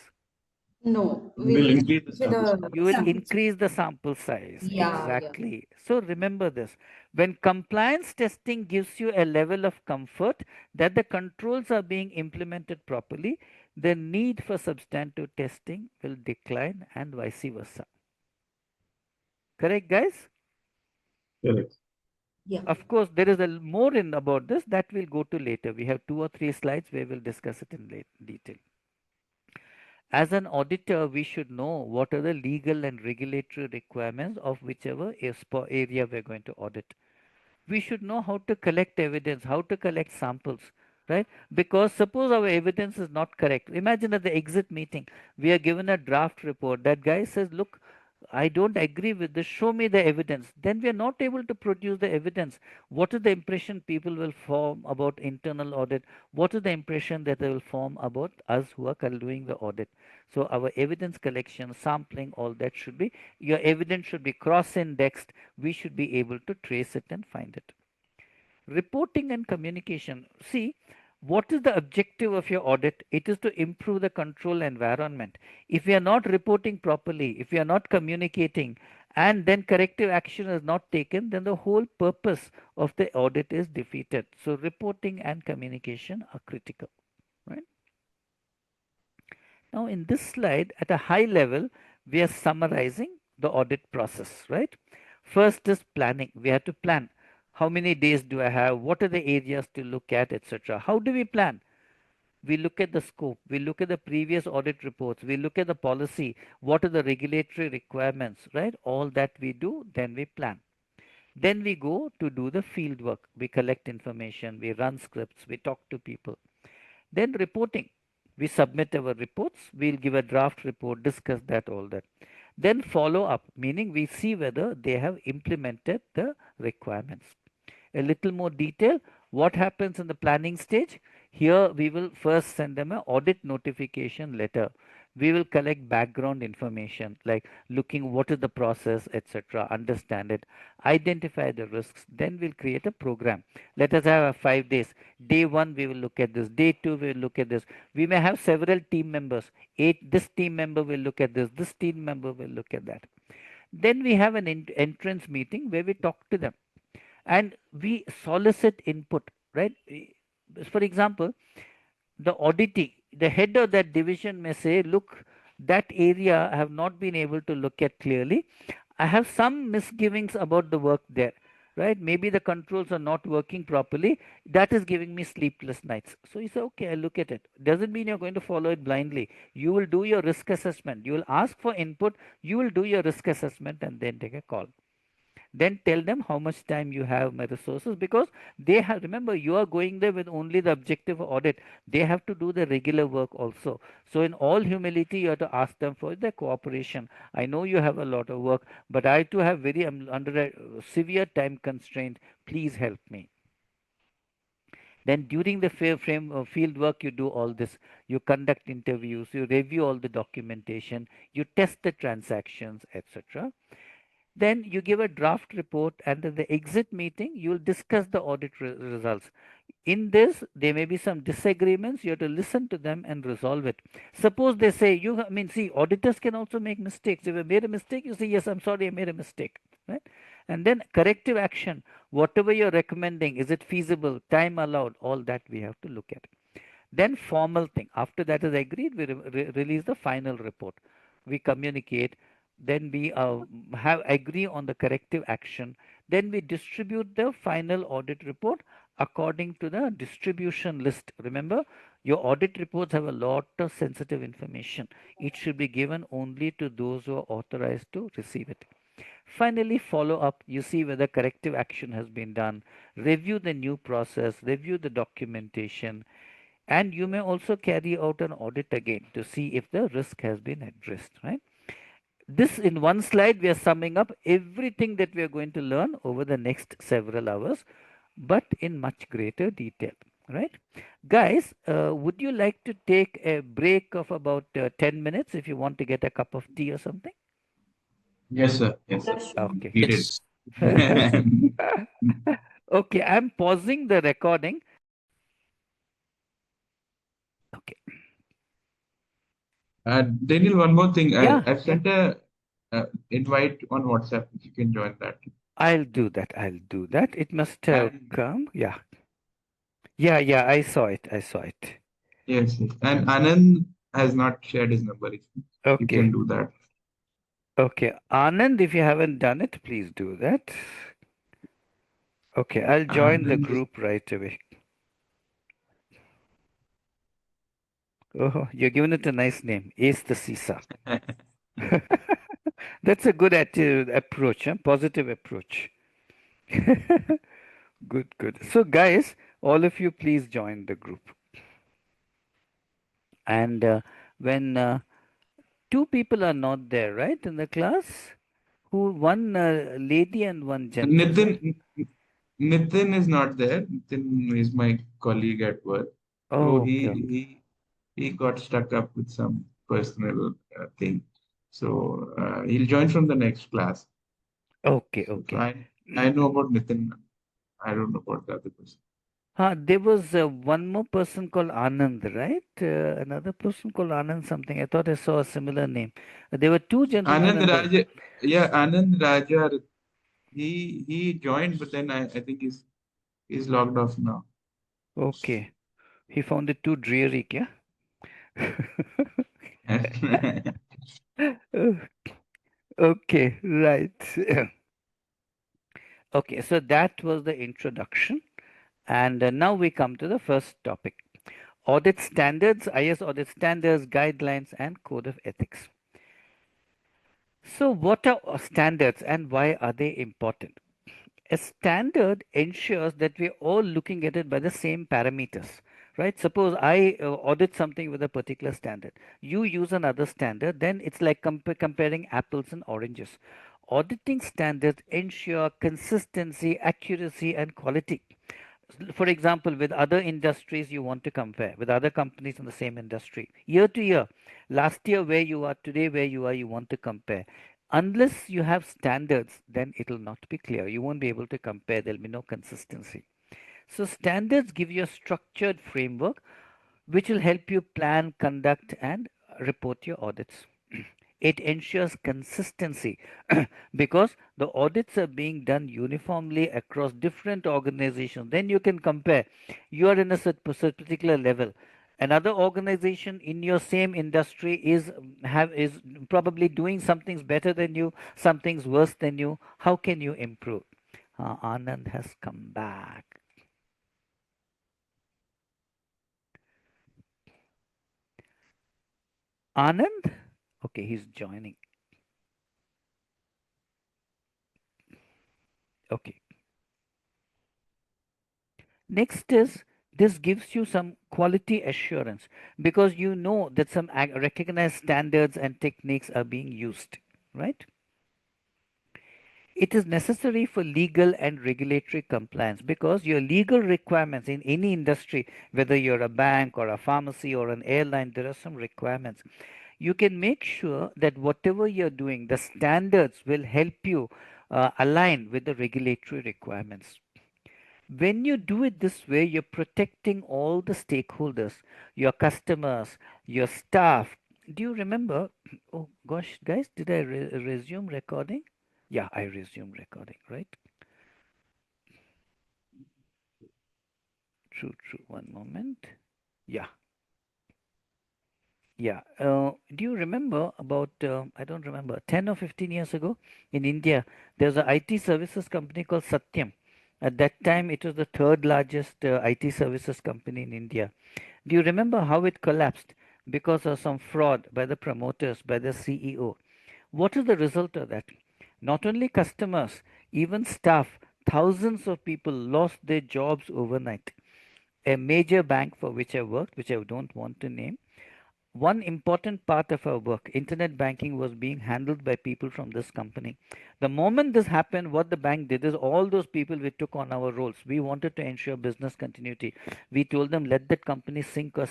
No, Will we'll increase the with sample. You will Sample. increase the sample size. yeah. Exactly. So remember this. When compliance testing gives you a level of comfort that the controls are being implemented properly, the need for substantive testing will decline and vice versa. Correct, guys? Correct. Yeah. Of course, there is a more in about this that we'll go to later. We have 2 or 3 slides where we'll discuss it in detail. As an auditor, we should know what are the legal and regulatory requirements of whichever area we're going to audit. We should know how to collect evidence, how to collect samples, right? Because suppose our evidence is not correct. Imagine at the exit meeting, we are given a draft report. That guy says, look, I don't agree with this. Show me the evidence. Then we are not able to produce the evidence. What is the impression people will form about internal audit? What is the impression that they will form about us who are doing the audit? So our evidence collection, sampling, all that should be, your evidence should be cross-indexed. We should be able to trace it and find it. Reporting and communication. See, what is the objective of your audit? It is to improve the control environment. If we are not reporting properly, if we are not communicating, and then corrective action is not taken, then the whole purpose of the audit is defeated. So reporting and communication are critical, right? Now in this slide, at a high level, we are summarizing the audit process, right? First is planning. We have to plan. How many days do I have? What are the areas to look at, etc. How do we plan? We look at the scope. We look at the previous audit reports. We look at the policy. What are the regulatory requirements, right? All that we do, then we plan. Then we go to do the field work. We collect information. We run scripts. We talk to people. Then reporting. We submit our reports. We'll give a draft report, discuss that, all that. Then follow up, meaning we see whether they have implemented the requirements. A little more detail, what happens in the planning stage? Here we will first send them an audit notification letter. We will collect background information like looking what is the process, etc. Understand it, identify the risks. Then we'll create a program. Let us have 5 days. Day 1 we will look at this. Day 2 we will look at this. We may have several team members. This team member will look at this. This team member will look at that. Then we have an entrance meeting where we talk to them and we solicit input, right? For example, the auditing, the head of that division may say, look, that area I have not been able to look at clearly. I have some misgivings about the work there, right? Maybe the controls are not working properly. That is giving me sleepless nights. So you say, okay, I'll look at it. Doesn't mean you're going to follow it blindly. You will do your risk assessment. You will ask for input. You will do your risk assessment and then take a call. Then tell them how much time you have, my resources, because they have, remember, you are going there with only the objective of audit. They have to do the regular work also. So in all humility, you have to ask them for their cooperation. I know you have a lot of work, but I too have very under a severe time constraint. Please help me. Then during the field work, you do all this. You conduct interviews, you review all the documentation, you test the transactions, etc. Then you give a draft report, and in the exit meeting, you'll discuss the audit results. In this, there may be some disagreements. You have to listen to them and resolve it. Suppose they say, I mean, see, auditors can also make mistakes. If you made a mistake, you say, yes, I'm sorry, I made a mistake, right? And then corrective action, whatever you're recommending, is it feasible, time allowed, all that we have to look at. Then formal thing. After that is agreed, we release the final report. We communicate. Then we have agree on the corrective action. Then we distribute the final audit report according to the distribution list. Remember, your audit reports have a lot of sensitive information. It should be given only to those who are authorized to receive it. Finally, follow up. You see whether corrective action has been done. Review the new process. Review the documentation. And you may also carry out an audit again to see if the risk has been addressed, right? This, in one slide, we are summing up everything that we are going to learn over the next several hours, but in much greater detail, right? Guys, would you like to take a break of about 10 minutes if you want to get a cup of tea or something? Yes, sir. Yes, sir. Okay. Needed. Okay, I'm pausing the recording. Okay. Daniel, one more thing. Yeah, I've sent a invite on WhatsApp. If you can join that. I'll do that. I'll do that. It must have And come. Yeah. Yeah, I saw it. I saw it. yes, yes. And Anand has not shared his number. If you can Okay. do that. Okay. Anand, if you haven't done it, please do that. Okay, I'll join the Anand is group right away. Oh, you're giving it a nice name. Ace the CISA. That's a good approach, huh? Positive approach. Good, good. So, guys, all of you, please join the group. And when two people are not there, right, in the class, one lady and one gentleman, right? Nitin is not there. Nitin is my colleague at work. So Oh, okay, okay. he got stuck up with some personal thing. So he'll join from the next class. Okay, So okay. I know about Nitin. I don't know about the other person. There was one more person called Anand, right? Another person called Anand something. I thought I saw a similar name. There were two gentlemen Anand and the. Raja, yeah, Anand Raja. He joined, but then I think he's logged off now. Okay. He found it too dreary, yeah? Okay, right. Okay, so that was the introduction. And now we come to the first topic. Audit standards, IS audit standards, guidelines, and code of ethics. So what are standards and why are they important? A standard ensures that we're all looking at it by the same parameters, right? Suppose I audit something with a particular standard. You use another standard, then it's like comparing apples and oranges. Auditing standards ensure consistency, accuracy, and quality. For example, with other industries you want to compare, with other companies in the same industry, year to year, last year where you are, today where you are, you want to compare. Unless you have standards, then it will not be clear. You won't be able to compare. There'll be no consistency. So standards give you a structured framework which will help you plan, conduct, and report your audits. It ensures consistency because the audits are being done uniformly across different organizations. Then you can compare. You are in a particular level. Another organization in your same industry is probably doing something better than you, something's worse than you. How can you improve? Anand has come back. Anand? Okay, he's joining. Okay. Next is this gives you some quality assurance because you know that some recognized standards and techniques are being used, right? It is necessary for legal and regulatory compliance because your legal requirements in any industry, whether you're a bank or a pharmacy or an airline, there are some requirements. you can make sure that whatever you're doing, the standards will help you align with the regulatory requirements. When you do it this way, you're protecting all the stakeholders, your customers, your staff. Do you remember? Oh gosh, guys, did I resume recording? Yeah, I resumed recording, right? True, true. One moment. Yeah, yeah. Do you remember about, I don't remember, 10 or 15 years ago in India, there was an IT services company called Satyam. At that time, it was the third largest IT services company in India. Do you remember how it collapsed because of some fraud by the promoters, by the CEO? What is the result of that? Not only customers, even staff, thousands of people lost their jobs overnight. A major bank for which I worked, which I don't want to name, one important part of our work, internet banking, was being handled by people from this company. The moment this happened, what the bank did is all those people we took on our roles. We wanted to ensure business continuity. We told them, let that company sink or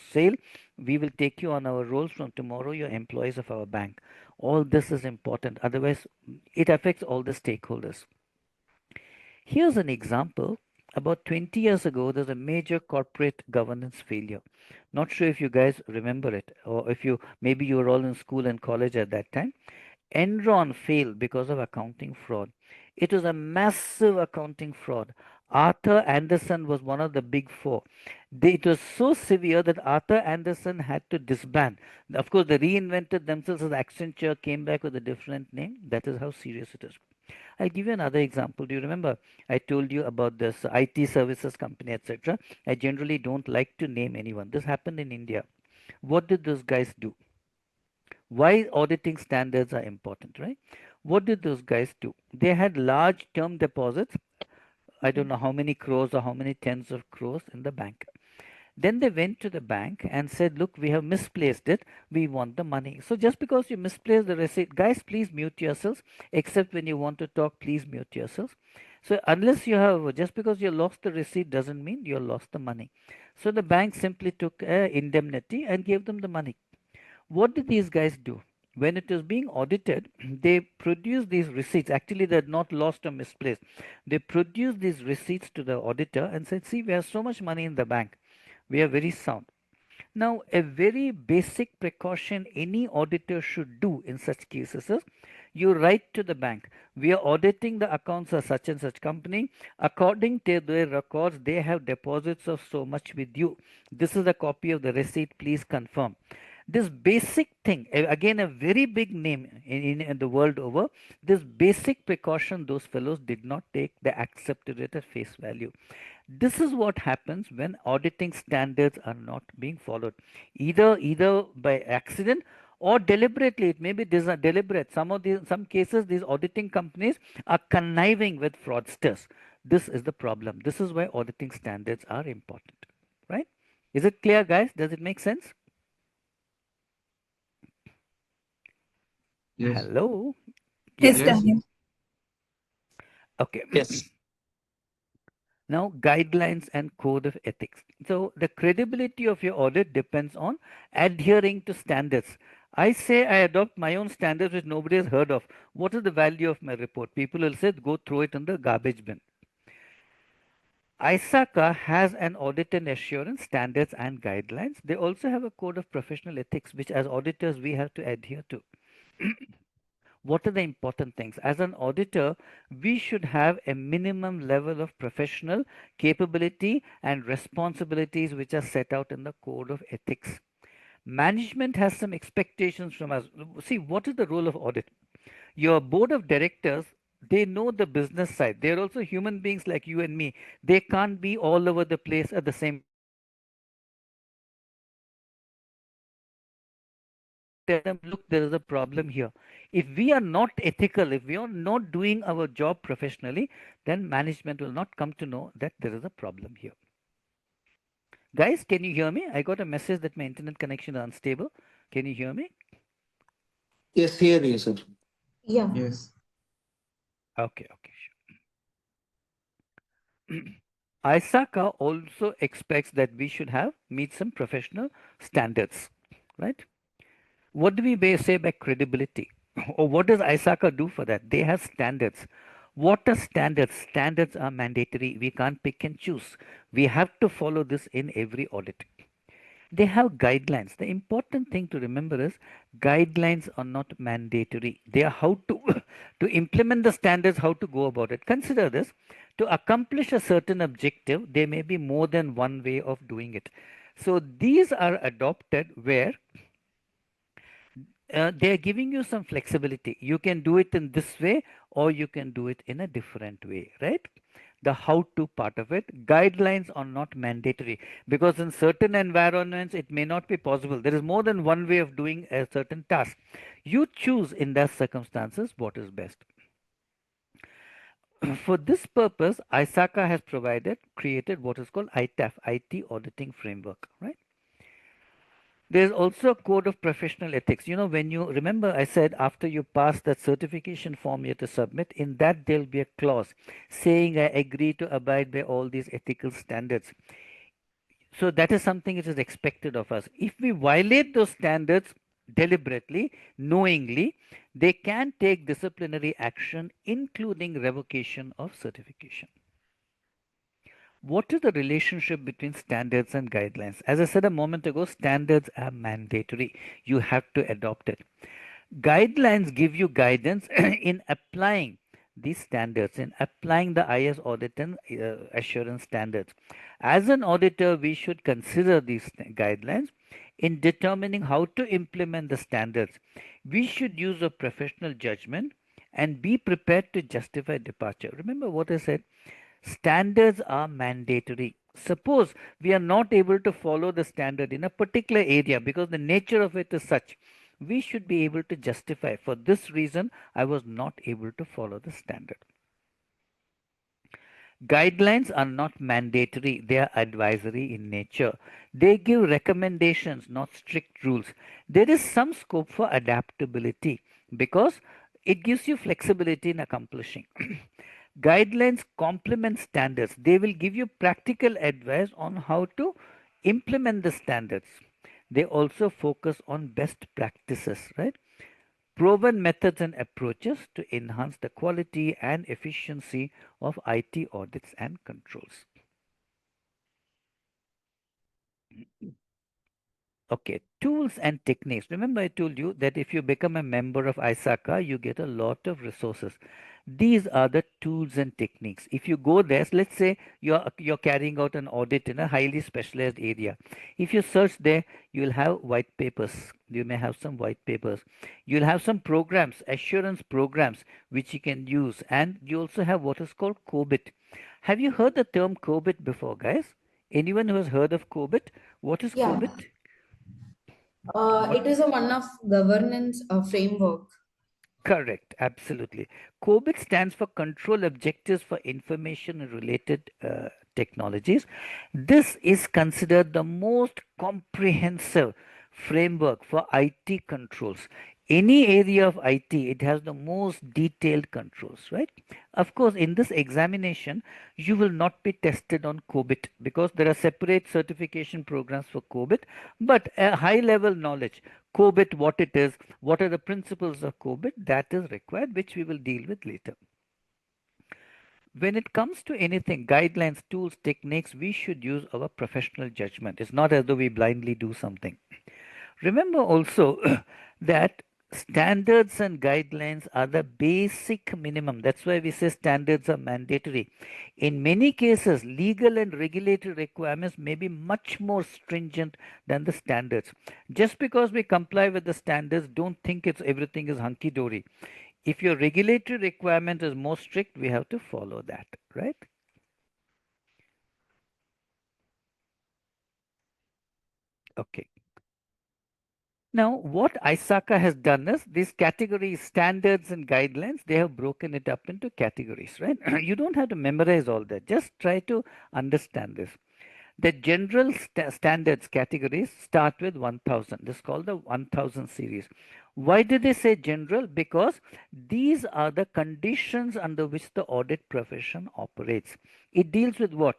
sail. We will take you on our roles from tomorrow. You're employees of our bank. All this is important. Otherwise, it affects all the stakeholders. Here's an example. About 20 years ago, there's a major corporate governance failure. Not sure if you guys remember it, or if you maybe you were all in school and college at that time. Enron failed because of accounting fraud. It was a massive accounting fraud. Arthur Andersen was one of the big four. It was so severe that Arthur Andersen had to disband. Of course, they reinvented themselves as Accenture, came back with a different name. That is how serious it is. I'll give you another example. Do you remember I told you about this IT services company, etc.? I generally don't like to name anyone. This happened in India. What did those guys do? Why auditing standards are important, right? What did those guys do? They had large term deposits. I don't know how many crores or how many tens of crores in the bank. Then they went to the bank and said, look, we have misplaced it. We want the money. So just because you misplaced the receipt, guys, please mute yourselves. Except when you want to talk, please mute yourselves. So unless you have, just because you lost the receipt doesn't mean you lost the money. So the bank simply took indemnity and gave them the money. What did these guys do? When it was being audited, they produced these receipts. Actually, they had not lost or misplaced. They produced these receipts to the auditor and said, see, we have so much money in the bank. We are very sound. Now, a very basic precaution any auditor should do in such cases is you write to the bank, we are auditing the accounts of such and such company. According to their records, they have deposits of so much with you. This is a copy of the receipt. Please confirm. This basic thing, again, a very big name in the world over, this basic precaution those fellows did not take, they accepted it at face value. This is what happens when auditing standards are not being followed, either by accident or deliberately. It may be deliberate. Some cases these auditing companies are conniving with fraudsters. This is the problem. This is why auditing standards are important, right? Is it clear, guys? Does it make sense? Yes. Hello? Yes, Yes. Daniel. Okay. Yes. Now, guidelines and code of ethics. So, the credibility of your audit depends on adhering to standards. I say I adopt my own standards which nobody has heard of. What is the value of my report? People will say, go throw it in the garbage bin. ISACA has an audit and assurance standards and guidelines. They also have a code of professional ethics, which as auditors we have to adhere to. What are the important things? As an auditor, we should have a minimum level of professional capability and responsibilities which are set out in the code of ethics. Management has some expectations from us. See, what is the role of audit? Your board of directors, they know the business side. They're also human beings like you and me. They can't be all over the place at the same. Tell them, look, there is a problem here. If we are not ethical, if we are not doing our job professionally, then management will not come to know that there is a problem here. Guys, can you hear me? I got a message that my internet connection is unstable. Can you hear me? Yes, here you, sir. Yeah. Yes. Okay, okay, sure. ISACA also expects that we should have meet some professional standards, right? What do we say by credibility? Or what does ISACA do for that? They have standards. What are standards? Standards are mandatory. We can't pick and choose. We have to follow this in every audit. They have guidelines. The important thing to remember is guidelines are not mandatory. They are how to to implement the standards, how to go about it. Consider this. To accomplish a certain objective, there may be more than one way of doing it. So these are adopted where they are giving you some flexibility. You can do it in this way or you can do it in a different way, right? The how to part of it. Guidelines are not mandatory because in certain environments it may not be possible. There is more than one way of doing a certain task. You choose in that circumstances what is best. For this purpose, ISACA has created what is called ITAF, IT Auditing Framework, right? There's also a code of professional ethics. You know, when you remember, I said after you pass that certification form you have to submit, in that there'll be a clause saying I agree to abide by all these ethical standards. So that is something which is expected of us. If we violate those standards deliberately, knowingly, they can take disciplinary action, including revocation of certification. What is the relationship between standards and guidelines? As I said a moment ago, standards are mandatory. You have to adopt it. Guidelines give you guidance in applying these standards, in applying the IS audit and assurance standards. As an auditor, we should consider these guidelines in determining how to implement the standards. We should use a professional judgment and be prepared to justify departure. Remember what I said? Standards are mandatory. Suppose we are not able to follow the standard in a particular area because the nature of it is such, we should be able to justify. For this reason, I was not able to follow the standard. Guidelines are not mandatory, they are advisory in nature. They give recommendations, not strict rules. There is some scope for adaptability because it gives you flexibility in accomplishing. Guidelines complement standards. They will give you practical advice on how to implement the standards. They also focus on best practices, right? Proven methods and approaches to enhance the quality and efficiency of IT audits and controls. Okay, tools and techniques. Remember I told you that if you become a member of ISACA, you get a lot of resources. These are the tools and techniques. If you go there, let's say you're carrying out an audit in a highly specialized area. If you search there, you'll have white papers. You may have some white papers. You'll have some programs, assurance programs, which you can use. And you also have what is called COBIT. Have you heard the term COBIT before, guys? Anyone who has heard of COBIT? What is Yeah. COBIT? It is a one of governance framework. Correct, absolutely. COBIT stands for Control Objectives for Information and Related Technologies. This is considered the most comprehensive framework for IT controls. Any area of IT, it has the most detailed controls, right? Of course, in this examination, you will not be tested on COBIT because there are separate certification programs for COBIT, but a high level knowledge, COBIT, what it is, what are the principles of COBIT, that is required, which we will deal with later. When it comes to anything, guidelines, tools, techniques, we should use our professional judgment. It's not as though we blindly do something. Remember also that standards and guidelines are the basic minimum. That's why we say standards are mandatory. In many cases, legal and regulatory requirements may be much more stringent than the standards. Just because we comply with the standards, don't think everything is hunky-dory. If your regulatory requirement is more strict, we have to follow that, right? Okay. Now, what ISACA has done is these categories, standards and guidelines, they have broken it up into categories, right? You don't have to memorize all that. Just try to understand this. The general standards categories start with 1000. This is called the 1000 series. Why did they say general? Because these are the conditions under which the audit profession operates. It deals with what?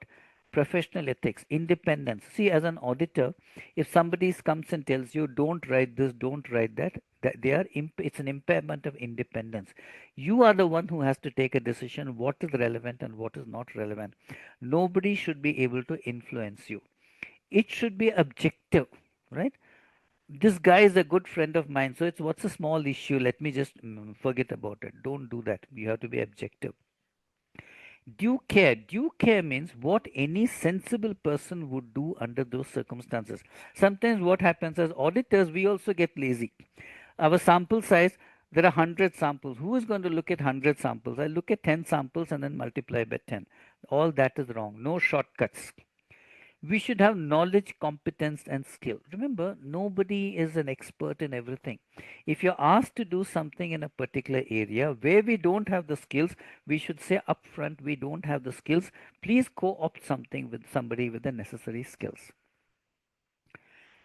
professional ethics, independence. See, as an auditor, if somebody comes and tells you, don't write this, don't write that, it's an impairment of independence. You are the one who has to take a decision what is relevant and what is not relevant. Nobody should be able to influence you. It should be objective, right? This guy is a good friend of mine, so it's what's a small issue, let me just forget about it. Don't do that. You have to be objective. Due care means what any sensible person would do under those circumstances. Sometimes what happens as auditors, we also get lazy. Our sample size, there are 100 samples. Who is going to look at 100 samples? I look at 10 samples and then multiply by 10. All that is wrong. No shortcuts. We should have knowledge, competence, and skill. Remember, nobody is an expert in everything. If you're asked to do something in a particular area where we don't have the skills, we should say upfront, we don't have the skills. Please co-opt something with somebody with the necessary skills.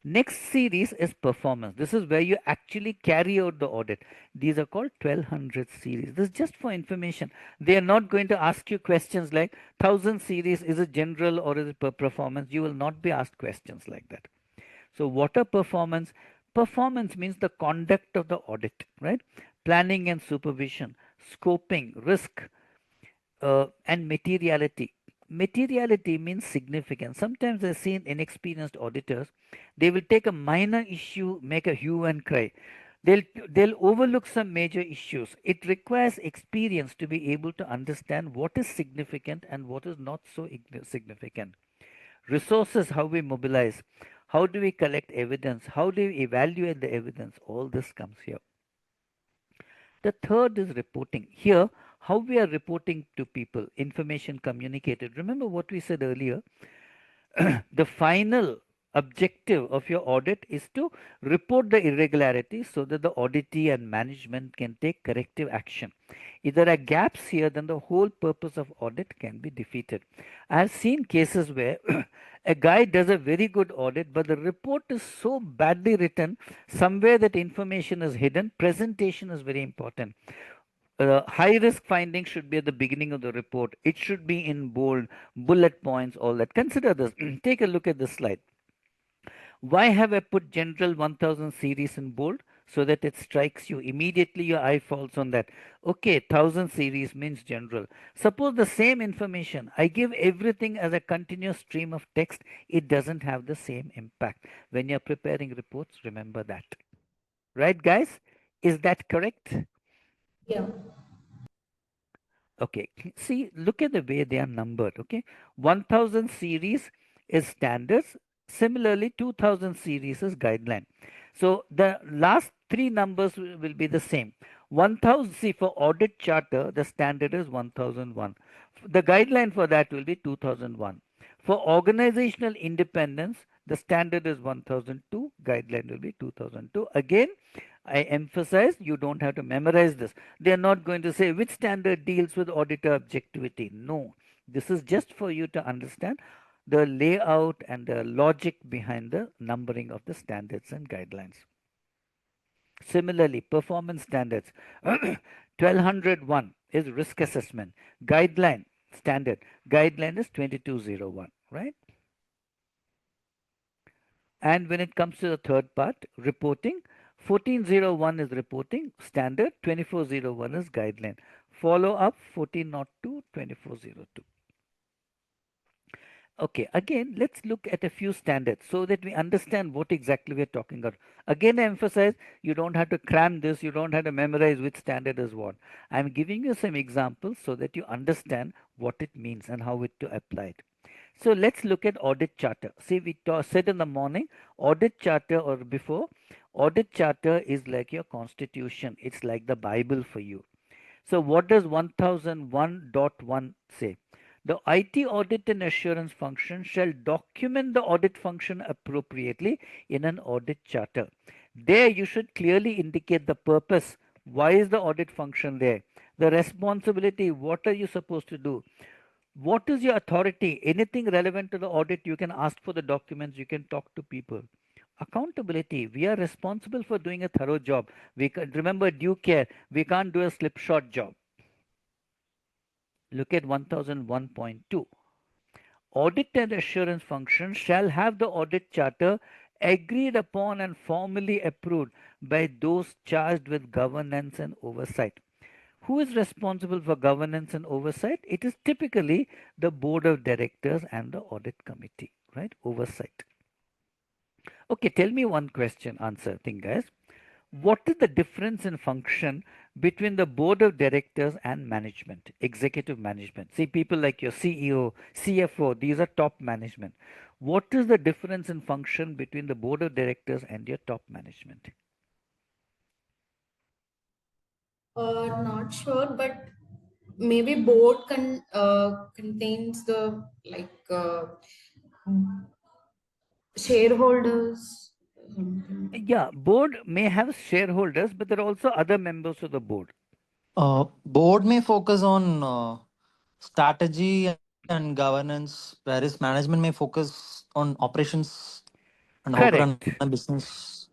Next series is performance. This is where you actually carry out the audit. These are called 1200 series. This is just for information. They are not going to ask you questions like 1000 series, is it general or is it per performance? You will not be asked questions like that. So what are performance? Performance means the conduct of the audit, right? Planning and supervision, scoping, risk, and materiality. Materiality means significance. Sometimes I've seen inexperienced auditors, they will take a minor issue, make a hue and cry. They'll overlook some major issues. It requires experience to be able to understand what is significant and what is not so significant. Resources, how we mobilize, how do we collect evidence, how do we evaluate the evidence, all this comes here. The third is reporting. Here, how we are reporting to people, information communicated. Remember what we said earlier, the final objective of your audit is to report the irregularities so that the auditee and management can take corrective action. If there are gaps here, then the whole purpose of audit can be defeated. I have seen cases where a guy does a very good audit, but the report is so badly written, somewhere that information is hidden. Presentation is very important. High risk findings should be at the beginning of the report. It should be in bold, bullet points, all that. Consider this. Take a look at this slide. Why have I put general 1000 series in bold? So that it strikes you immediately, your eye falls on that. Okay, 1000 series means general. Suppose the same information, I give everything as a continuous stream of text, it doesn't have the same impact. When you're preparing reports, remember that. Right, guys? Is that correct? Yeah. Okay, see, look at the way they are numbered. Okay, 1000 series is standards. Similarly, 2000 series is guideline. So the last three numbers will be the same. 1000, see, for audit charter, the standard is 1001. The guideline for that will be 2001. For organizational independence, the standard is 1002, guideline will be 2002. Again, I emphasize you don't have to memorize this. They are not going to say which standard deals with auditor objectivity. No, this is just for you to understand the layout and the logic behind the numbering of the standards and guidelines. Similarly, performance standards 1201 is risk assessment. Guideline standard guideline is 2201, right? And when it comes to the third part, reporting, 1401 is reporting standard, 2401 is guideline. Follow up 1402, 2402. Okay, again, let's look at a few standards so that we understand what exactly we're talking about. Again, I emphasize you don't have to cram this, you don't have to memorize which standard is what. I'm giving you some examples so that you understand what it means and how it to apply it. So let's look at audit charter. See, we said in the morning, audit charter or before, audit charter is like your constitution. It's like the Bible for you. So what does 1001.1 say? The IT audit and assurance function shall document the audit function appropriately in an audit charter. There you should clearly indicate the purpose. Why is the audit function there? The responsibility, what are you supposed to do? What is your authority? Anything relevant to the audit, you can ask for the documents, you can talk to people. Accountability, we are responsible for doing a thorough job. We can, remember due care, we can't do a slipshod job. Look at 1001.2. audit and assurance function shall have the audit charter agreed upon and formally approved by those charged with governance and oversight. Who is responsible for governance and oversight? It is typically the board of directors and the audit committee, right? Oversight. Okay, tell me one question answer thing, guys. What is the difference in function between the board of directors and management, executive management? See, people like your CEO, CFO, these are top management. What is the difference in function between the board of directors and your top management? Not sure, but maybe board contains the shareholders. Something. Yeah, board may have shareholders, but there are also other members of the board. Board may focus on strategy and governance, whereas management may focus on operations and how to run a Correct. business.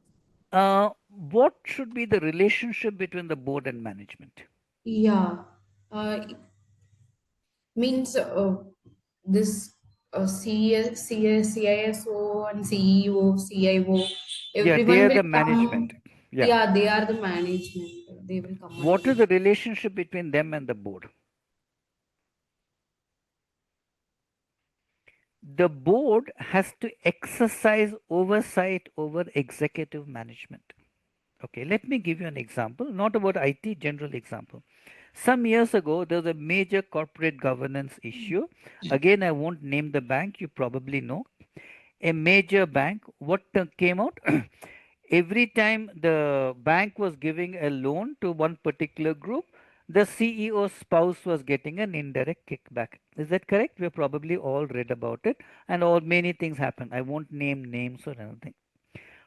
What should be the relationship between the board and management? Yeah, means this CISO and CEO, CIO, Yeah, they everyone are will the come. management. Yeah. Yeah, they are the management. They will come What is under. the relationship between them and the board? The board has to exercise oversight over executive management. Okay, let me give you an example, not about IT, general example. Some years ago, there was a major corporate governance issue. Again, I won't name the bank, you probably know. A major bank, what came out? Every time the bank was giving a loan to one particular group, the CEO's spouse was getting an indirect kickback. Is that correct? We have probably all read about it, and all many things happen. I won't name names or anything.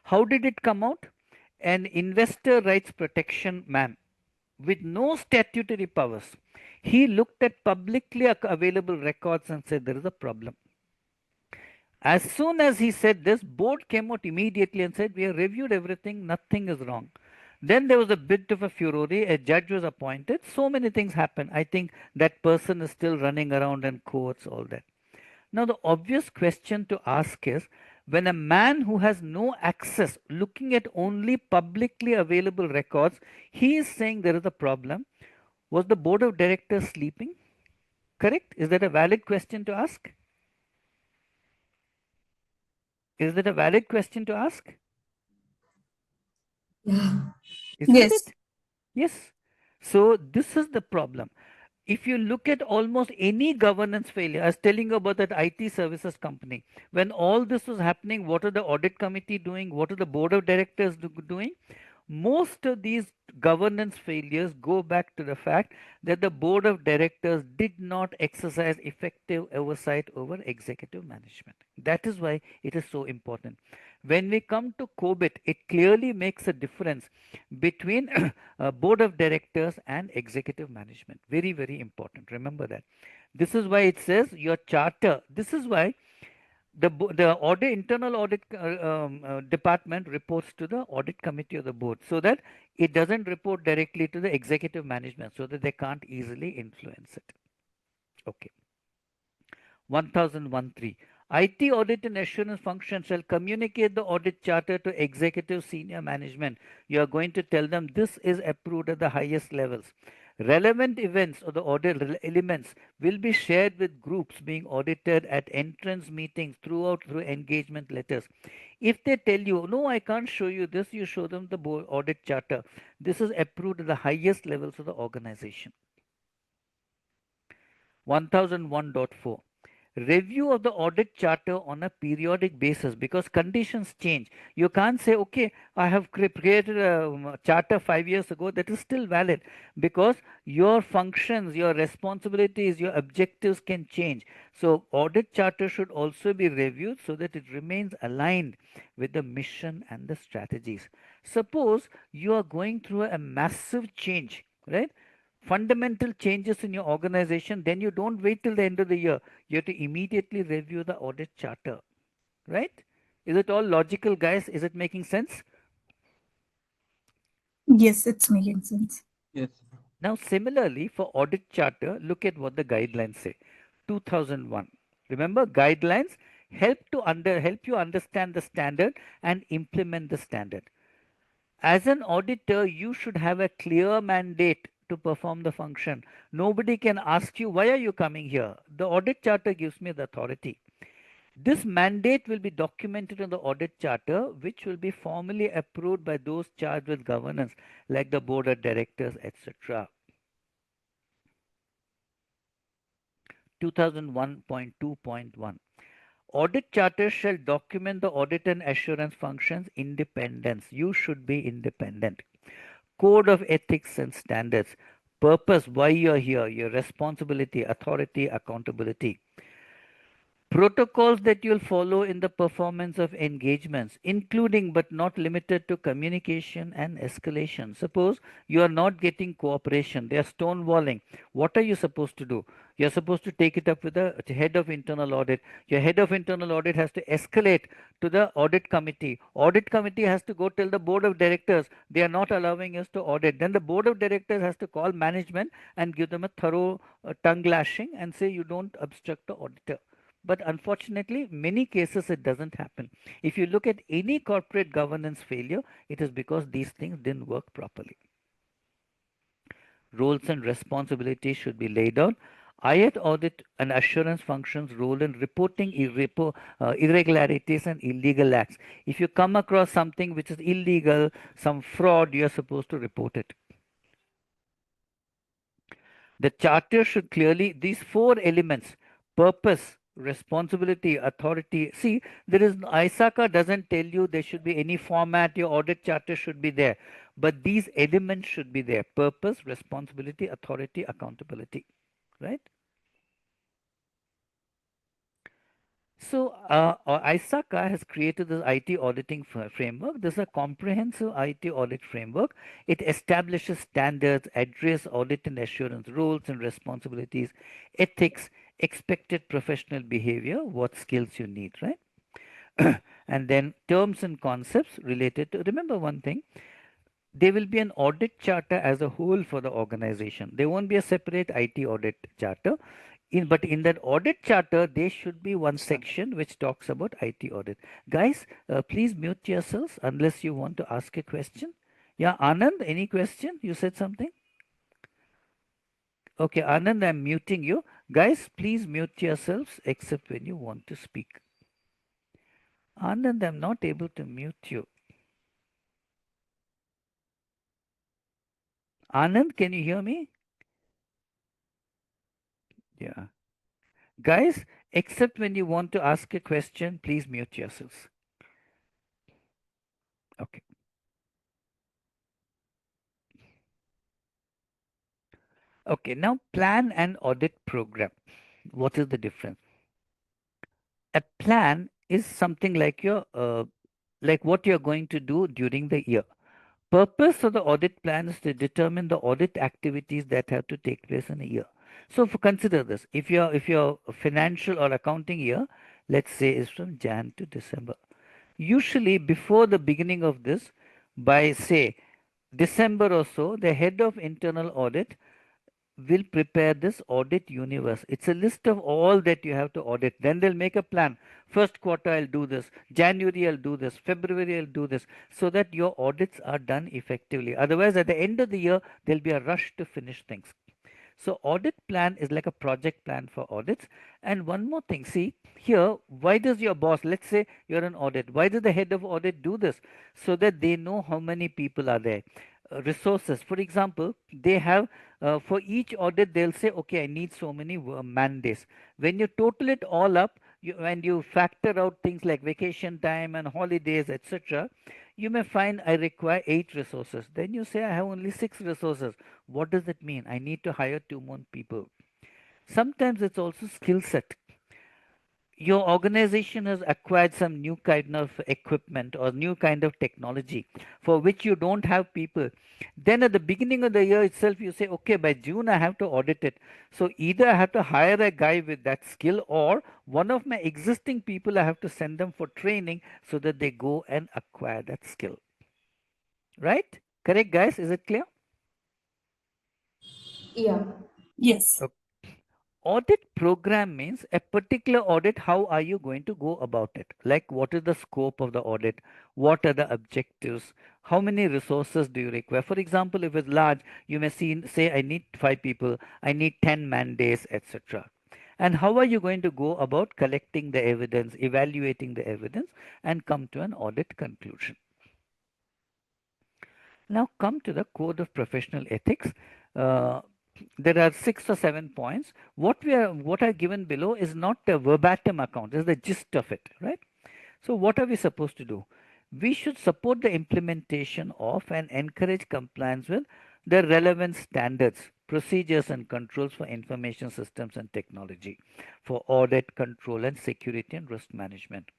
How did it come out? An investor rights protection man with no statutory powers. He looked at publicly available records and said there is a problem. As soon as he said this, board came out immediately and said, we have reviewed everything, nothing is wrong. Then there was a bit of a furore, a judge was appointed, so many things happened. I think that person is still running around in courts, all that. Now, the obvious question to ask is, when a man who has no access, looking at only publicly available records, he is saying there is a problem, was the board of directors sleeping? Correct? Is that a valid question to ask? Is that a valid question to ask? Yeah. Isn't Yes. it? Yes. So this is the problem. If you look at almost any governance failure, I was telling you about that IT services company, when all this was happening, what are the audit committee doing? What are the board of directors doing? Most of these governance failures go back to the fact that the board of directors did not exercise effective oversight over executive management. That is why it is so important. When we come to COBIT, it clearly makes a difference between board of directors and executive management. Very, very important. Remember that. This is why it says your charter. This is why the audit internal audit department reports to the audit committee of the board, so that it doesn't report directly to the executive management, so that they can't easily influence it. Okay. 1013. IT audit and assurance function shall communicate the audit charter to executive senior management. You are going to tell them this is approved at the highest levels. Relevant events or the audit elements will be shared with groups being audited at entrance meetings through engagement letters. If they tell you, no, I can't show you this, you show them the audit charter. This is approved at the highest levels of the organization. 1001.4. Review of the audit charter on a periodic basis, because conditions change. You can't say, okay, I have created a charter 5 years ago, that is still valid, because your functions, your responsibilities, your objectives can change. So audit charter should also be reviewed so that it remains aligned with the mission and the strategies. Suppose you are going through a massive change, right? Fundamental changes in your organization, then you don't wait till the end of the year. You have to immediately review the audit charter, right? Is it all logical, guys? Is it making sense? Yes, it's making sense. Yes. Now, similarly, for audit charter, look at what the guidelines say. 2001. Remember, guidelines help you understand the standard and implement the standard. As an auditor, you should have a clear mandate to perform the function. Nobody can ask you, why are you coming here? The audit charter gives me the authority. This mandate will be documented in the audit charter, which will be formally approved by those charged with governance, like the board of directors, etc. 2001.2.1. Audit charter shall document the audit and assurance functions independence. You should be independent. Code of ethics and standards. Purpose, why you're here, your responsibility, authority, accountability. Protocols that you'll follow in the performance of engagements, including but not limited to communication and escalation. Suppose you are not getting cooperation, they are stonewalling. What are you supposed to do? You're supposed to take it up with the head of internal audit. Your head of internal audit has to escalate to the audit committee. Audit committee has to go tell the board of directors they are not allowing us to audit. Then the board of directors has to call management and give them a thorough tongue lashing and say you don't obstruct the auditor. But unfortunately, many cases it doesn't happen. If you look at any corporate governance failure, it is because these things didn't work properly. Roles and responsibilities should be laid out. IAT audit and assurance functions role in reporting irregularities and illegal acts. If you come across something which is illegal, some fraud, you are supposed to report it. The charter should clearly, these four elements, purpose, responsibility, authority. See, there is ISACA doesn't tell you there should be any format, your audit charter should be there. But these elements should be there. Purpose, responsibility, authority, accountability. Right? So, ISACA has created this IT auditing framework. This is a comprehensive IT audit framework. It establishes standards, address audit and assurance roles and responsibilities, ethics, expected professional behavior, what skills you need, right? And then terms and concepts related to, remember one thing, there will be an audit charter as a whole for the organization. There won't be a separate IT audit charter. But in that audit charter, there should be one section which talks about IT audit. Guys, please mute yourselves unless you want to ask a question. Yeah, Anand, any question? You said something? Okay, Anand, I'm muting you. Guys, please mute yourselves except when you want to speak. Anand, I'm not able to mute you. Anand, can you hear me? Yeah. Guys, except when you want to ask a question, please mute yourselves. Okay. Okay, now plan and audit program. What is the difference? A plan is something like your like what you're going to do during the year. Purpose of the audit plan is to determine the audit activities that have to take place in a year. So consider this. If your financial or accounting year, let's say, is from Jan to December. Usually before the beginning of this, by say December or so, the head of internal audit will prepare this audit universe. It's a list of all that you have to audit. Then they'll make a plan. First quarter, I'll do this. January, I'll do this. February, I'll do this. So that your audits are done effectively. Otherwise, at the end of the year, there'll be a rush to finish things. So audit plan is like a project plan for audits. And one more thing, see here, why does your boss, let's say you're an audit, why does the head of audit do this? So that they know how many people are there. Resources, for example, they have for each audit, they'll say, okay, I need so many man days. When you total it all up, and you factor out things like vacation time and holidays, etc., you may find I require 8 resources. Then you say I have only 6 resources. What does it mean? I need to hire 2 more people. Sometimes it's also skill set. Your organization has acquired some new kind of equipment or new kind of technology for which you don't have people. Then at the beginning of the year itself, you say, okay, by June I have to audit it. So either I have to hire a guy with that skill, or one of my existing people, I have to send them for training so that they go and acquire that skill. Right? Correct, guys? Is it clear? Yeah. Yes. Okay. Audit program means a particular audit. How are you going to go about it? Like, what is the scope of the audit? What are the objectives? How many resources do you require? For example, if it's large, you may say, I need 5 people, I need 10 man days, etc. And how are you going to go about collecting the evidence, evaluating the evidence, and come to an audit conclusion? Now come to the code of professional ethics. Uh, there are 6 or 7 points. What are given below is not a verbatim account, is the gist of it, right? So what are we supposed to do? We should support the implementation of and encourage compliance with the relevant standards, procedures and controls for information systems and technology, for audit, control and security and risk management.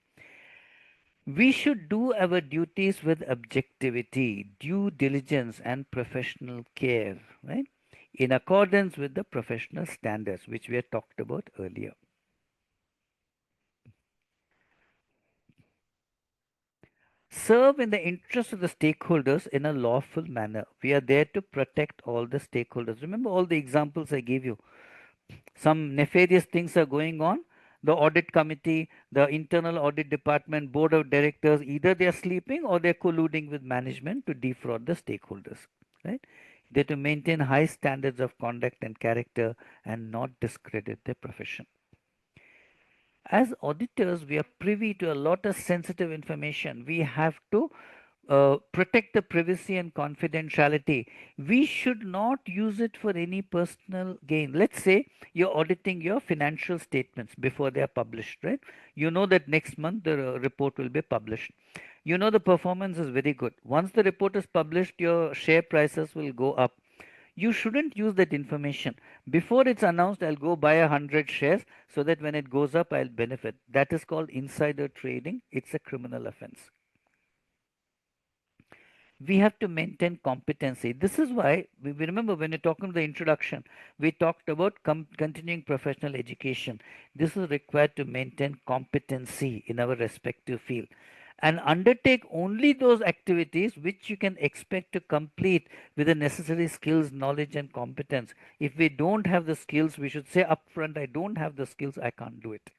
We should do our duties with objectivity, due diligence, and professional care, right? In accordance with the professional standards which we had talked about earlier. Serve in the interest of the stakeholders in a lawful manner. We are there to protect all the stakeholders. Remember all the examples I gave you. Some nefarious things are going on. The audit committee, the internal audit department, board of directors, either they are sleeping or they are colluding with management to defraud the stakeholders, right? They to maintain high standards of conduct and character and not discredit their profession. As auditors, we are privy to a lot of sensitive information. We have to protect the privacy and confidentiality. We should not use it for any personal gain. Let's say you're auditing your financial statements before they are published, right? You know that next month the report will be published. You know the performance is very good. Once the report is published, your share prices will go up. You shouldn't use that information. Before it's announced, I'll go buy 100 shares so that when it goes up, I'll benefit. That is called insider trading. It's a criminal offense. We have to maintain competency. This is why we remember when we're talking the introduction, we talked about continuing professional education. This is required to maintain competency in our respective field and undertake only those activities which you can expect to complete with the necessary skills, knowledge, and competence. If we don't have the skills, we should say upfront, I don't have the skills, I can't do it.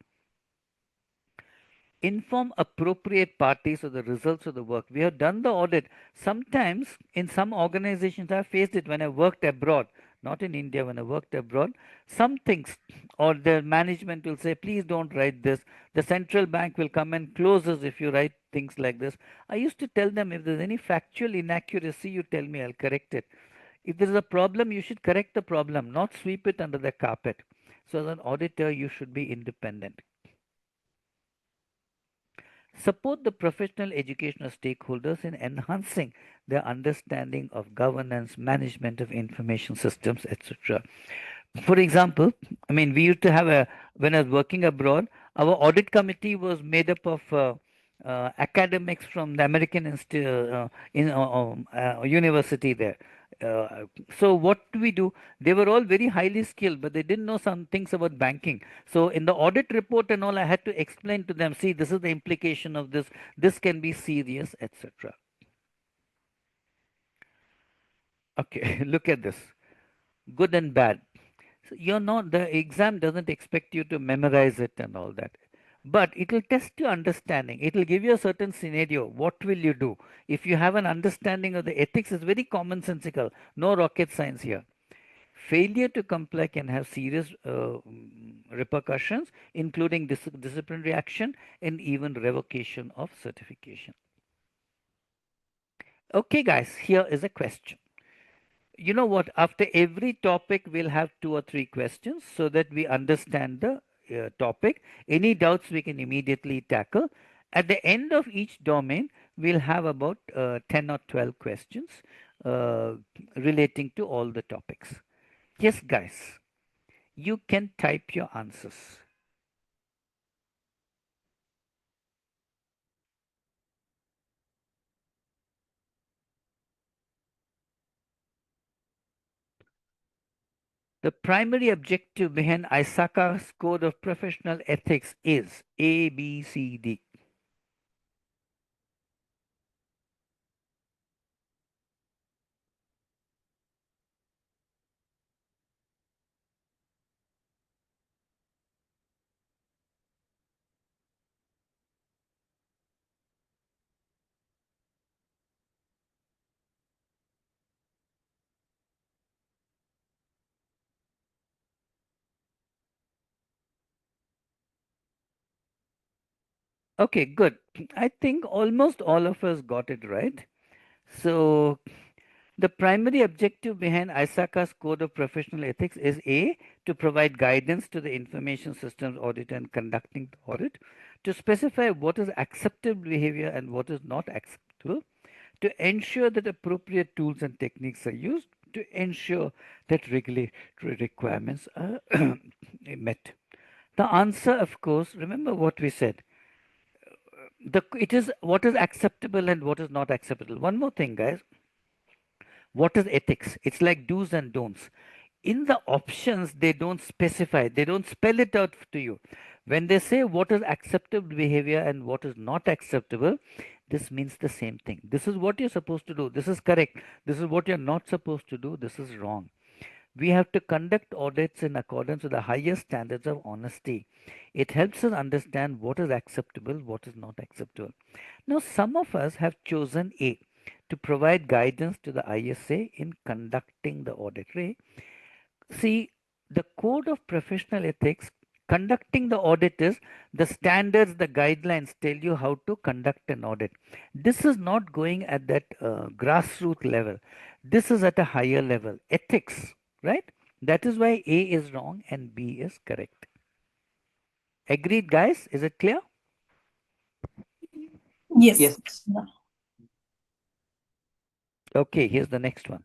Inform appropriate parties of the results of the work. We have done the audit. Sometimes in some organizations, I faced it when I worked abroad, not in India, when I worked abroad. Some things, or the management will say, please don't write this. The central bank will come and close us if you write things like this. I used to tell them, if there's any factual inaccuracy, you tell me, I'll correct it. If there's a problem, you should correct the problem, not sweep it under the carpet. So as an auditor, you should be independent. Support the professional education of stakeholders in enhancing their understanding of governance, management of information systems, etc. For example, I mean, we used to have when I was working abroad, our audit committee was made up of academics from the American university there. So what do we do? They were all very highly skilled, but they didn't know some things about banking. So in the audit report and all, I had to explain to them, see, this is the implication of this. This can be serious, etc. Okay, look at this. Good and bad. So you're not, the exam doesn't expect you to memorize it and all that. But it will test your understanding. It will give you a certain scenario. What will you do? If you have an understanding of the ethics, is very commonsensical. No rocket science here. Failure to comply can have serious repercussions, including disciplinary action and even revocation of certification. Okay, guys, here is a question. You know what? After every topic, we'll have 2 or 3 questions so that we understand the topic. Any doubts we can immediately tackle. At the end of each domain, we'll have about 10 or 12 questions uh, relating to all the topics. Yes, guys, you can type your answers. The primary objective behind ISACA's Code of Professional Ethics is A, B, C, D. Okay, good. I think almost all of us got it right. So the primary objective behind ISACA's Code of Professional Ethics is A, to provide guidance to the information systems auditor in conducting the audit, to specify what is acceptable behavior and what is not acceptable, to ensure that appropriate tools and techniques are used, to ensure that regulatory requirements are met. The answer, of course, remember what we said. It is what is acceptable and what is not acceptable. One more thing, guys. What is ethics? It's like do's and don'ts. In the options, they don't specify, they don't spell it out to you. When they say what is acceptable behavior and what is not acceptable, this means the same thing. This is what you're supposed to do. This is correct. This is what you're not supposed to do. This is wrong. We have to conduct audits in accordance with the highest standards of honesty. It helps us understand what is acceptable, what is not acceptable. Now, some of us have chosen A, to provide guidance to the ISA in conducting the audit. Right? See, the Code of Professional Ethics, conducting the audit is the standards, the guidelines tell you how to conduct an audit. This is not going at that grassroots level. This is at a higher level. Ethics, right? That is why A is wrong and B is correct. Agreed, guys? Is it clear? Yes. Yes. Okay, here's the next one.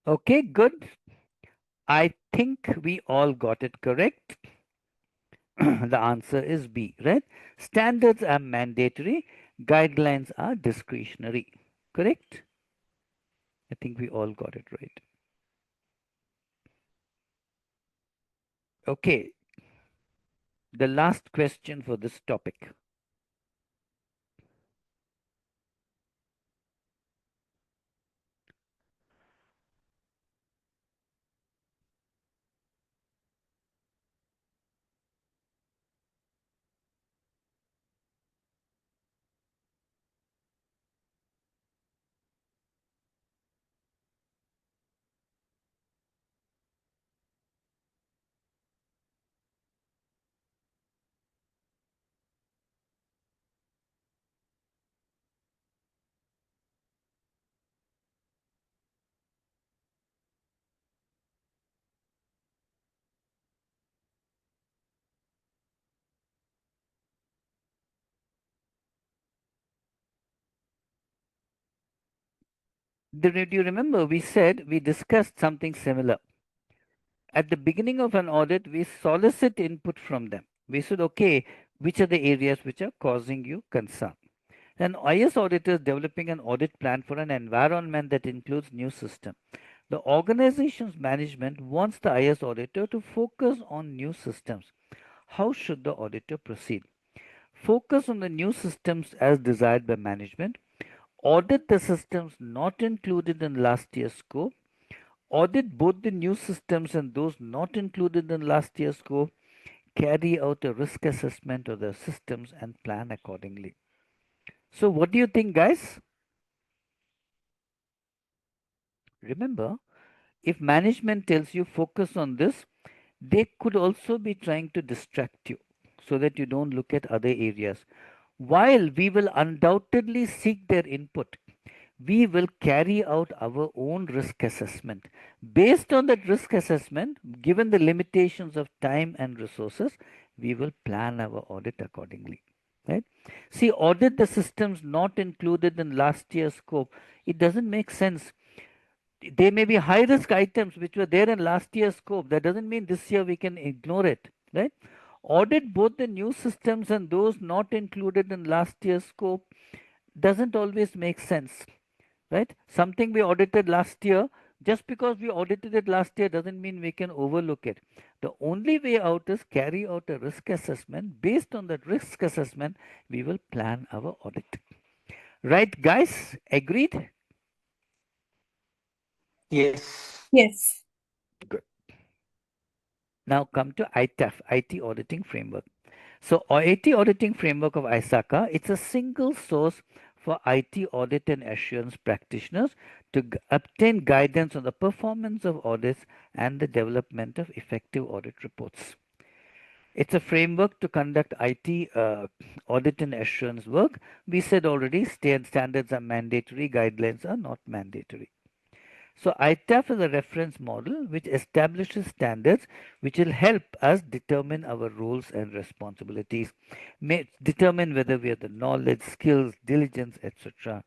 Okay, good. I think we all got it correct. The answer is B, right? Standards are mandatory, guidelines are discretionary. Correct? I think we all got it right. Okay, the last question for this topic. Do you remember we said we discussed something similar? At the beginning of an audit, we solicit input from them. We said, okay, which are the areas which are causing you concern? An IS auditor is developing an audit plan for an environment that includes new system. The organization's management wants the IS auditor to focus on new systems. How should the auditor proceed? Focus on the new systems as desired by management. Audit the systems not included in last year's scope. Audit both the new systems and those not included in last year's scope. Carry out a risk assessment of the systems and plan accordingly. So, what do you think, guys? Remember, if management tells you focus on this, they could also be trying to distract you so that you don't look at other areas. While we will undoubtedly seek their input, we will carry out our own risk assessment. Based on that risk assessment, given the limitations of time and resources, we will plan our audit accordingly. Right? See, audit the systems not included in last year's scope. It doesn't make sense. There may be high risk items which were there in last year's scope. That doesn't mean this year we can ignore it, right? Audit both the new systems and those not included in last year's scope doesn't always make sense, right? Something we audited last year, just because we audited it last year doesn't mean we can overlook it. The only way out is carry out a risk assessment. Based on that risk assessment, we will plan our audit. Right, guys? Agreed? Yes. Yes. Good. Now come to ITAF, IT Auditing Framework. So IT Auditing Framework of ISACA, it's a single source for IT audit and assurance practitioners to obtain guidance on the performance of audits and the development of effective audit reports. It's a framework to conduct IT audit and assurance work. We said already, standards are mandatory, guidelines are not mandatory. So ITAF is a reference model which establishes standards which will help us determine our roles and responsibilities, determine whether we have the knowledge, skills, diligence, etc.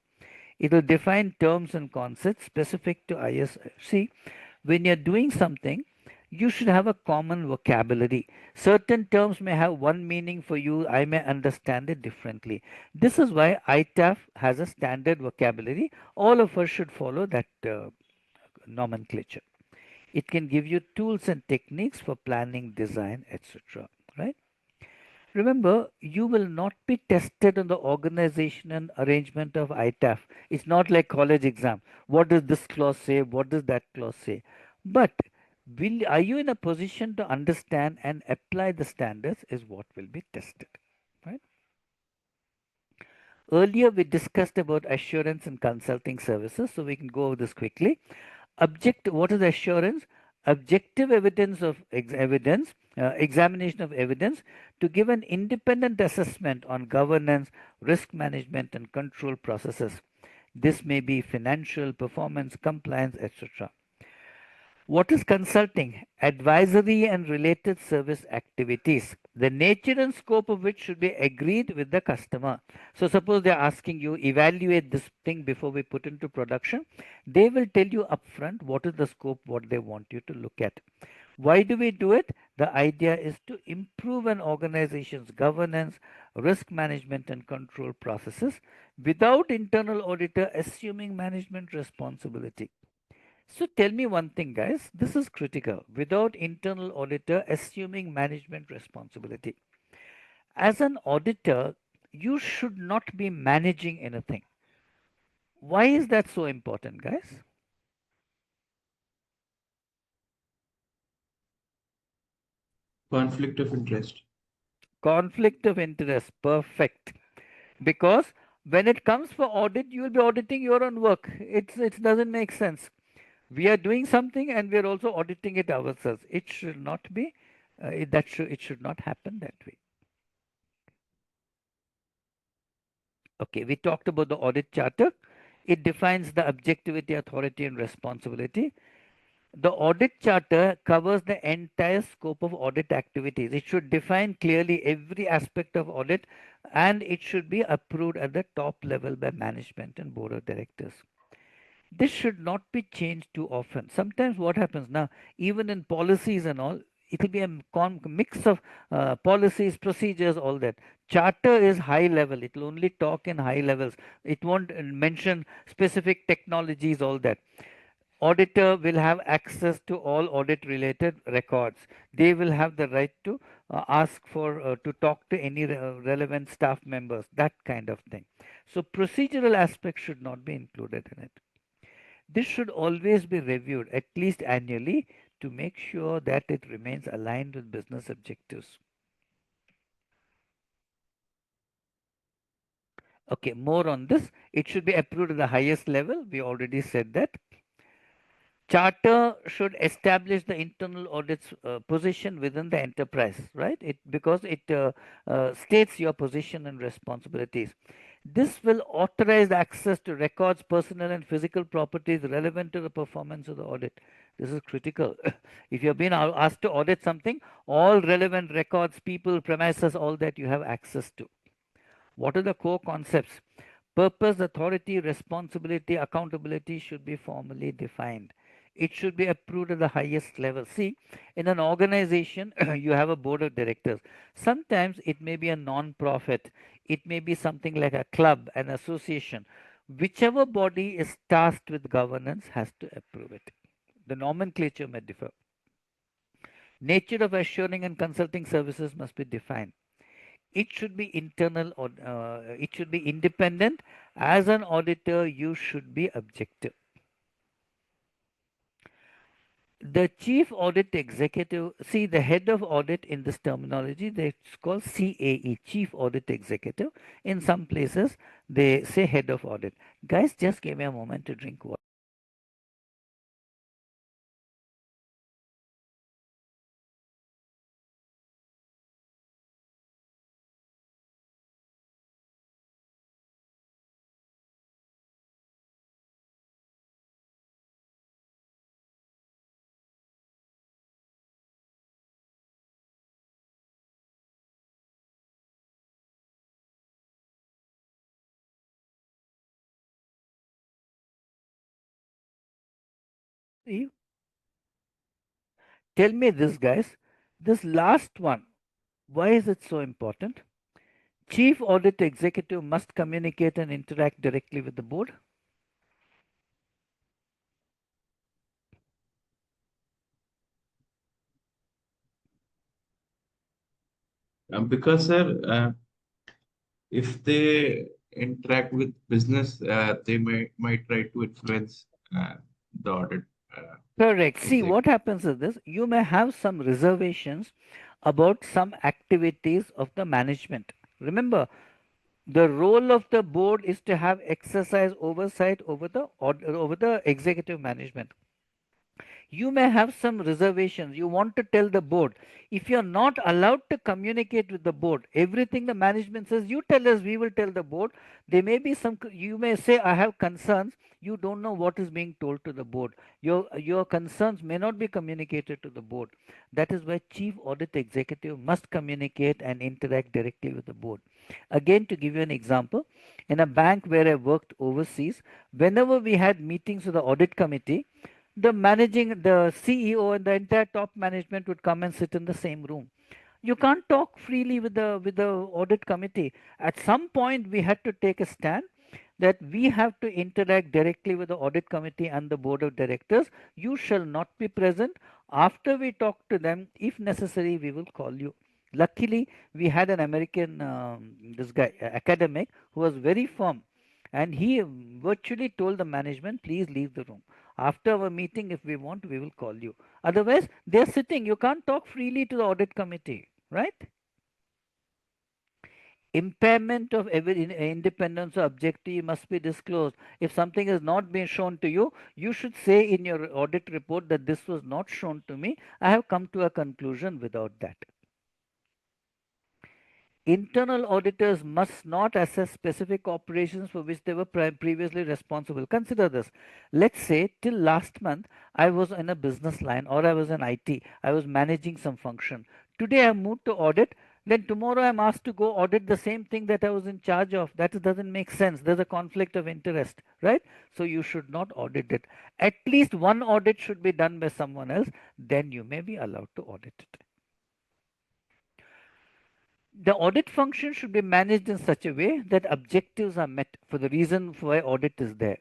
It will define terms and concepts specific to ISC. When you're doing something, you should have a common vocabulary. Certain terms may have one meaning for you, I may understand it differently. This is why ITAF has a standard vocabulary. All of us should follow that nomenclature. It can give you tools and techniques for planning, design, etc. Right? Remember, you will not be tested on the organization and arrangement of ITAF. It's not like college exam. What does this clause say? What does that clause say? But are you in a position to understand and apply the standards is what will be tested. Right? Earlier we discussed about assurance and consulting services, so we can go over this quickly. What is assurance? Objective evidence of examination of evidence to give an independent assessment on governance, risk management and control processes. This may be financial, performance, compliance, etc. What is consulting? Advisory and related service activities, the nature and scope of which should be agreed with the customer. So suppose they're asking you, evaluate this thing before we put into production. They will tell you upfront what is the scope, what they want you to look at. Why do we do it? The idea is to improve an organization's governance, risk management and control processes without internal auditor assuming management responsibility. So tell me one thing, guys. This is critical. Without internal auditor assuming management responsibility. As an auditor, you should not be managing anything. Why is that so important, guys? Conflict of interest. Conflict of interest. Perfect. Because when it comes for audit, you will be auditing your own work. It doesn't make sense. We are doing something and we are also auditing it ourselves. It should not be, it should not happen that way. Okay, we talked about the audit charter. It defines the objectivity, authority, and responsibility. The audit charter covers the entire scope of audit activities. It should define clearly every aspect of audit and it should be approved at the top level by management and board of directors. This should not be changed too often. Sometimes what happens now, even in policies and all, it will be a mix of policies, procedures, all that. Charter is high level. It will only talk in high levels. It won't mention specific technologies, all that. Auditor will have access to all audit related records. They will have the right to ask for to talk to any relevant staff members, that kind of thing. So procedural aspects should not be included in it. This should always be reviewed at least annually to make sure that it remains aligned with business objectives. Okay, more on this. It should be approved at the highest level. We already said that. Charter should establish the internal audit's position within the enterprise, right? Because it states your position and responsibilities. This will authorize access to records, personal and physical properties relevant to the performance of the audit. This is critical. If you've been asked to audit something, all relevant records, people, premises, all that you have access to. What are the core concepts? Purpose, authority, responsibility, accountability should be formally defined. It should be approved at the highest level. See, in an organization, you have a board of directors. Sometimes it may be a non-profit. It may be something like a club, an association. Whichever body is tasked with governance has to approve it. The nomenclature may differ. Nature of assuring and consulting services must be defined. It should be internal or it should be independent. As an auditor, you should be objective. The chief audit executive, see the head of audit in this terminology, it's called CAE, chief audit executive. In some places, they say head of audit. Guys, just give me a moment to drink water. Tell me this, guys. This last one, why is it so important? Chief audit executive must communicate and interact directly with the board. Because, sir, if they interact with business, they might try to influence the audit. Correct. See, Exec. what happens is this, you may have some reservations about some activities of the management. Remember, the role of the board is to have exercise oversight over the executive management. You may have some reservations. You want to tell the board. If you're not allowed to communicate with the board, everything the management says, you tell us, we will tell the board. There may be some, you may say, I have concerns. You don't know what is being told to the board. Your concerns may not be communicated to the board. That is why chief audit executive must communicate and interact directly with the board. Again, to give you an example, in a bank where I worked overseas, whenever we had meetings with the audit committee, the CEO and the entire top management would come and sit in the same room. You can't talk freely with the audit committee. At some point, we had to take a stand that we have to interact directly with the audit committee and the board of directors. You shall not be present. After we talk to them, if necessary, we will call you. Luckily, we had an American this guy academic who was very firm, and he virtually told the management, please leave the room. After our meeting, if we want, we will call you. Otherwise, they're sitting. You can't talk freely to the audit committee, right? Impairment of independence or objectivity must be disclosed. If something has not been shown to you, you should say in your audit report that this was not shown to me. I have come to a conclusion without that. Internal auditors must not assess specific operations for which they were previously responsible. Consider this. Let's say till last month I was in a business line or I was in IT. I was managing some function. Today I moved to audit. Then tomorrow I'm asked to go audit the same thing that I was in charge of. That doesn't make sense. There's a conflict of interest, right? So you should not audit it. At least one audit should be done by someone else. Then you may be allowed to audit it. The audit function should be managed in such a way that objectives are met for the reason why audit is there.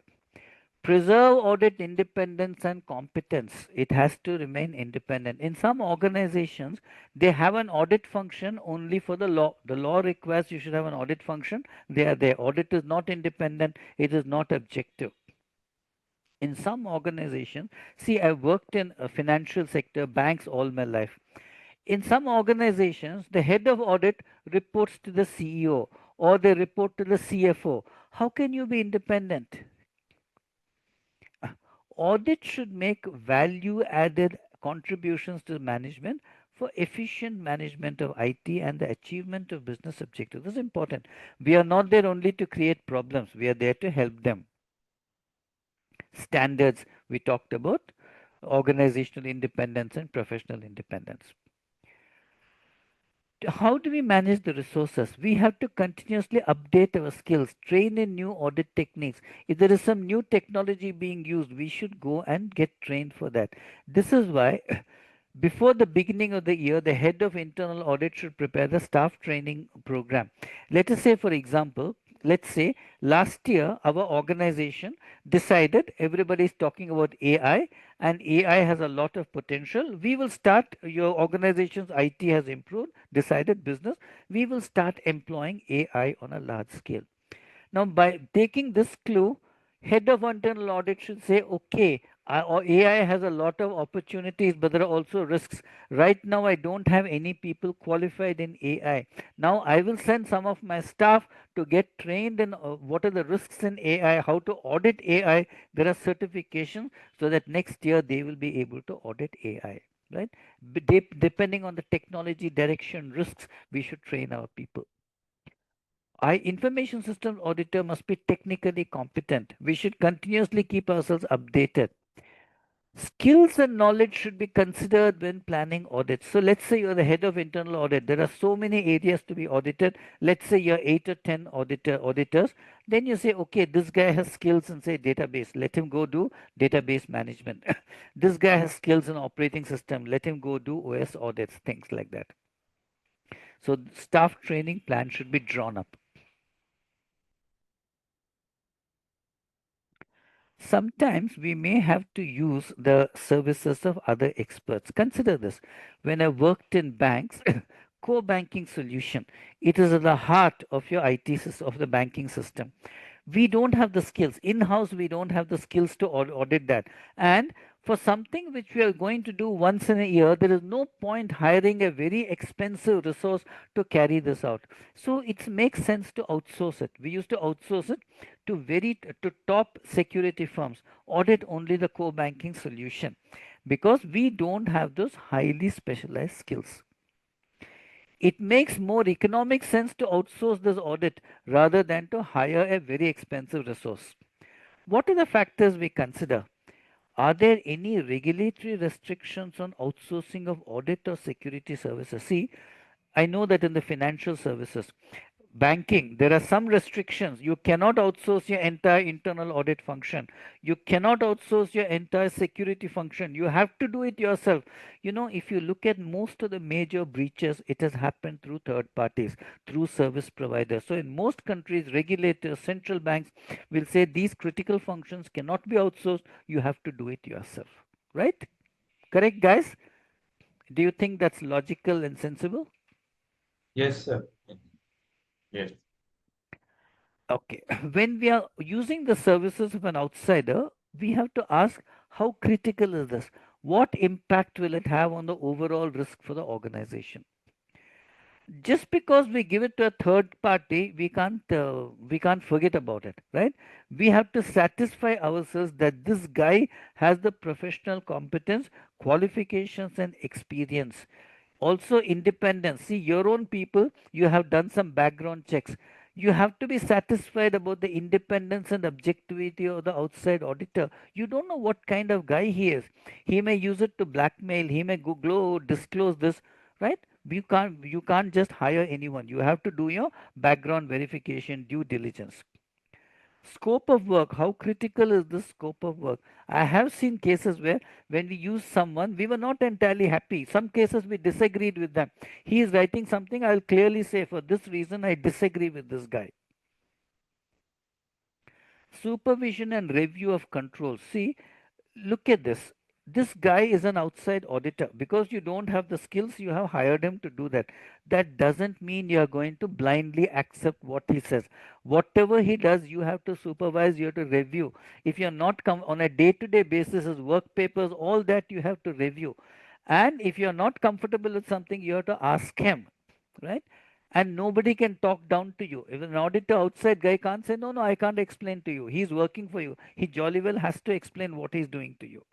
Preserve audit independence and competence. It has to remain independent. In some organizations, they have an audit function only for the law. The law requires you should have an audit function. They are there. Audit is not independent. It is not objective. In some organizations, see, I've worked in a financial sector, banks all my life. In some organizations, the head of audit reports to the CEO or they report to the CFO. How can you be independent? Audit should make value added contributions to management for efficient management of IT and the achievement of business objectives. This is important. We are not there only to create problems, we are there to help them. Standards we talked about, organizational independence and professional independence. How do we manage the resources? We have to continuously update our skills, train in new audit techniques. If there is some new technology being used, we should go and get trained for that. This is why before the beginning of the year, the head of internal audit should prepare the staff training program. Let us say, for example, let's say last year our organization decided everybody is talking about AI and AI has a lot of potential. We will start, your organization's IT has improved, decided business, we will start employing AI on a large scale. Now, by taking this clue, head of internal audit should say, okay, or AI has a lot of opportunities, but there are also risks. Right now, I don't have any people qualified in AI. Now, I will send some of my staff to get trained in what are the risks in AI, how to audit AI. There are certifications so that next year they will be able to audit AI. Right? Depending on the technology direction risks, we should train our people. Our information systems auditor must be technically competent. We should continuously keep ourselves updated. Skills and knowledge should be considered when planning audits. So let's say you're the head of internal audit. There are so many areas to be audited. Let's say you're 8 or 10 auditors. Then you say, okay, this guy has skills in say database. Let him go do database management. This guy has skills in operating system. Let him go do OS audits, things like that. So staff training plan should be drawn up. Sometimes we may have to use the services of other experts. Consider this. When I worked in banks, core banking solution, it is at the heart of your IT system, of the banking system. We don't have the skills. In-house, we don't have the skills to audit that. And for something which we are going to do once in a year, there is no point hiring a very expensive resource to carry this out. So it makes sense to outsource it. We used to outsource it to top security firms, audit only the core banking solution because we don't have those highly specialized skills. It makes more economic sense to outsource this audit rather than to hire a very expensive resource. What are the factors we consider? Are there any regulatory restrictions on outsourcing of audit or security services? See, I know that in the financial services, banking, there are some restrictions. You cannot outsource your entire internal audit function. You cannot outsource your entire security function. You have to do it yourself. You know, if you look at most of the major breaches, it has happened through third parties, through service providers. So in most countries, regulators, central banks will say these critical functions cannot be outsourced. You have to do it yourself. Right? Correct, guys? Do you think that's logical and sensible? Yes, sir. Yes. Okay, when we are using the services of an outsider, we have to ask how critical is this? What impact will it have on the overall risk for the organization? Just because we give it to a third party, we can't forget about it, right? We have to satisfy ourselves that this guy has the professional competence, qualifications, and experience. Also independence. See, your own people, you have done some background checks. You have to be satisfied about the independence and objectivity of the outside auditor. You don't know what kind of guy he is. He may use it to blackmail, he may disclose this, right? You can't just hire anyone. You have to do your background verification, due diligence. Scope of work, how critical is the scope of work? I have seen cases where when we use someone, we were not entirely happy. Some cases we disagreed with them. He is writing something, I'll clearly say for this reason I disagree with this guy. Supervision and review of controls. See, look at this. This guy is an outside auditor. Because you don't have the skills, you have hired him to do that. That doesn't mean you are going to blindly accept what he says. Whatever he does, you have to supervise, you have to review. If you're not on a day-to-day basis, his work papers, all that you have to review. And if you're not comfortable with something, you have to ask him, right? And nobody can talk down to you. If an auditor outside guy can't say, no, no, I can't explain to you. He's working for you. He jolly well has to explain what he's doing to you.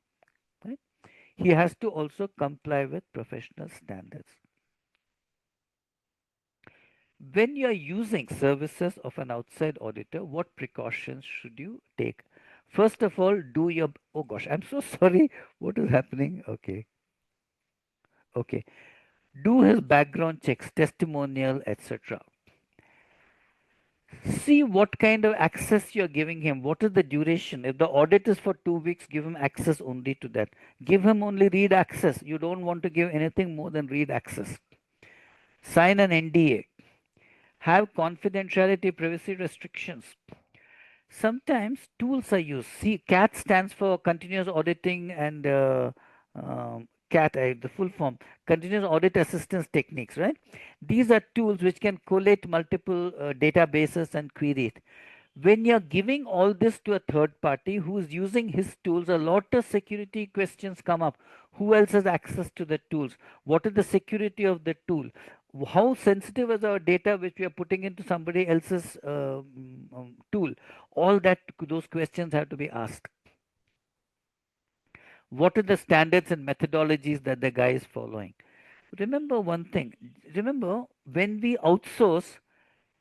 Right? He has to also comply with professional standards. When you are using services of an outside auditor, what precautions should you take? First of all, do your, oh gosh, I'm so sorry. What is happening? Okay. Okay. do his background checks, testimonial, etc. See what kind of access you're giving him. What is the duration? If the audit is for 2 weeks, give him access only to that. Give him only read access. You don't want to give anything more than read access. Sign an NDA. Have confidentiality privacy restrictions. Sometimes tools are used. See, CAT stands for continuous auditing and CAT, the full form, continuous audit assistance techniques, right? These are tools which can collate multiple databases and query it. When you're giving all this to a third party who is using his tools, a lot of security questions come up. Who else has access to the tools? What is the security of the tool? How sensitive is our data which we are putting into somebody else's tool? All that, those questions have to be asked. What are the standards and methodologies that the guy is following? Remember one thing. Remember, when we outsource,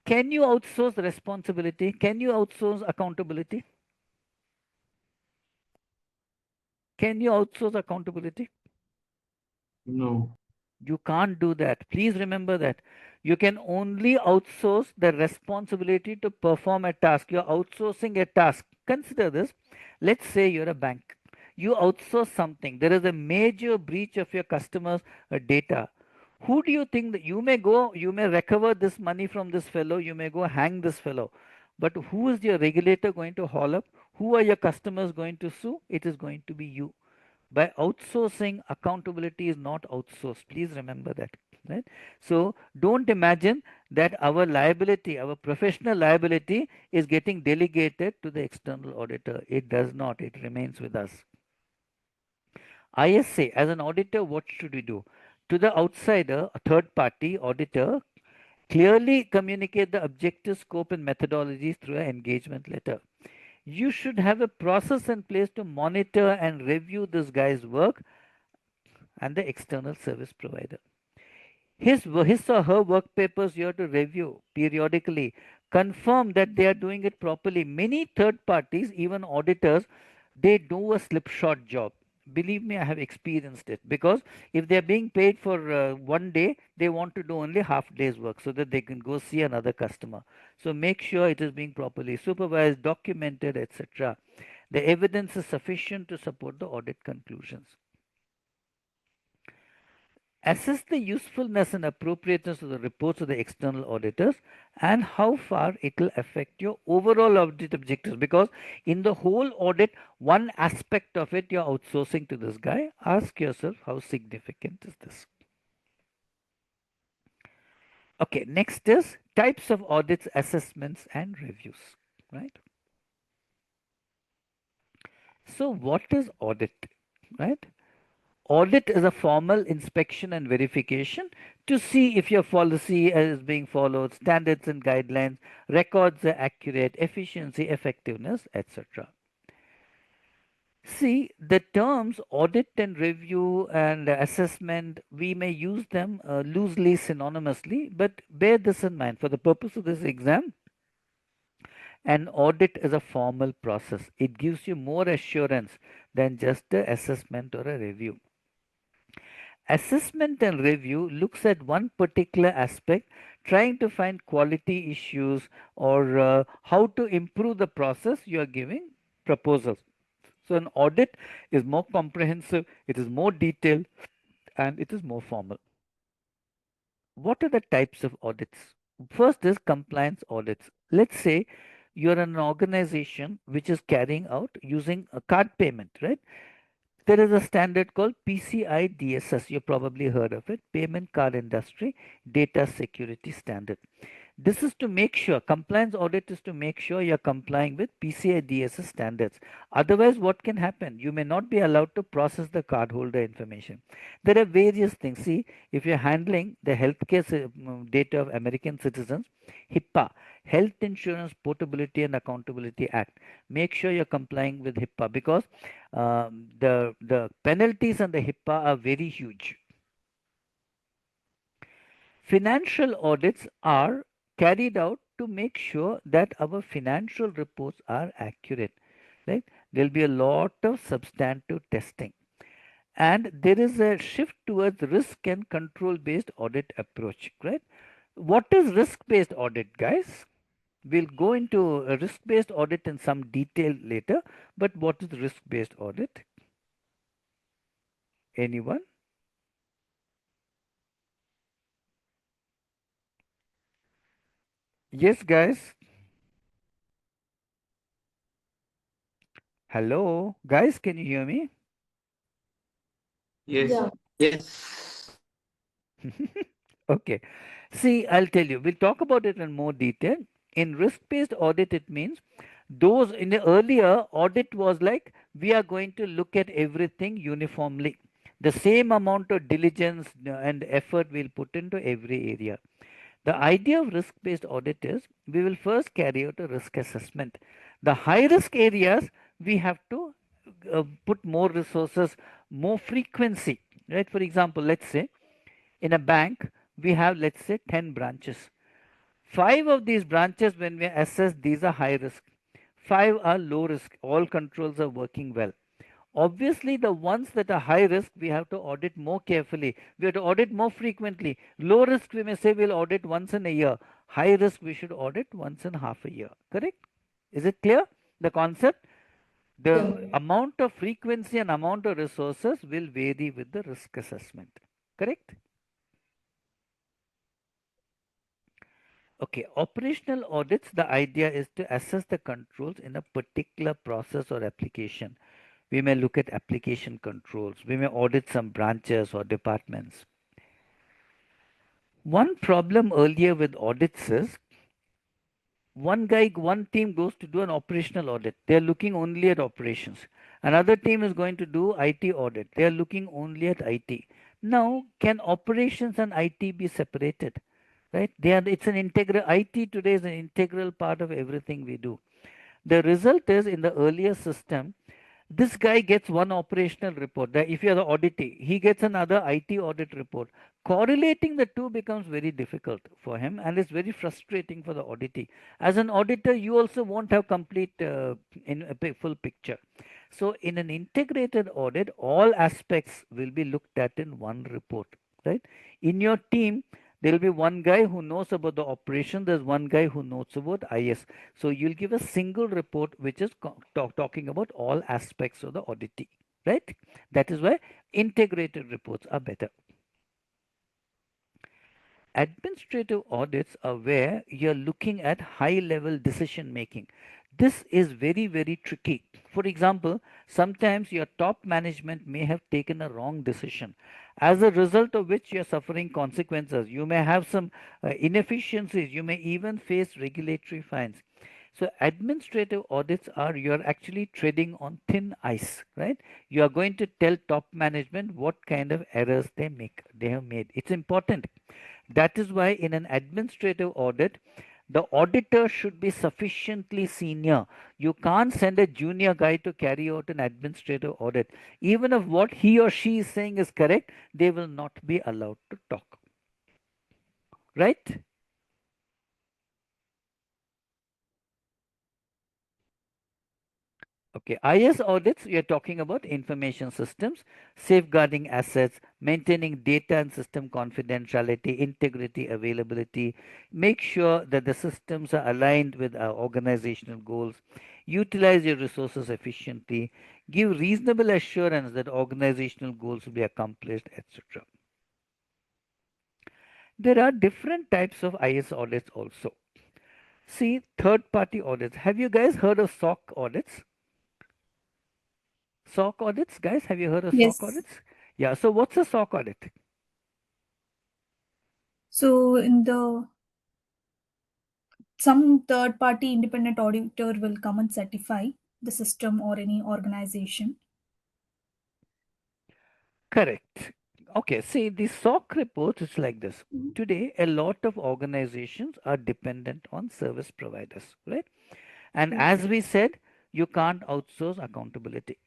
can you outsource responsibility? Can you outsource accountability? Can you outsource accountability? No. You can't do that. Please remember that. You can only outsource the responsibility to perform a task. You're outsourcing a task. Consider this. Let's say you're a bank. You outsource something. There is a major breach of your customers' data. Who do you think that you may go, you may recover this money from this fellow, you may go hang this fellow. But who is your regulator going to haul up? Who are your customers going to sue? It is going to be you. By outsourcing, accountability is not outsourced. Please remember that. Right? So don't imagine that our liability, our professional liability, is getting delegated to the external auditor. It does not. It remains with us. ISA, as an auditor, what should we do? To the outsider, a third party auditor, clearly communicate the objective, scope, and methodologies through an engagement letter. You should have a process in place to monitor and review this guy's work and the external service provider. His or her work papers you have to review periodically, confirm that they are doing it properly. Many third parties, even auditors, they do a slipshod job. Believe me, I have experienced it, because if they are being paid for one day, they want to do only half day's work so that they can go see another customer. So make sure it is being properly supervised, documented, etc. The evidence is sufficient to support the audit conclusions. Assess the usefulness and appropriateness of the reports of the external auditors and how far it will affect your overall audit objectives. Because in the whole audit, one aspect of it you're outsourcing to this guy. Ask yourself, how significant is this? Okay, next is types of audits, assessments, and reviews, right? So what is audit, right? Audit is a formal inspection and verification to see if your policy is being followed, standards and guidelines, records are accurate, efficiency, effectiveness, etc. See, the terms audit and review and assessment, we may use them loosely, synonymously, but bear this in mind. For the purpose of this exam, an audit is a formal process. It gives you more assurance than just an assessment or a review. Assessment and review looks at one particular aspect, trying to find quality issues or how to improve the process you are giving proposals. So an audit is more comprehensive, it is more detailed, and it is more formal. What are the types of audits? First is compliance audits. Let's say you're an organization which is carrying out using a card payment, right? There is a standard called PCI DSS. You probably heard of it, Payment Card Industry Data Security Standard. This is to make sure, compliance audit is to make sure you're complying with PCI DSS standards. Otherwise, what can happen? You may not be allowed to process the cardholder information. There are various things. See, if you're handling the healthcare data of American citizens, HIPAA, Health Insurance Portability and Accountability Act, make sure you're complying with HIPAA, because the penalties on the HIPAA are very huge. Financial audits are carried out to make sure that our financial reports are accurate. Right? There'll be a lot of substantive testing. and there is a shift towards risk and control based audit approach, right? What is risk based audit, guys? We'll go into a risk based audit in some detail later, but what is risk based audit? Anyone? Yes, guys. Hello, guys, can you hear me? Yes. Yeah. Yes. Okay. See, I'll tell you, we'll talk about it in more detail. In risk based audit, it means those in the earlier audit was like we are going to look at everything uniformly. The same amount of diligence and effort we'll put into every area. The idea of risk based audit is we will first carry out a risk assessment. The high risk areas we have to put more resources, more frequency, right? For example, let's say in a bank we have, let's say, 10 branches. 5 of these branches, when we assess, these are high risk, 5 are low risk, all controls are working well. Obviously, the ones that are high risk, we have to audit more carefully. We have to audit more frequently. Low risk, we may say we'll audit once in a year. High risk, we should audit once in half a year. Correct? Is it clear? The concept? Yeah. The amount of frequency and amount of resources will vary with the risk assessment. Correct? Okay, operational audits, the idea is to assess the controls in a particular process or application. We may look at application controls. We may audit some branches or departments. One problem earlier with audits is one team goes to do an operational audit. They are looking only at operations. Another team is going to do IT audit. They are looking only at IT. Now, can operations and IT be separated? Right? It's an integral, IT today is an integral part of everything we do. The result is in the earlier system, this guy gets one operational report. If you are the auditee, he gets another IT audit report. Correlating the two becomes very difficult for him, and it's very frustrating for the auditee. As an auditor, you also won't have complete in a full picture. So in an integrated audit, all aspects will be looked at in one report, right? In your team, there will be one guy who knows about the operation. There's one guy who knows about IS. So you'll give a single report which is talking about all aspects of the auditee, right? That is why integrated reports are better. Administrative audits are where you're looking at high level decision making. This is very, very tricky. For example, sometimes your top management may have taken a wrong decision, as a result of which you're suffering consequences. You may have some inefficiencies, you may even face regulatory fines. So administrative audits are, you're actually treading on thin ice, right? You are going to tell top management what kind of errors they have made. It's important. That is why in an administrative audit, the auditor should be sufficiently senior. You can't send a junior guy to carry out an administrative audit. Even if what he or she is saying is correct, they will not be allowed to talk. Right? Okay, IS audits, we are talking about information systems, safeguarding assets, maintaining data and system confidentiality, integrity, availability, make sure that the systems are aligned with our organizational goals, utilize your resources efficiently, give reasonable assurance that organizational goals will be accomplished, etc. There are different types of IS audits also. See, third party audits. Have you guys heard of SOC audits? SOC audits, guys, have you heard of SOC Yes. audits? Yeah, so what's a SOC audit? So in the some third party independent auditor will come and certify the system or any organization. Correct. Okay, see, the SOC report is like this. Today, a lot of organizations are dependent on service providers, right? And as we said, you can't outsource accountability.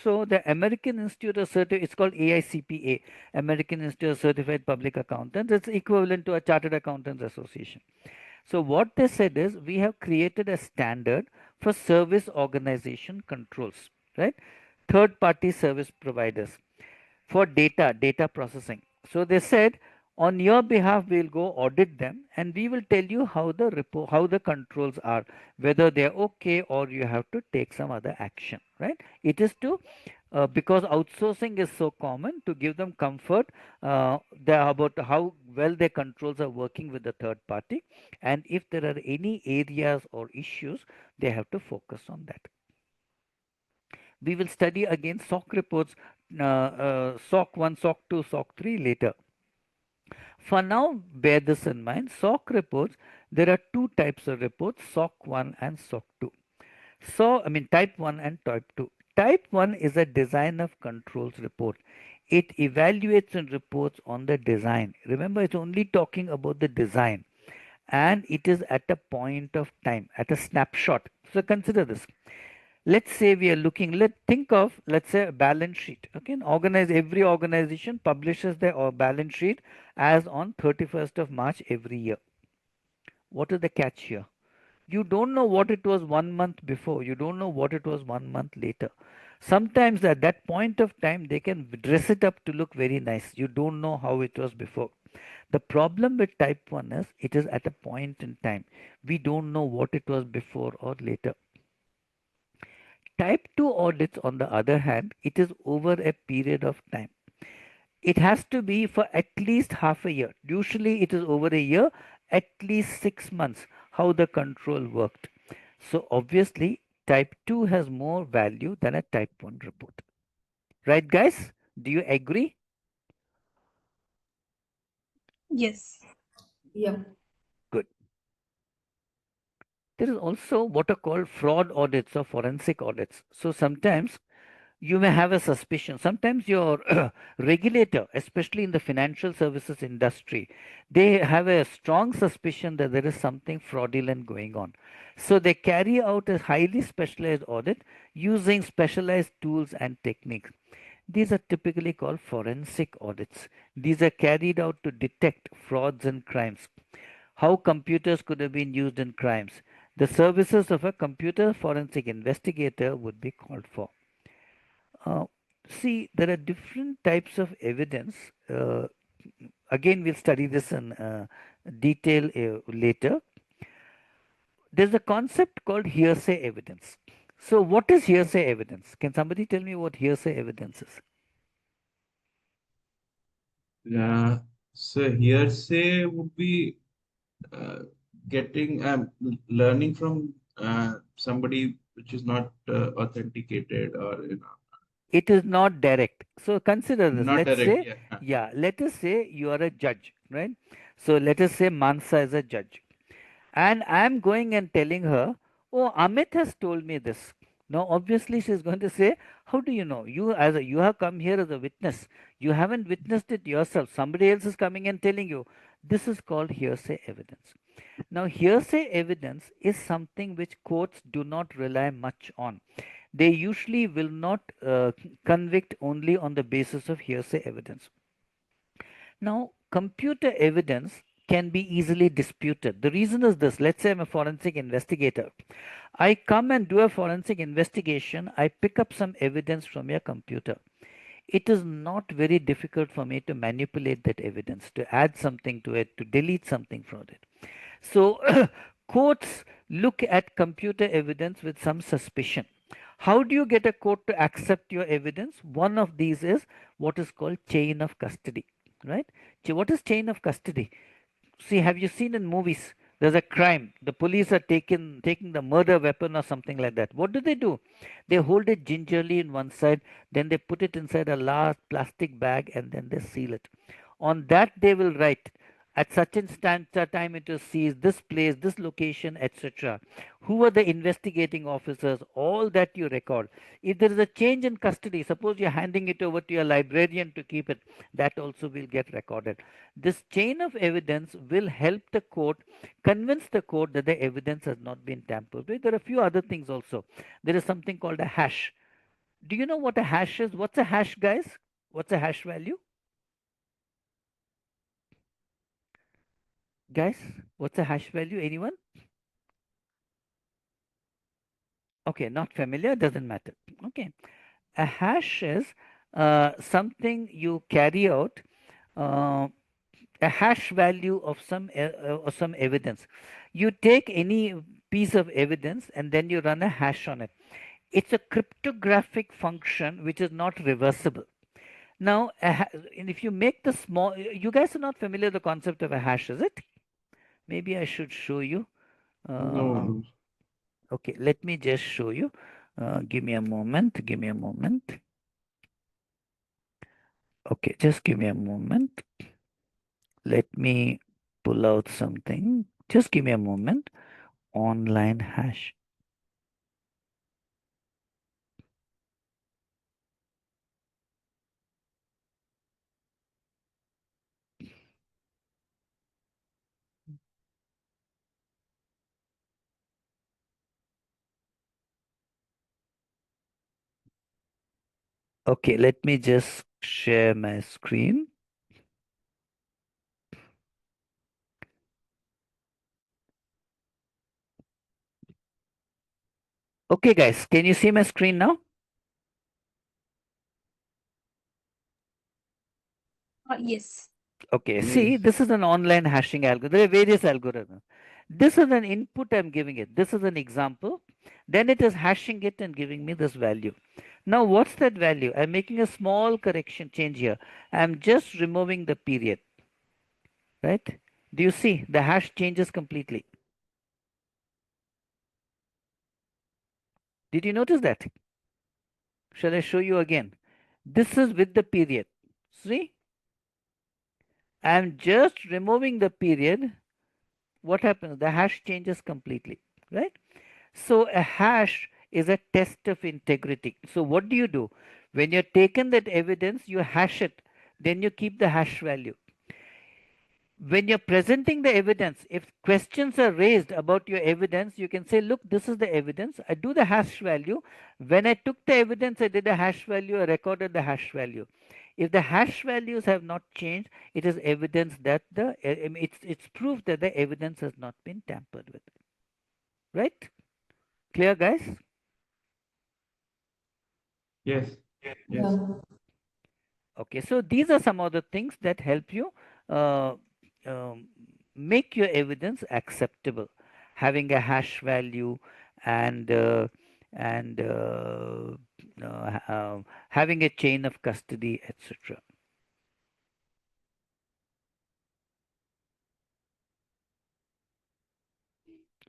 So the American Institute of it's called AICPA, American Institute of Certified Public Accountants. It's equivalent to a Chartered Accountants Association. So what they said is we have created a standard for service organization controls, right? Third party service providers. for data processing. So they said, on your behalf, we'll go audit them and we will tell you how the controls are, whether they're okay or you have to take some other action, right? It is to because outsourcing is so common, to give them comfort about how well their controls are working with the third party, and if there are any areas or issues, they have to focus on that. We will study again SOC reports, SOC 1, SOC 2, SOC 3 later. For now, bear this in mind. SOC reports, there are two types of reports, SOC 1 and SOC 2. Type 1 and type 2. Type 1 is a design of controls report. It evaluates and reports on the design. Remember, it's only talking about the design, and it is at a point of time, at a snapshot. So consider this. Let's say we are looking, let's say a balance sheet. Okay, every organization publishes their balance sheet as on 31st of March every year. What is the catch here? You don't know what it was 1 month before. You don't know what it was 1 month later. Sometimes at that point of time, they can dress it up to look very nice. You don't know how it was before. The problem with type 1 is it is at a point in time. We don't know what it was before or later. Type 2 audits, on the other hand, it is over a period of time. It has to be for at least half a year. Usually it is over a year, at least 6 months, how the control worked. So obviously type 2 has more value than a type 1 report. Right, guys? Do you agree? Yes. Yeah. Good. There is also what are called fraud audits or forensic audits. So sometimes you may have a suspicion. Sometimes your regulator, especially in the financial services industry, they have a strong suspicion that there is something fraudulent going on. So they carry out a highly specialized audit using specialized tools and techniques. These are typically called forensic audits. These are carried out to detect frauds and crimes. How computers could have been used in crimes. The services of a computer forensic investigator would be called for. Uh, See, there are different types of evidence. Again, we'll study this in detail later. There's a concept called hearsay evidence. So, what is hearsay evidence? Can somebody tell me what hearsay evidence is? Yeah. So hearsay would be uh, getting learning from somebody which is not authenticated, or It is not direct. So, consider this. not Let's direct. say, Yeah. yeah, let us say you are a judge, right? So, let us say Mansa is a judge. And I'm going and telling her, oh, Amit has told me this. Now, obviously, she's going to say, how do you know? You have come here as a witness. You haven't witnessed it yourself. Somebody else is coming and telling you. This is called hearsay evidence. Now, hearsay evidence is something which courts do not rely much on. They usually will not convict only on the basis of hearsay evidence. Now, computer evidence can be easily disputed. The reason is this. Let's say I'm a forensic investigator. I come and do a forensic investigation. I pick up some evidence from your computer. It is not very difficult for me to manipulate that evidence, to add something to it, to delete something from it. So, courts look at computer evidence with some suspicion. How do you get a court to accept your evidence? One of these is what is called chain of custody, right? What is chain of custody? See, have you seen in movies? There's a crime. The police are taking the murder weapon or something like that. What do? They hold it gingerly in one side, then they put it inside a large plastic bag, and then they seal it. On that, they will write at such and time it was seized, this place, this location, etc. Who are the investigating officers? All that you record. If there is a change in custody, suppose you're handing it over to your librarian to keep it, that also will get recorded. This chain of evidence will help the court convince the court that the evidence has not been tampered with. There are a few other things also. There is something called a hash. Do you know what a hash is? What's a hash, guys? What's a hash value? Guys, what's a hash value? Anyone? Okay, not familiar, doesn't matter. Okay. A hash is something you carry out uh, a hash value of some evidence. You take any piece of evidence and then you run a hash on it. It's a cryptographic function which is not reversible. Now, and if you make the small, you guys are not familiar with the concept of a hash, is it? Maybe I should show you. No. Okay, let me just show you. Give me a moment. Give me a moment. Okay, just give me a moment. Let me pull out something. Just give me a moment. Online hash. Okay, let me just share my screen. Okay, guys, can you see my screen now? Yes. Okay, Yes. see, this is an online hashing algorithm. There are various algorithms. This is an input I'm giving it. This is an example. Then it is hashing it and giving me this value. Now, what's that value? I'm making a small correction change here. I'm just removing the period, right? Do you see the hash changes completely? Did you notice that? Shall I show you again? This is with the period. See? I'm just removing the period. What happens? The hash changes completely, right? So a hash is a test of integrity. So what do you do? When you're taken that evidence, you hash it. Then you keep the hash value. When you're presenting the evidence, if questions are raised about your evidence, you can say, look, this is the evidence. I do the hash value. When I took the evidence, I did a hash value, I recorded the hash value. If the hash values have not changed, it is evidence that it's proof that the evidence has not been tampered with. Right? Clear, guys? Yes. Yes. Yeah. Okay, so these are some of the things that help you uh, um, make your evidence acceptable. Having a hash value and and uh, having a chain of custody, etc.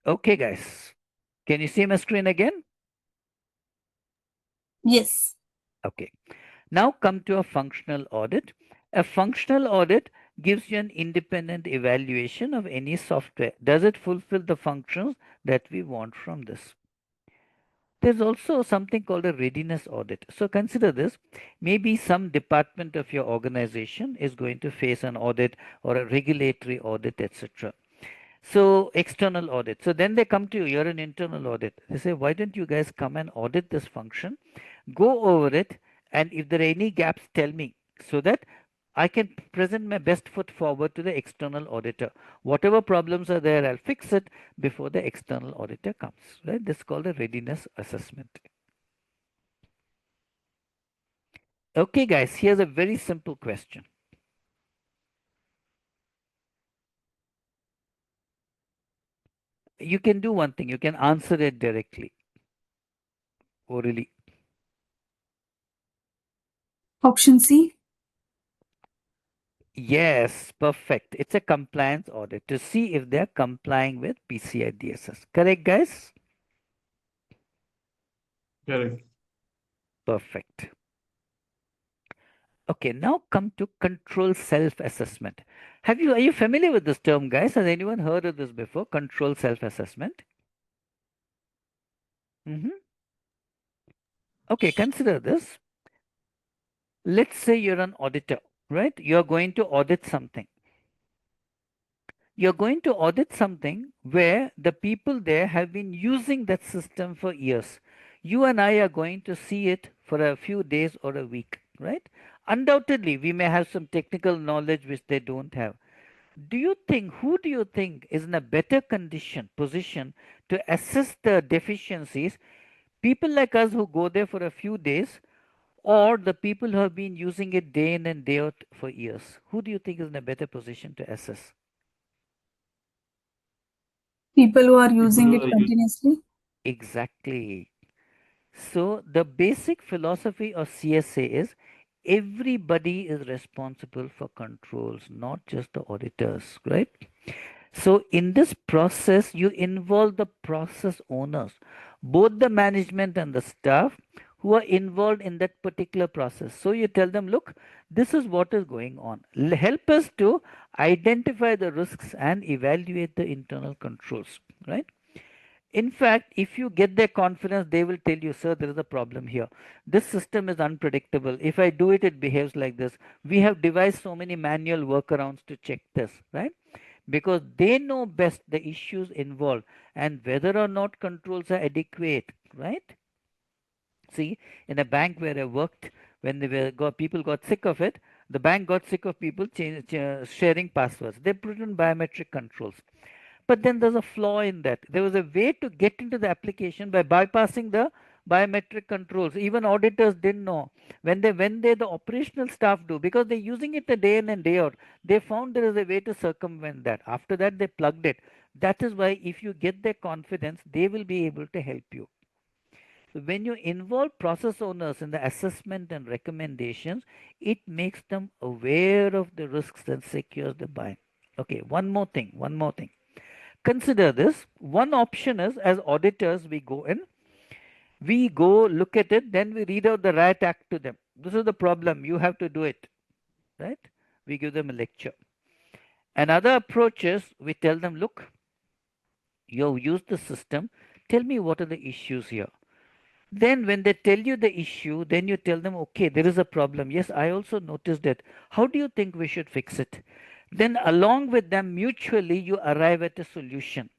Okay, guys, can you see my screen again? Yes. Okay. Now come to a functional audit. A functional audit gives you an independent evaluation of any software. Does it fulfill the functions that we want from this? There's also something called a readiness audit. So consider this. Maybe some department of your organization is going to face an audit or a regulatory audit, etc. So external audit. So then they come to you, you're an internal audit. They say, why don't you guys come and audit this function? Go over it, and if there are any gaps, tell me so that I can present my best foot forward to the external auditor. Whatever problems are there, I'll fix it before the external auditor comes. Right? This is called a readiness assessment. Okay, guys, here's a very simple question. You can do one thing, you can answer it directly, orally. Option C. Yes, perfect. It's a compliance audit to see if they're complying with PCI DSS. Correct, guys? Correct. Perfect. Okay, now come to control self-assessment. Are you familiar with this term, guys? Has anyone heard of this before? Control self-assessment? Okay, consider this. Let's say you're an auditor, right? You're going to audit something. You're going to audit something where the people there have been using that system for years. You and I are going to see it for a few days or a week, right? Undoubtedly, we may have some technical knowledge which they don't have. Who do you think is in a better position to assess the deficiencies? People like us who go there for a few days, or the people who have been using it day in and day out for years? Who do you think is in a better position to assess? People who are using it continuously. Exactly. So the basic philosophy of CSA is everybody is responsible for controls, not just the auditors, right? So in this process, you involve the process owners, both the management and the staff who are involved in that particular process. So you tell them, look, this is what is going on. Help us to identify the risks and evaluate the internal controls, right? In fact, if you get their confidence, they will tell you, sir, there is a problem here. This system is unpredictable. If I do it, it behaves like this. We have devised so many manual workarounds to check this, right? Because they know best the issues involved and whether or not controls are adequate, right? See, in a bank where I worked, when people got sick of it, the bank got sick of people sharing passwords. They put in biometric controls. But then there's a flaw in that. There was a way to get into the application by bypassing the biometric controls. Even auditors didn't know. When they the operational staff do, because they're using it a day in and day out, they found there is a way to circumvent that. After that, they plugged it. That is why if you get their confidence, they will be able to help you. So when you involve process owners in the assessment and recommendations, it makes them aware of the risks and secures the buy. Okay, one more thing. Consider this. One option is, as auditors, we go look at it, then we read out the riot act to them. This is the problem, you have to do it, right? We give them a lecture. Another approach is we tell them, look, you've used the system, tell me what are the issues here. Then when they tell you the issue, then you tell them, okay, there is a problem. Yes, I also noticed it. How do you think we should fix it? Then along with them, mutually, you arrive at a solution.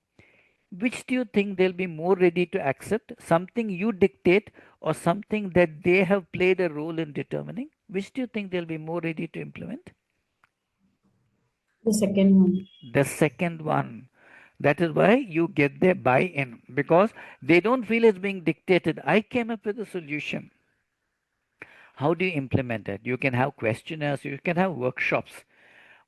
Which do you think they'll be more ready to accept? Something you dictate or something that they have played a role in determining? Which do you think they'll be more ready to implement? The second one. The second one. That is why you get their buy in, because they don't feel it's being dictated. I came up with a solution. How do you implement it? You can have questionnaires, you can have workshops.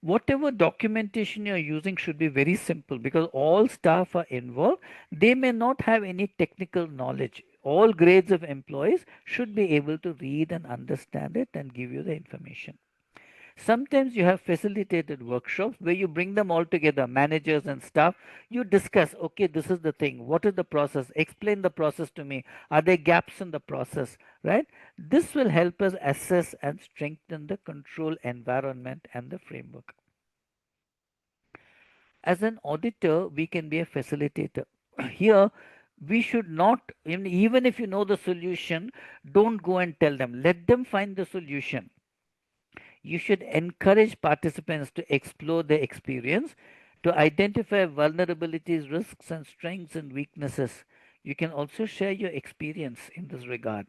Whatever documentation you're using should be very simple, because all staff are involved. They may not have any technical knowledge. All grades of employees should be able to read and understand it and give you the information. Sometimes you have facilitated workshops where you bring them all together, managers and staff. You discuss, okay, this is the thing. What is the process? Explain the process to me. Are there gaps in the process? Right? This will help us assess and strengthen the control environment and the framework. As an auditor, we can be a facilitator. Here, we should not, even if you know the solution, don't go and tell them. Let them find the solution. You should encourage participants to explore their experience, to identify vulnerabilities, risks, and strengths and weaknesses. You can also share your experience in this regard.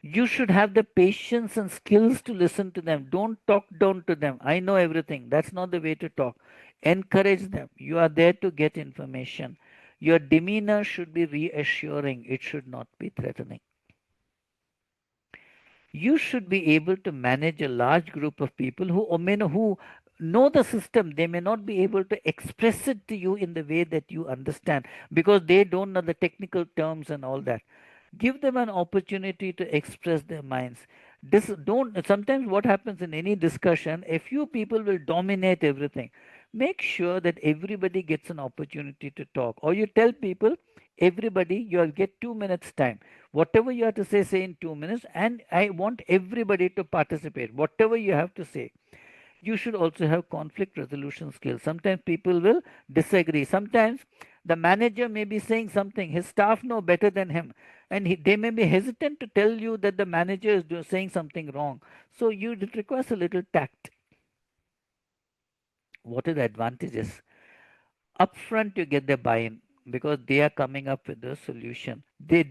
You should have the patience and skills to listen to them. Don't talk down to them. I know everything. That's not the way to talk. Encourage them. You are there to get information. Your demeanor should be reassuring, it should not be threatening. You should be able to manage a large group of people who know the system. They may not be able to express it to you in the way that you understand, because they don't know the technical terms and all that. Give them an opportunity to express their minds. Sometimes what happens in any discussion, a few people will dominate everything. Make sure that everybody gets an opportunity to talk, or you tell people, everybody, you'll get 2 minutes time. Whatever you have to say in 2 minutes, and I want everybody to participate. Whatever you have to say. You should also have conflict resolution skills. Sometimes people will disagree. Sometimes the manager may be saying something, his staff know better than him, and they may be hesitant to tell you that the manager is saying something wrong. So it requires a little tact. What are the advantages? Upfront, you get their buy-in, because they are coming up with the solution. The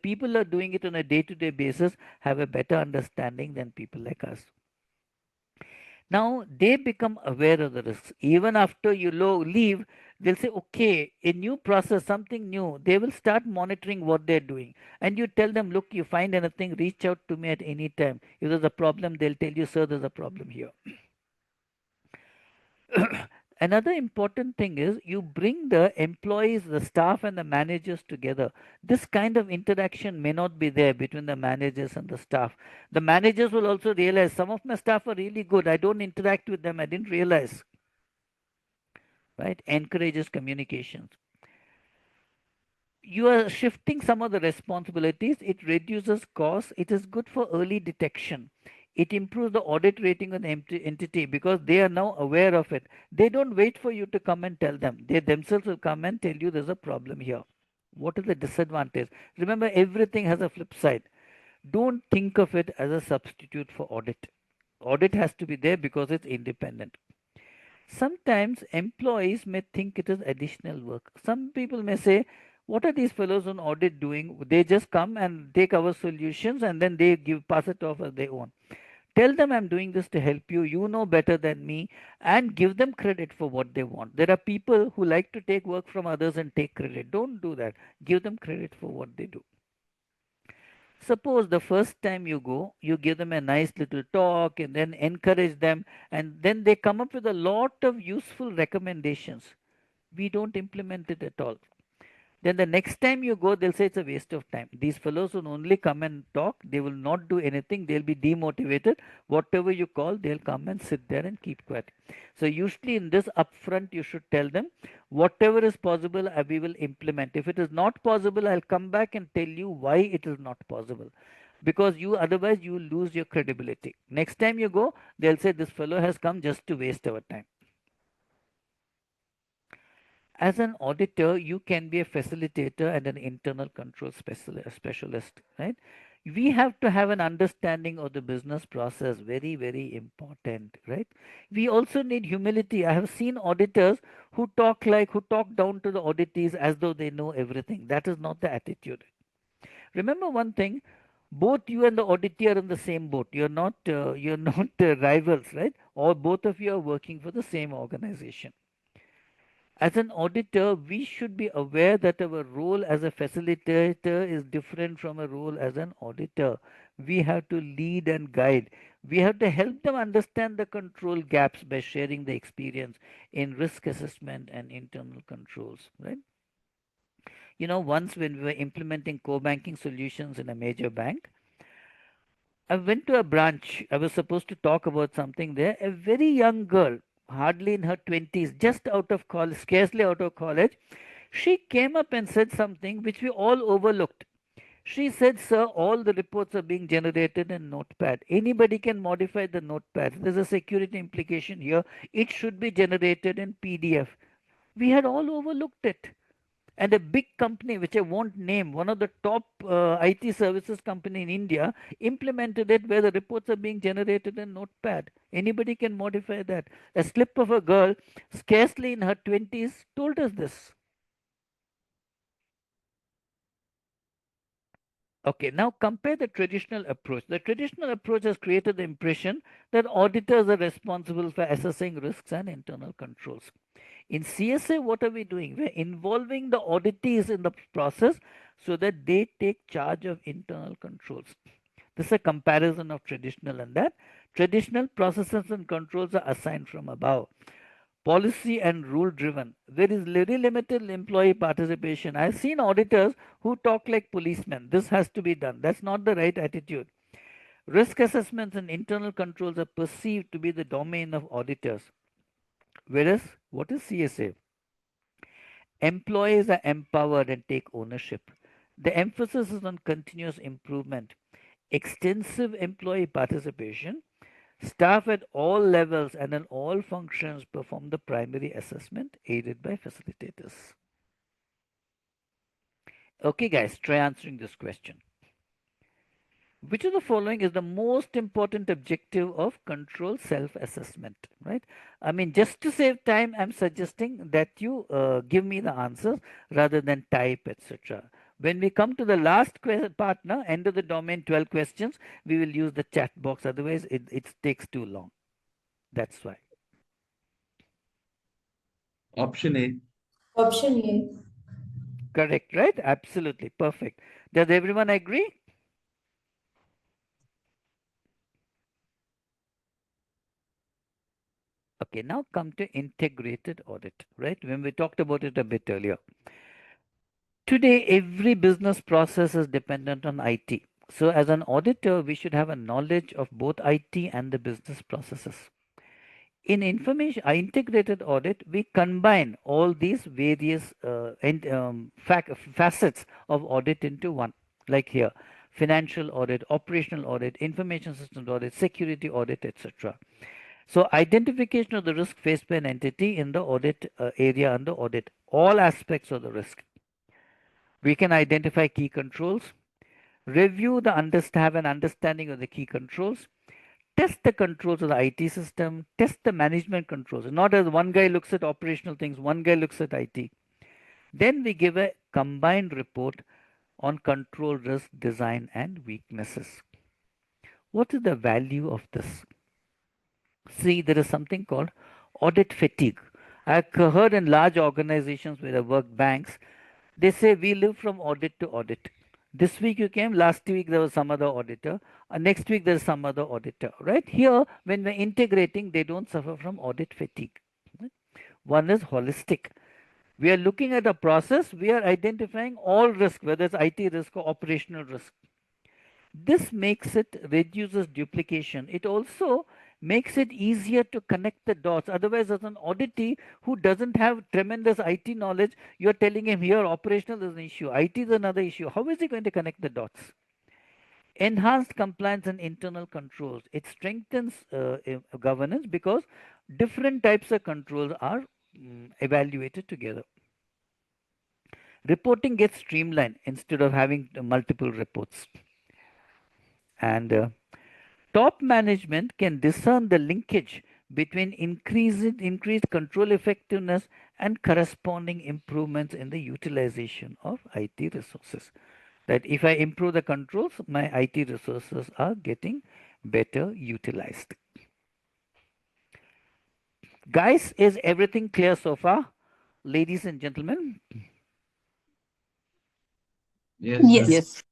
people are doing it on a day-to-day basis, have a better understanding than people like us. Now they become aware of the risks. Even after you leave, They'll say, okay, a new process, something new. They will start monitoring what they're doing. And you tell them, look, you find anything, reach out to me at any time. If there's a problem, they'll tell you, sir, there's a problem here. Another important thing is you bring the employees, the staff, and the managers together. This kind of interaction may not be there between the managers and the staff. The managers will also realize some of my staff are really good. I don't interact with them. I didn't realize. Right? Encourages communications. You are shifting some of the responsibilities. It reduces costs. It is good for early detection. It improves the audit rating of the entity because they are now aware of it. They don't wait for you to come and tell them. They themselves will come and tell you there's a problem here. What is the disadvantage? Remember, everything has a flip side. Don't think of it as a substitute for audit. Audit has to be there because it's independent. Sometimes employees may think it is additional work. Some people may say, what are these fellows on audit doing? They just come and take our solutions and then they pass it off as their own. Tell them I'm doing this to help you. You know better than me, and give them credit for what they want. There are people who like to take work from others and take credit. Don't do that. Give them credit for what they do. Suppose the first time you go, you give them a nice little talk and then encourage them, and then they come up with a lot of useful recommendations. We don't implement it at all. Then the next time you go, they'll say it's a waste of time. These fellows will only come and talk. They will not do anything. They'll be demotivated. Whatever you call, they'll come and sit there and keep quiet. So usually in this upfront, you should tell them whatever is possible, we will implement. If it is not possible, I'll come back and tell you why it is not possible. Because you otherwise you will lose your credibility. Next time you go, they'll say this fellow has come just to waste our time. As an auditor, you can be a facilitator and an internal control specialist, right? We have to have an understanding of the business process, very, very important, right? We also need humility. I have seen auditors who talk down to the auditees as though they know everything. That is not the attitude. Remember one thing, both you and the auditee are in the same boat. You're not rivals, right? Or both of you are working for the same organization. As an auditor, we should be aware that our role as a facilitator is different from a role as an auditor. We have to lead and guide. We have to help them understand the control gaps by sharing the experience in risk assessment and internal controls, right? Once when we were implementing core banking solutions in a major bank, I went to a branch. I was supposed to talk about something there. A very young girl, hardly in her 20s, just out of college, scarcely out of college, she came up and said something which we all overlooked. She said, sir, all the reports are being generated in Notepad. Anybody can modify the Notepad. There's a security implication here. It should be generated in PDF. We had all overlooked it. And a big company, which I won't name, one of the top IT services company in India, implemented it where the reports are being generated in Notepad. Anybody can modify that. A slip of a girl, scarcely in her 20s, told us this. Okay, now compare the traditional approach. The traditional approach has created the impression that auditors are responsible for assessing risks and internal controls. In CSA, what are we doing? We're involving the auditees in the process so that they take charge of internal controls. This is a comparison of traditional and that. Traditional processes and controls are assigned from above. Policy and rule driven. There is very limited employee participation. I've seen auditors who talk like policemen. This has to be done. That's not the right attitude. Risk assessments and internal controls are perceived to be the domain of auditors. Whereas, what is CSA? Employees are empowered and take ownership. The emphasis is on continuous improvement, extensive employee participation. Staff at all levels and in all functions perform the primary assessment aided by facilitators. Okay, guys, try answering this question. Which of the following is the most important objective of control self-assessment, right? I mean, just to save time, I'm suggesting that you give me the answers rather than type, etc. When we come to the last part now, end of the domain 12 questions, we will use the chat box. Otherwise, it takes too long. That's why. Option A. Option A. Correct, right? Absolutely. Perfect. Does everyone agree? Okay, now come to integrated audit, right? When we talked about it a bit earlier. Today, every business process is dependent on IT. So, as an auditor, we should have a knowledge of both IT and the business processes. In information integrated audit, we combine all these various facets of audit into one. Like here, financial audit, operational audit, information systems audit, security audit, etc. So identification of the risk faced by an entity in the audit area under audit, all aspects of the risk. We can identify key controls, review have an understanding of the key controls, test the controls of the IT system, test the management controls. Not as one guy looks at operational things, one guy looks at IT. Then we give a combined report on control risk, design, and weaknesses. What is the value of this? See, there is something called audit fatigue. I've heard in large organizations where I work, banks, they say we live from audit to audit. This week you came, last week there was some other auditor, next week there's some other auditor, right? Here, when we're integrating, they don't suffer from audit fatigue. Right? One is holistic. We are looking at a process, we are identifying all risk, whether it's IT risk or operational risk. This makes it reduces duplication. It also makes it easier to connect the dots. Otherwise, as an auditee who doesn't have tremendous IT knowledge, you're telling him here operational is an issue, IT is another issue. How is he going to connect the dots? Enhanced compliance and internal controls. It strengthens governance because different types of controls are evaluated together. Reporting gets streamlined instead of having multiple reports. And top management can discern the linkage between increased control effectiveness and corresponding improvements in the utilization of IT resources. That if I improve the controls, my IT resources are getting better utilized. Guys, is everything clear so far? Ladies and gentlemen? Yes, Yes. sir. Yes.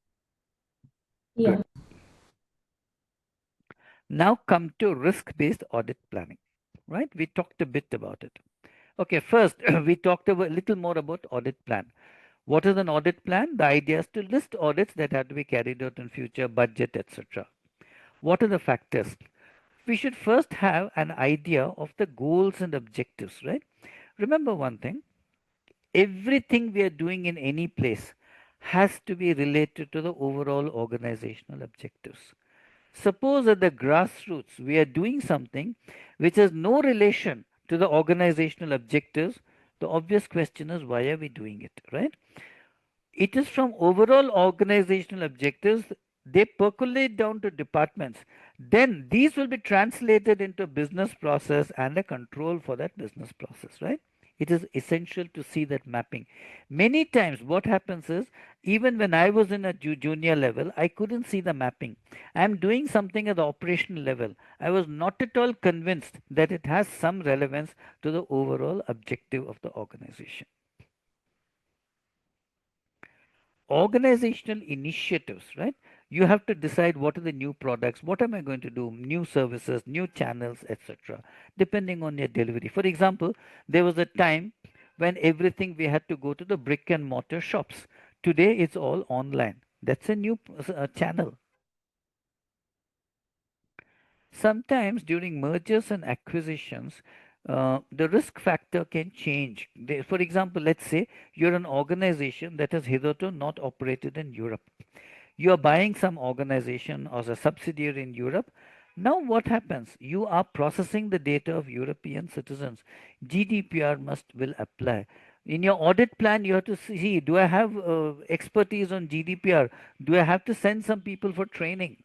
Yeah. Now come to risk-based audit planning, right? We talked a bit about it. Okay, first we talked a little more about audit plan. What is an audit plan? The idea is to list audits that have to be carried out in future, budget, etc. What are the factors? We should first have an idea of the goals and objectives, right? Remember one thing, everything we are doing in any place has to be related to the overall organizational objectives. Suppose at the grassroots we are doing something which has no relation to the organizational objectives, the obvious question is why are we doing it, right? It is from overall organizational objectives, they percolate down to departments. Then these will be translated into business process and a control for that business process, right? It is essential to see that mapping. Many times what happens is, even when I was in a junior level, I couldn't see the mapping. I'm doing something at the operational level. I was not at all convinced that it has some relevance to the overall objective of the organization. Organizational initiatives, right? You have to decide what are the new products, what am I going to do, new services, new channels, etc., depending on your delivery. For example, there was a time when everything we had to go to the brick and mortar shops. Today it's all online. That's a new channel. Sometimes during mergers and acquisitions, the risk factor can change. For example, let's say you're an organization that has hitherto not operated in Europe. You're buying some organization or a subsidiary in Europe. Now what happens? You are processing the data of European citizens. GDPR will apply. In your audit plan, you have to see, do I have expertise on GDPR? Do I have to send some people for training?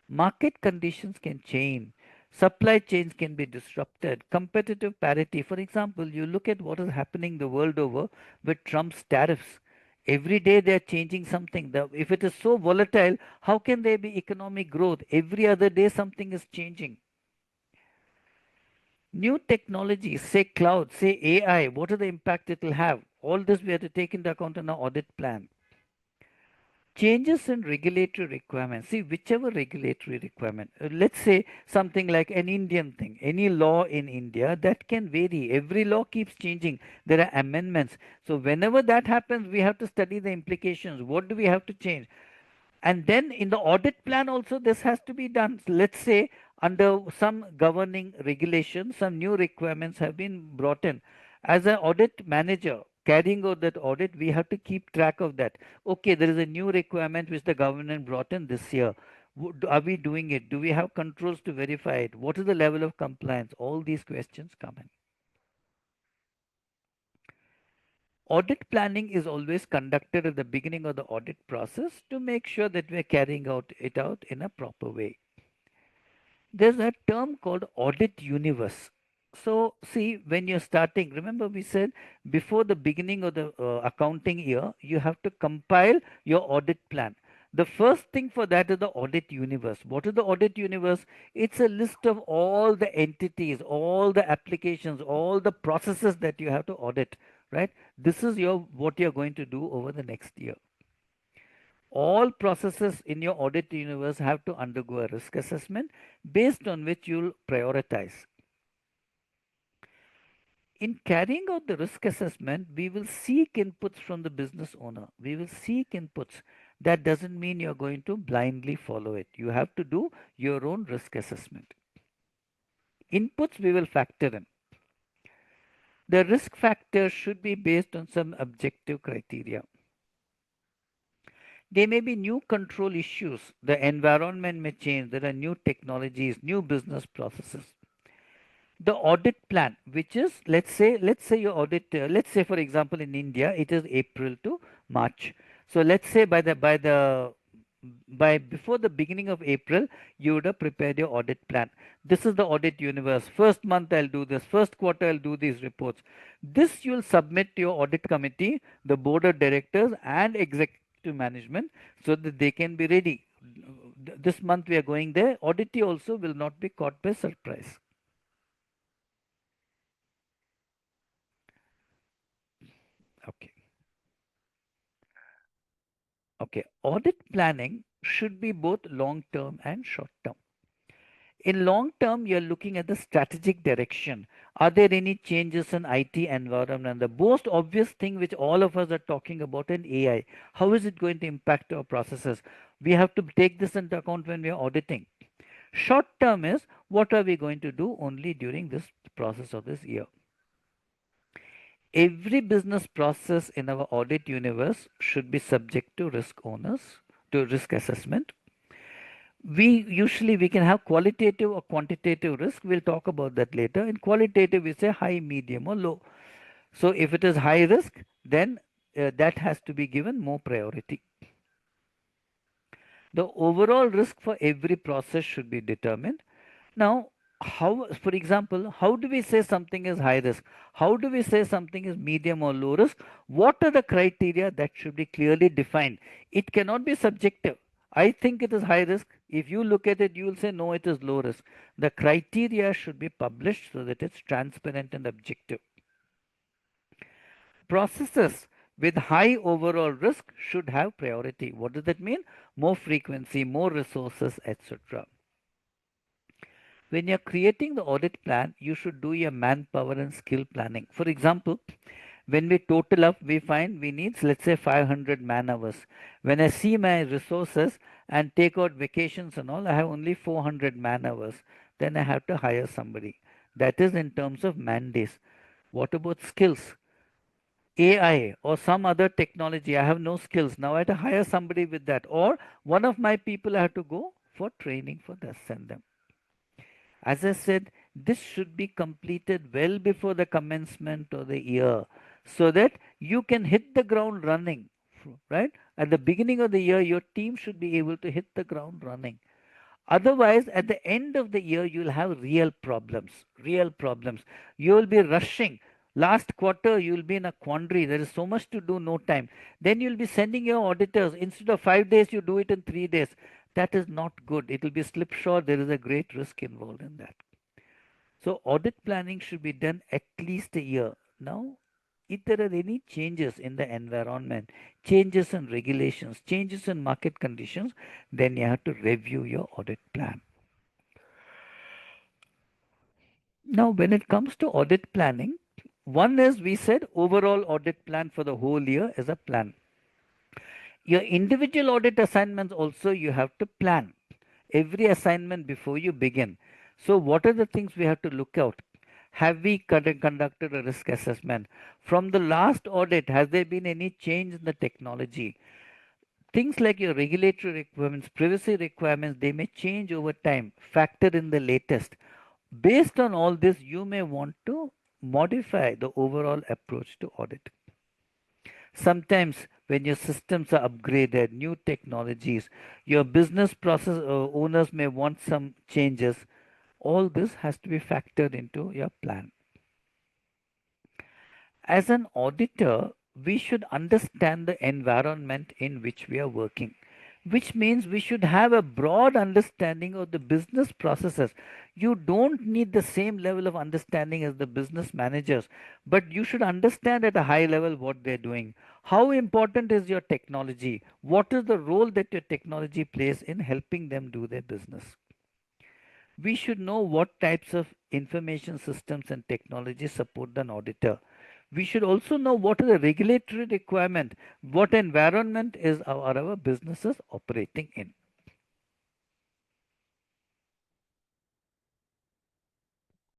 Market conditions can change. Supply chains can be disrupted. Competitive parity. For example, you look at what is happening the world over with Trump's tariffs. Every day they are changing something. If it is so volatile, how can there be economic growth? Every other day something is changing. New technologies, say cloud, say AI, what are the impact it will have? All this we have to take into account in our audit plan. Changes in regulatory requirements. See, whichever regulatory requirement, let's say something like an Indian thing, any law in India, that can vary. Every law keeps changing. There are amendments. So whenever that happens, we have to study the implications. What do we have to change? And then in the audit plan also this has to be done. Let's say under some governing regulation, some new requirements have been brought in. As an audit manager carrying out that audit, we have to keep track of that. Okay, there is a new requirement which the government brought in this year. Are we doing it? Do we have controls to verify it? What is the level of compliance? All these questions come in. Audit planning is always conducted at the beginning of the audit process to make sure that we are carrying it out in a proper way. There's a term called audit universe. So, see, when you're starting, remember we said before the beginning of the accounting year, you have to compile your audit plan. The first thing for that is the audit universe. What is the audit universe? It's a list of all the entities, all the applications, all the processes that you have to audit, right? This is what you're going to do over the next year. All processes in your audit universe have to undergo a risk assessment based on which you'll prioritize. In carrying out the risk assessment, we will seek inputs from the business owner. We will seek inputs. That doesn't mean you're going to blindly follow it. You have to do your own risk assessment. Inputs we will factor in. The risk factor should be based on some objective criteria. There may be new control issues. The environment may change. There are new technologies, new business processes. The audit plan, which is, let's say your audit, let's say for example in India, it is April to March. So let's say by before the beginning of April, you would have prepared your audit plan. This is the audit universe. First month I'll do this. First quarter I'll do these reports. This you'll submit to your audit committee, the board of directors, and executive management so that they can be ready. This month we are going there. Auditee also will not be caught by surprise. Okay. Okay. Audit planning should be both long term and short term. In long term, you're looking at the strategic direction. Are there any changes in IT environment? The most obvious thing which all of us are talking about in AI, how is it going to impact our processes? We have to take this into account when we are auditing. Short term is what are we going to do only during this process of this year? Every business process in our audit universe should be subject to risk assessment. We can have qualitative or quantitative risk. We'll talk about that later. In qualitative, we say high, medium, or low. So if it is high risk, then that has to be given more priority. The overall risk for every process should be determined. Now, for example, how do we say something is high risk? How do we say something is medium or low risk? What are the criteria that should be clearly defined? It cannot be subjective. I think it is high risk. If you look at it, you will say, no, it is low risk. The criteria should be published so that it's transparent and objective. Processes with high overall risk should have priority. What does that mean? More frequency, more resources, etc. When you're creating the audit plan, you should do your manpower and skill planning. For example, when we total up, we find we need, let's say, 500 man hours. When I see my resources and take out vacations and all, I have only 400 man hours. Then I have to hire somebody. That is in terms of man days. What about skills? AI or some other technology, I have no skills. Now I have to hire somebody with that. Or one of my people I have to go for training for this, send them. As I said, this should be completed well before the commencement of the year so that you can hit the ground running, right? At the beginning of the year, your team should be able to hit the ground running. Otherwise, at the end of the year, you'll have real problems. Real problems. You'll be rushing. Last quarter, you'll be in a quandary. There is so much to do, no time. Then you'll be sending your auditors. Instead of 5 days, you do it in 3 days. That is not good. It will be slipshod. There is a great risk involved in that. So audit planning should be done at least a year. Now, if there are any changes in the environment, changes in regulations, changes in market conditions, then you have to review your audit plan. Now, when it comes to audit planning, one is we said overall audit plan for the whole year is a plan. Your individual audit assignments also you have to plan every assignment before you begin. So, what are the things we have to look out? Have we conducted a risk assessment? From the last audit, has there been any change in the technology? Things like your regulatory requirements, privacy requirements, they may change over time. Factor in the latest. Based on all this, you may want to modify the overall approach to audit. Sometimes when your systems are upgraded, new technologies, your business process owners may want some changes. All this has to be factored into your plan. As an auditor, we should understand the environment in which we are working, which means we should have a broad understanding of the business processes. You don't need the same level of understanding as the business managers, but you should understand at a high level what they're doing. How important is your technology? What is the role that your technology plays in helping them do their business? We should know what types of information systems and technology support an auditor. We should also know what is the regulatory requirement, what environment is our businesses operating in.